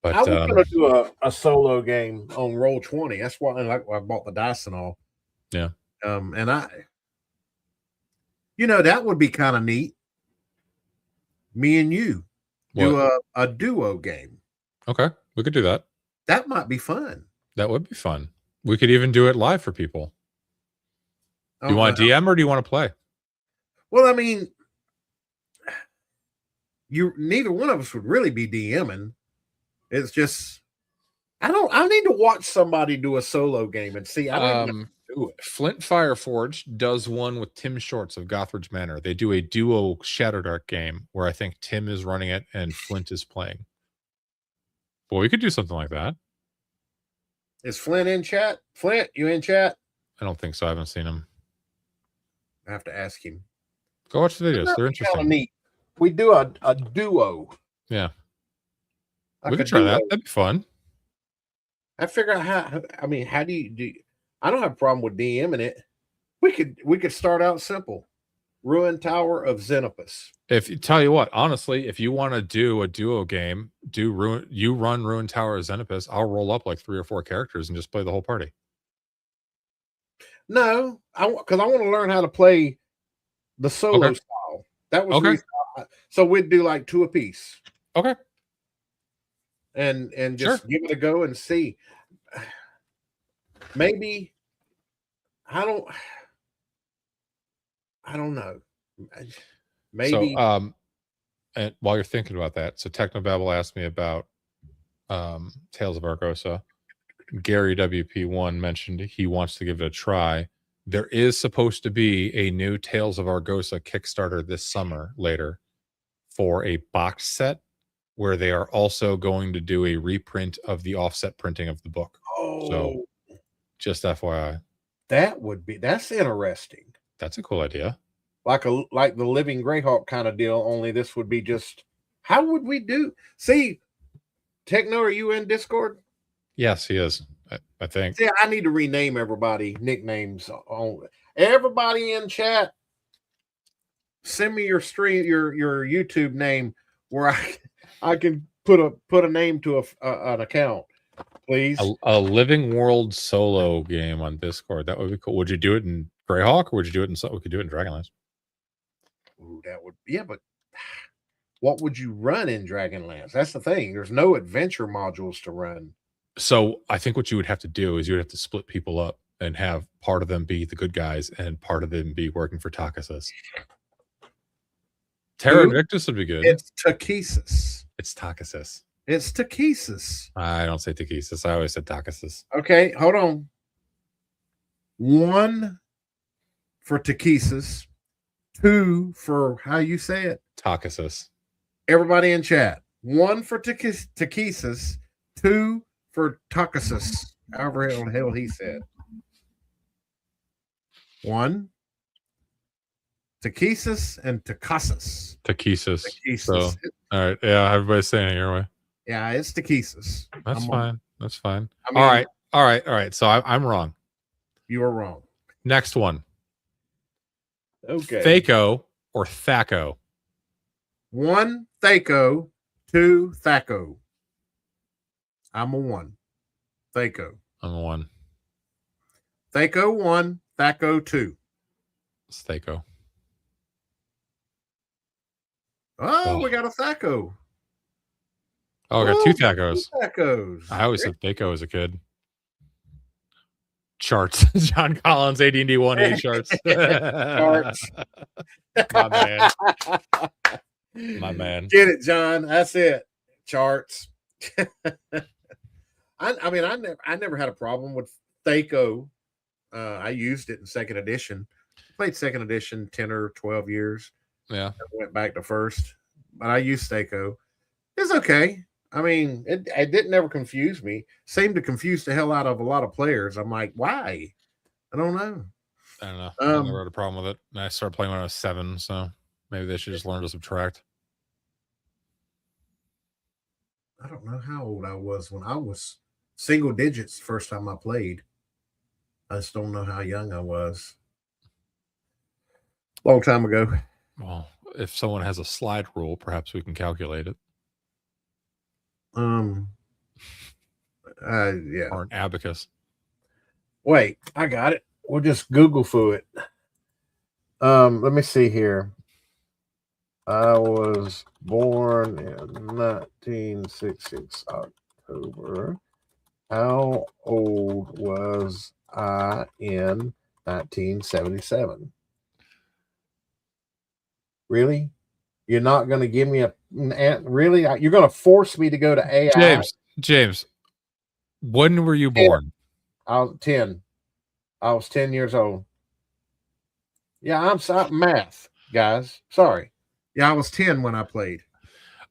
But I was going to do a solo game on Roll20. That's why I bought the dice and all. Yeah. And that would be kind of neat. Me and you do a duo game. Okay. We could do that. That might be fun. That would be fun. We could even do it live for people. Do you want to DM or do you want to play? Well, I mean, neither one of us would really be DMing. It's just I need to watch somebody do a solo game and see. I don't know how to do it. Flint Fireforge does one with Tim Shorts of Gothridge Manor. They do a duo Shadow Dark game where I think Tim is running it and Flint is playing. Well, we could do something like that. Is Flint in chat? Flint, you in chat? I don't think so. I haven't seen him. I have to ask him. Go watch the videos. They're interesting. Neat. We do a duo. Yeah. We could try that. That'd be fun. I figure out how do you I don't have a problem with DMing it. We could start out simple. Ruin Tower of Xenopus. Tell you what, honestly, if you want to do a duo game, run Ruin Tower of Xenopus. I'll roll up like 3 or 4 characters and just play the whole party. No, because I want to learn how to play the solo style. That was okay. So we'd do like 2 apiece. Okay. And just give it a go and see. Maybe I don't know. Maybe. So, and while you're thinking about that, so Technobabble asked me about Tales of Argosa. Gary WP1 mentioned he wants to give it a try. There is supposed to be a new Tales of Argosa Kickstarter this summer later for a box set where they are also going to do a reprint of the offset printing of the book. Oh, so just FYI. That's interesting. That's a cool idea. Like the Living Greyhawk kind of deal, only this would be just, how would we do? See, Techno, are you in Discord? Yes, he is. I think. See, I need to rename everybody nicknames. Everybody in chat, send me your your YouTube name where I can put a name to an account, please. A Living World solo game on Discord. That would be cool. Would you do it in Greyhawk, or would you do it in? We could do it in Dragonlance. Ooh, that would, yeah, but what would you run in Dragonlance? That's the thing. There's no adventure modules to run. So I think what you would have to do is you would have to split people up and have part of them be the good guys and part of them be working for Takasis. Terra Invictus would be good. It's Takesis. It's Takasis. It's Takesis. I don't say Takesis. I always said Takasis. Okay, hold on. 1 for Takesis. 2 for, how you say it? Takasis. Everybody in chat. 1 for Takesis. 2 for Takasis. However the hell he said. 1. Takesis and Takasis. Takesis. So, Takesis. all right. Yeah, everybody's saying it your way. Yeah, it's Takesis. That's fine. That's fine. I mean, all right. So I'm wrong. You are wrong. Next one. Okay. Thaco or Thaco? 1 Thaco, 2 Thaco. I'm a 1. Thaco. I'm a 1. Thaco 1, Thaco 2. It's Thaco. Oh, we got a Thaco. Oh, I got 2 Thacos. 2 Thacos. I always said Thaco as a kid. Charts. John Collins, AD&D 1A charts. Charts. My man. My man. Get it, John. That's it. Charts. I never had a problem with Thaco. I used it in 2nd edition. Played 2nd edition 10 or 12 years. Yeah. I went back to 1st, but I used Thaco. It's okay. I mean, it didn't ever confuse me. Seemed to confuse the hell out of a lot of players. I'm like, why? I don't know. I don't know. I never had a problem with it. And I started playing when I was 7, so maybe they should just learn to subtract. I don't know how old I was when I was single digits the first time I played. I just don't know how young I was. Long time ago. Well, if someone has a slide rule, perhaps we can calculate it. Yeah. Or an abacus. Wait, I got it. We'll just Google for it. Let me see here. I was born in 1966 October. How old was I in 1977? Really? You're not going to give me really? You're going to force me to go to AI? James, when were you born? I was 10. I was 10 years old. Yeah, I'm sorry. Math, guys. Sorry. Yeah, I was 10 when I played.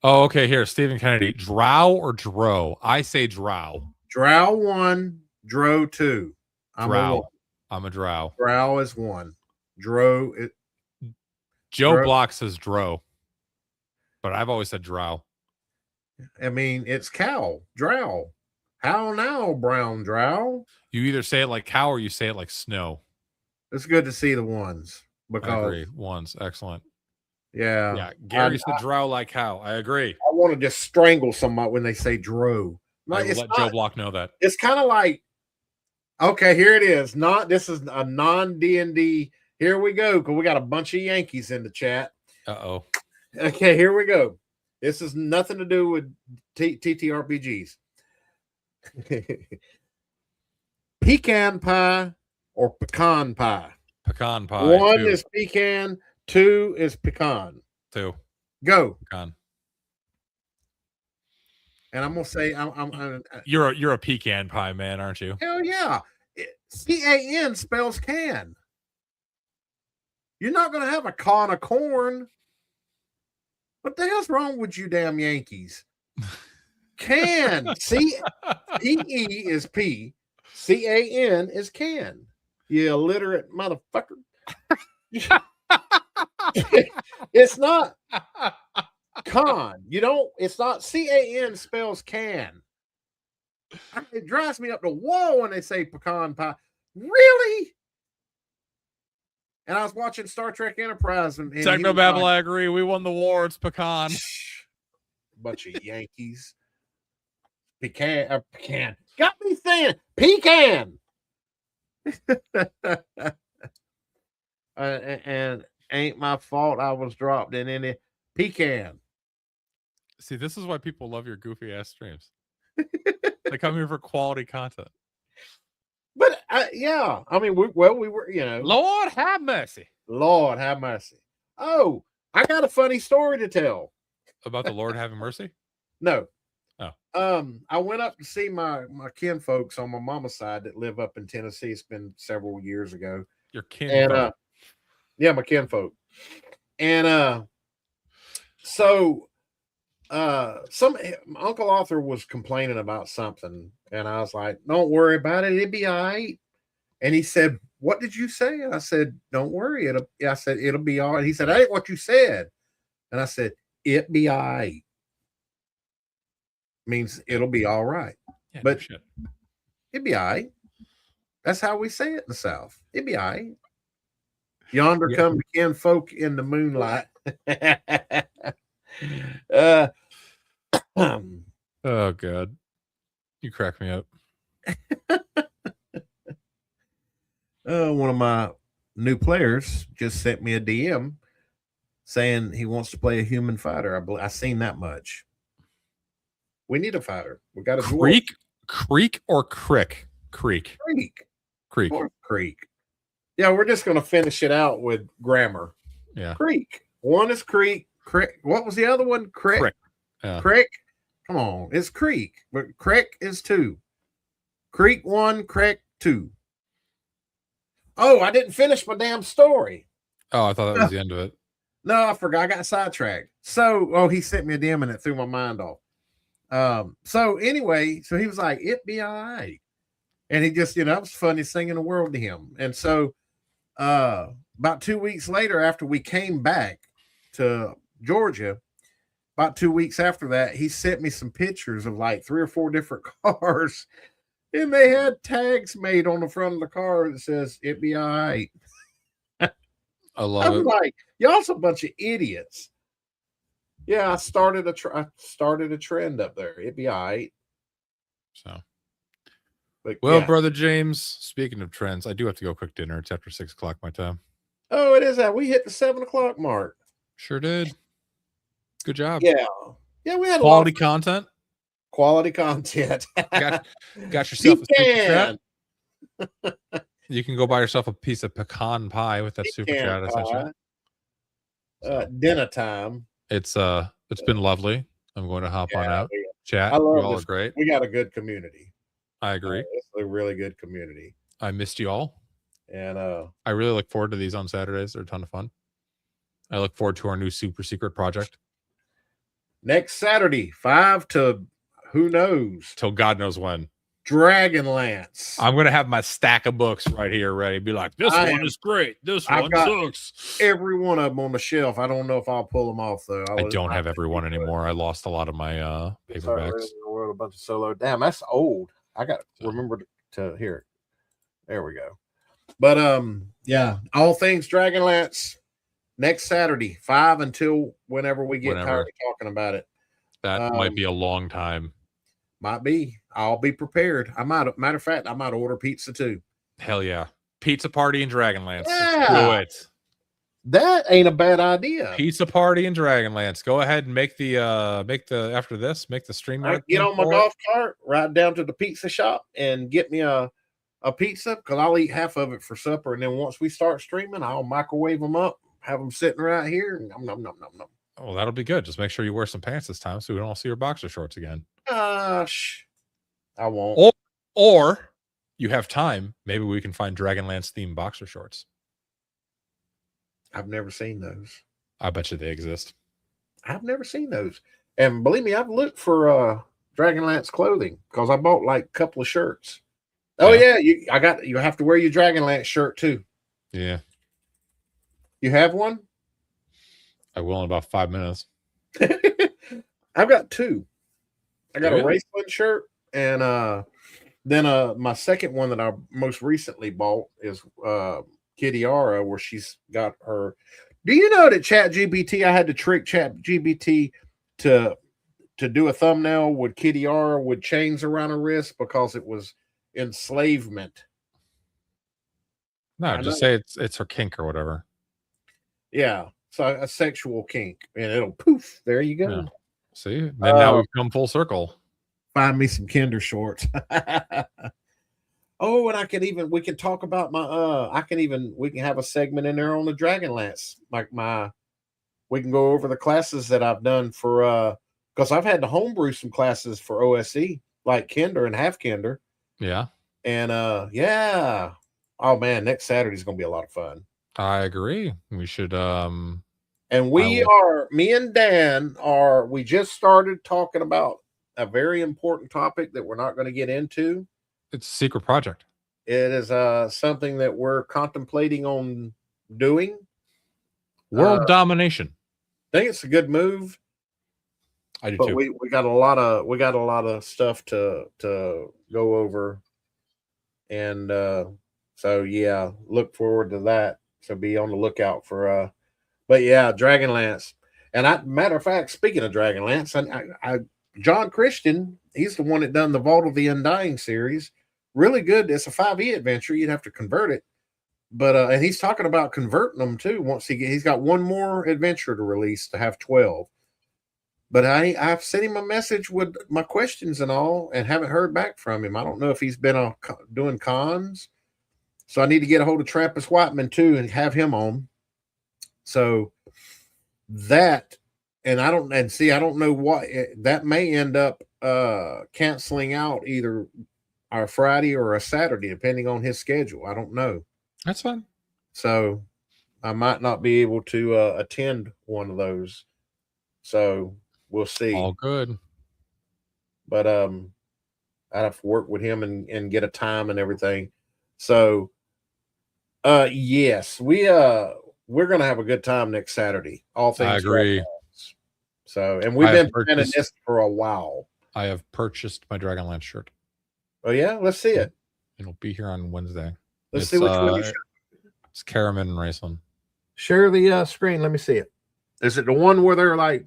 Oh, okay. Here, Stephen Kennedy. Drow or Dro? I say Drow. Drow 1, Dro 2. Drow. I'm a Drow. Drow is 1. Dro is... Joe Block says Dro, but I've always said Drow. I mean, it's cow, drow. How now, brown drow? You either say it like cow or you say it like snow. It's good to see the ones. Because I agree. Ones. Excellent. Yeah. Yeah. Gary said drow like cow. I agree. I want to just strangle somebody when they say dro. Like, let Joe Block know that. It's kind of like, okay, here it is. This is a non-D&D. Here we go, because we got a bunch of Yankees in the chat. Uh-oh. Okay, here we go. This has nothing to do with TTRPGs. Pecan pie or pecan pie? Pecan pie. 1 is pecan, 2 is pecan. 2. Go. Pecan. And I'm gonna say You're a pecan pie man, aren't you? hell yeah. CAN spells can. You're not gonna have a con of corn. What the hell's wrong with you damn Yankees? Can. C-P-E is P. C-A-N is can. You illiterate motherfucker. It's not con. It's not C-A-N spells can. It drives me up the wall when they say pecan pie. Really? And I was watching Star Trek Enterprise and Technobabble, I agree. We won the war. It's pecan. Bunch of Yankees. Pecan. Got me saying pecan. And ain't my fault I was dropped in any pecan. See, this is why people love your goofy ass streams. They come here for quality content. But yeah, I mean, we were, Lord have mercy. Lord have mercy. Oh, I got a funny story to tell About the Lord having mercy. No. Oh. I went up to see my kin folks on my mama's side that live up in Tennessee. It's been several years ago. Your kin and yeah, my kin folk. And so some Uncle Arthur was complaining about something, and I was like, "Don't worry about it, it'll be all right." And he said, "What did you say?" And I said, "Don't worry, it'll be all right." He said, "That ain't what you said." And I said, "It be all right." Means it'll be all right. Yeah, but no it'd be all right. That's how we say it in the South. It'd be all right. Yonder come the kin folk in the moonlight. Oh God, you crack me up. One of my new players just sent me a DM saying he wants to play a human fighter. I seen that much. We need a fighter. We got a creek or crick? Creek. Yeah, we're just going to finish it out with grammar. Yeah. Creek. One is creek. Crick. What was the other one? Crick. Yeah. Crick. Come on. It's creek. But crick is 2. Creek 1, crick 2. Oh, I didn't finish my damn story. Oh, I thought that was the end of it. No, I forgot. I got sidetracked. So, he sent me a DM and it threw my mind off. So anyway, so he was like, "It be all right." And he just, it was the funniest thing in the world to him. And so, about 2 weeks later, after we came back to Georgia, about 2 weeks after that, he sent me some pictures of like 3 or 4 different cars, and they had tags made on the front of the car that says, "It be all right." I love it. Like, y'all's a bunch of idiots. Yeah, I started a trend up there. It'd be all right. So, but, well, Brother James, speaking of trends, I do have to go cook dinner. It's after 6 o'clock my time. Oh, it is that. We hit the 7 o'clock mark. Sure did. Good job. Yeah. Yeah, we had quality content. Quality content. got yourself a super chat. You can go buy yourself a piece of pecan pie with that super chat. Dinner time. It's been lovely. I'm going to hop on out. Chat. I love you all this. Are great. We got a good community. I agree. It's a really good community. I missed you all. And I really look forward to these on Saturdays. They're a ton of fun. I look forward to our new super secret project. Next Saturday, 5 to who knows? Till God knows when. Dragonlance. I'm going to have my stack of books right here ready. Be like, this one is great. This one sucks. Every one of them on the shelf. I don't know if I'll pull them off, though. I don't have every one anymore. I lost a lot of my paperbacks. A bunch of solo. Damn, that's old. I got to remember to hear it. There we go. But, yeah, all things Dragonlance next Saturday, 5 until whenever we get tired of talking about it. That might be a long time. Might be. I'll be prepared. Matter of fact, I might order pizza too. Hell yeah. Pizza party in Dragonlance. Yeah. Do it. That ain't a bad idea. Pizza party in Dragonlance. Go ahead and make the after this, make the stream. Get on my golf cart, ride down to the pizza shop and get me a pizza, because I'll eat half of it for supper. And then once we start streaming, I'll microwave them up, have them sitting right here. And nom, nom, nom, nom, nom. Well, that'll be good. Just make sure you wear some pants this time so we don't all see your boxer shorts again. Gosh, I won't. Or you have time. Maybe we can find Dragonlance themed boxer shorts. I've never seen those. I bet you they exist. I've never seen those. And believe me, I've looked for Dragonlance clothing because I bought like a couple of shirts. Oh yeah, you have to wear your Dragonlance shirt too. Yeah. You have one? I will in about 5 minutes. I've got two. I got Really? a Raceland shirt, and then my second one that I most recently bought is Kitiara, where she's got her. Do you know that ChatGPT? I had to trick ChatGPT to do a thumbnail with Kitiara with chains around her wrist because it was enslavement. No, just say it's her kink or whatever. Yeah, so a sexual kink, and it'll poof. There you go. Yeah. See, then now we've come full circle. Find me some Kinder shorts. Oh, and we can talk about we can have a segment in there on the Dragonlance. We can go over the classes that I've done for because I've had to homebrew some classes for OSE, like Kinder and half Kinder. Yeah. And yeah. Oh man, next Saturday's gonna be a lot of fun. I agree. We should and me and Dan we just started talking about a very important topic that we're not going to get into. It's a secret project. It is something that we're contemplating on doing. World domination. I think it's a good move. I do but too. We got a lot of stuff to go over. And so yeah, look forward to that. So be on the lookout for but yeah, Dragonlance. And matter of fact, speaking of Dragonlance, John Christian, he's the one that done the Vault of the Undying series. Really good. It's a 5e adventure. You'd have to convert it. But and he's talking about converting them too. Once he's got one more adventure to release to have 12. But I've sent him a message with my questions and all, and haven't heard back from him. I don't know if he's been doing cons. So I need to get a hold of Trappist Whiteman too and have him on. So that, and I don't know what that may end up canceling out either our Friday or a Saturday, depending on his schedule. I don't know. That's fine. So I might not be able to attend one of those. So we'll see. All good. But I'd have to work with him and get a time and everything. So yes, we're gonna have a good time next Saturday. All things I agree. So, and we've been planning this for a while. I have purchased my Dragonlance shirt. Oh yeah, let's see it. It'll be here on Wednesday. Let's see which one you show. It's Karaman and Raceland. Share the screen. Let me see it. Is it the one where they're like?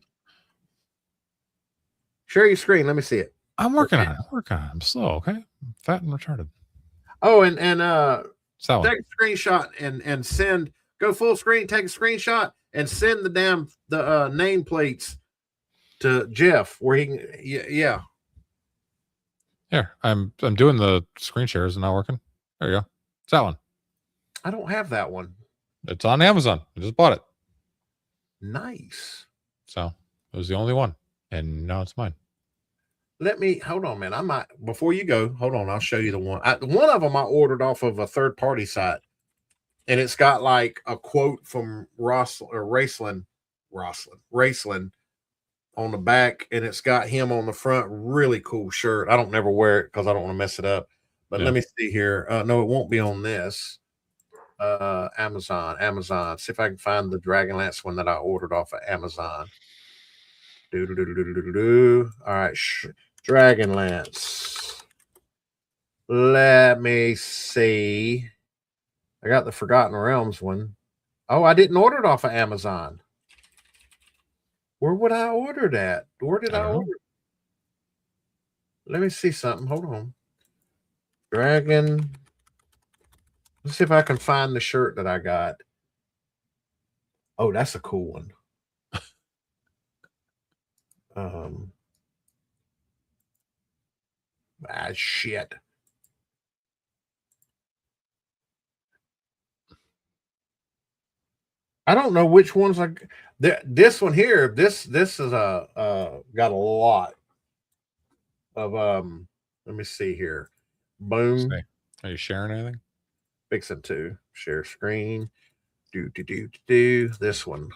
Share your screen. Let me see it. I'm working on it. I'm slow. Okay, I'm fat and retarded. Oh, and take a screenshot and send. Go full screen. Take a screenshot and send the nameplates to Jeff where he can. Yeah. Here, I'm doing the screen shares and not working. There you go. It's that one. I don't have that one. It's on Amazon. I just bought it. Nice. So it was the only one, and now it's mine. Let me hold on, man. I might before you go. Hold on, I'll show you the one. One of them I ordered off of a third-party site, and it's got like a quote from Raceland on the back, and it's got him on the front. Really cool shirt. I don't never wear it because I don't want to mess it up. But let me see here. No, it won't be on this. Amazon. See if I can find the Dragonlance one that I ordered off of Amazon. All right, Dragonlance. Let me see. I got the Forgotten Realms one. Oh, I didn't order it off of Amazon. Where would I order that? Where did I order? Let me see something. Hold on. Dragon. Let's see if I can find the shirt that I got. Oh, that's a cool one. Shit. I don't know which ones This one here, this is got a lot of let me see here. Boom. Are you sharing anything? Fixing to share screen. Do this one.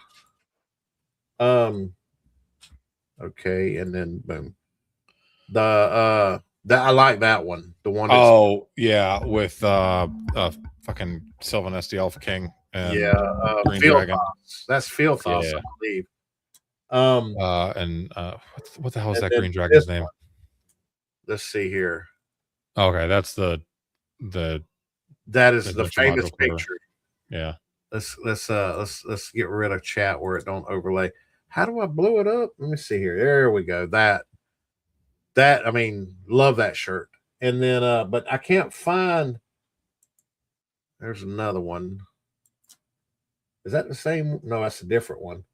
Okay, and then boom. I like that one. The one that's with fucking Sylvan SD Alpha King and Green Field Dragon. Thoughts. That's Field Thoughts, Yeah. I believe. What the hell is that Green Dragon's name? Let's see here. Okay, that's that is the famous picture. Yeah. Let's get rid of chat where it don't overlay. How do I blow it up? Let me see here. There we go. That I mean, love that shirt. And then but I can't find. There's another one. Is that the same? No, that's a different one.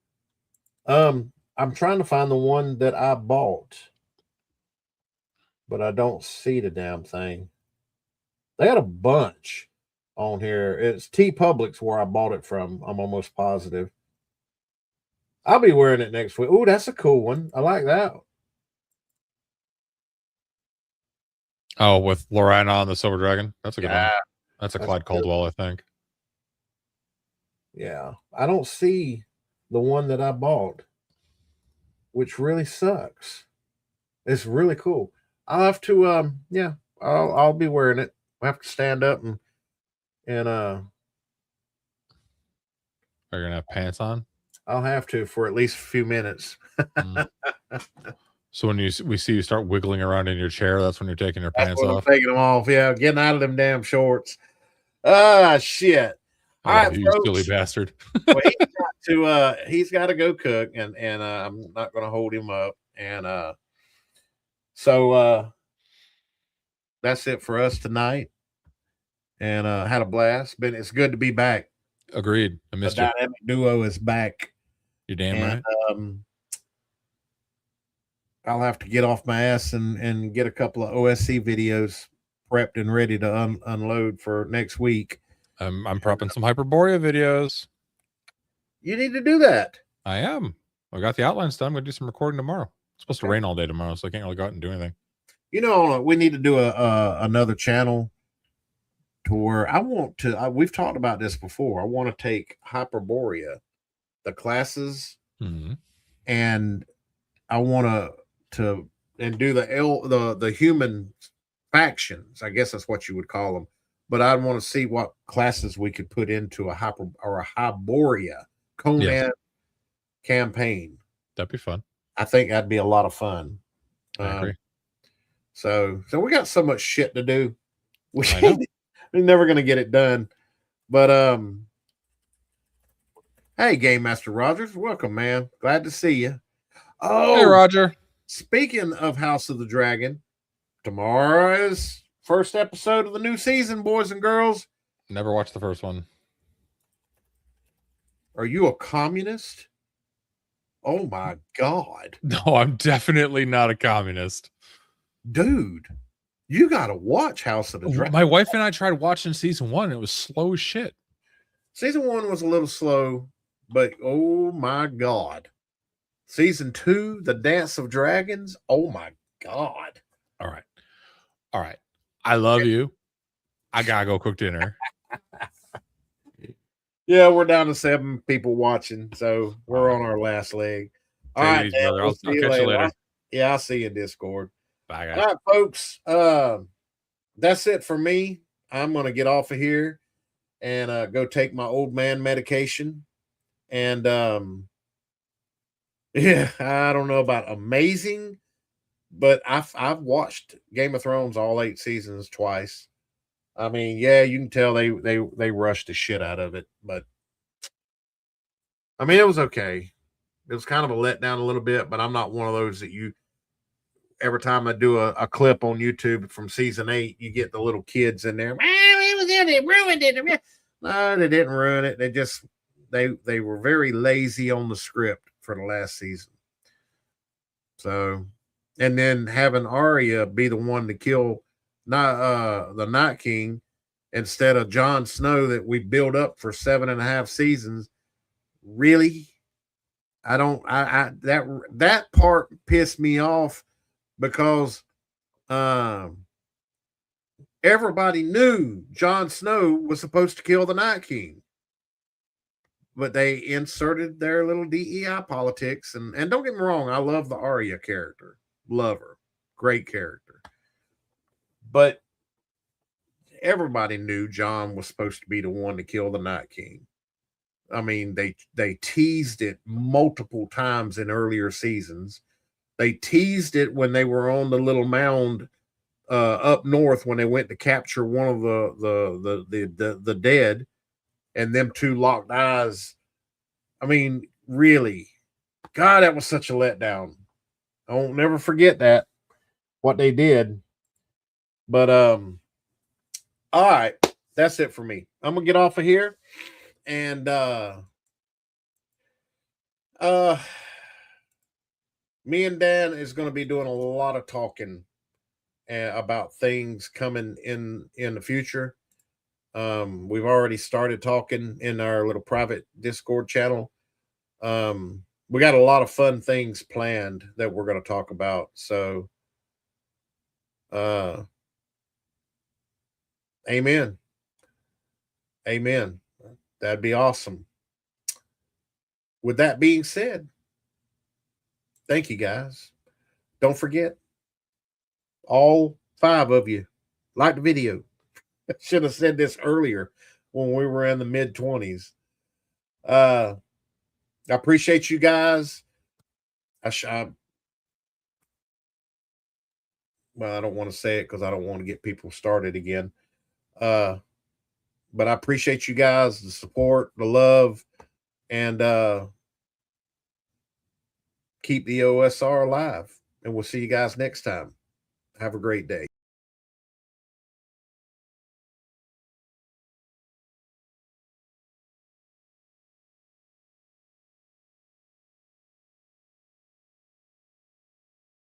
I'm trying to find the one that I bought, but I don't see the damn thing. They had a bunch on here. It's T Publix where I bought it from. I'm almost positive. I'll be wearing it next week. Oh, that's a cool one. I like that. Oh, with Lorena on the Silver Dragon. That's a good one. That's a Clyde good. Caldwell, I think. Yeah. I don't see the one that I bought, which really sucks. It's really cool. I'll have to I'll be wearing it. I have to stand up and are you gonna have pants on? I'll have to for at least a few minutes. So when we see you start wiggling around in your chair, that's when you're taking your pants off. I'm taking them off. Yeah, getting out of them damn shorts. Shit. All right, you folks. silly bastard. Well, he's got to go cook, and I'm not going to hold him up. And so that's it for us tonight. And had a blast. It's good to be back. Agreed. I missed the dynamic duo is back. You're damn right. I'll have to get off my ass and get a couple of OSC videos prepped and ready to unload for next week. I'm prepping some Hyperborea videos. You need to do that. I am. I got the outlines done. I'm going to do some recording tomorrow. It's supposed to rain all day tomorrow, so I can't really go out and do anything. You know, we need to do another channel to where I want to. We've talked about this before. I want to take Hyperborea, the classes, and I want to do the human factions. I guess that's what you would call them. But I want to see what classes we could put into a Hyperborea Conan campaign. That'd be fun. I think that'd be a lot of fun. I agree. So we got so much shit to do. We're never gonna get it done. But hey, Game Master Rogers, welcome, man. Glad to see you. Oh, hey, Roger. Speaking of House of the Dragon, tomorrow is first episode of the new season, boys and girls. Never watched the first one. Are you a communist? Oh my God. No, I'm definitely not a communist. Dude, you got to watch House of the Dragon. My wife and I tried watching season 1. It was slow as shit. Season 1 was a little slow, but oh my God. Season 2, The Dance of Dragons. Oh my God. All right. I love you. I gotta go cook dinner. Yeah, we're down to 7 people watching, so we're on our last leg. All right, man, I'll catch you later. Yeah, I'll see you in Discord. Bye, guys. All right, folks. That's it for me. I'm gonna get off of here and go take my old man medication. And yeah, I don't know about amazing, but I've watched Game of Thrones all 8 seasons twice. I mean, yeah, you can tell they rushed the shit out of it, but I mean, it was okay. It was kind of a letdown a little bit, but I'm not one of those that every time I do a clip on YouTube from season 8, you get the little kids in there. It ruined it. No, they didn't ruin it. They just they were very lazy on the script for the last season. So, and then having Arya be the one to kill the Night King instead of Jon Snow that we built up for 7.5 seasons. Really? I don't. That part pissed me off because everybody knew Jon Snow was supposed to kill the Night King, but they inserted their little DEI politics. And don't get me wrong, I love the Arya character, love her, great character, but everybody knew Jon was supposed to be the one to kill the Night King. I mean, they teased it multiple times in earlier seasons. They teased it when they were on the little mound up north when they went to capture one of the dead, and them two locked eyes. I mean, really, God, that was such a letdown. I won't never forget that, what they did. But all right, that's it for me. I'm gonna get off of here, and me and Dan is going to be doing a lot of talking about things coming in the future. We've already started talking in our little private Discord channel. We got a lot of fun things planned that we're going to talk about. So, amen. Amen. That'd be awesome. With that being said, thank you guys. Don't forget, all 5 of you like the video. I should have said this earlier when we were in the mid-20s. I appreciate you guys. Well, I don't want to say it because I don't want to get people started again. But I appreciate you guys, the support, the love, and keep the OSR alive. And we'll see you guys next time. Have a great day.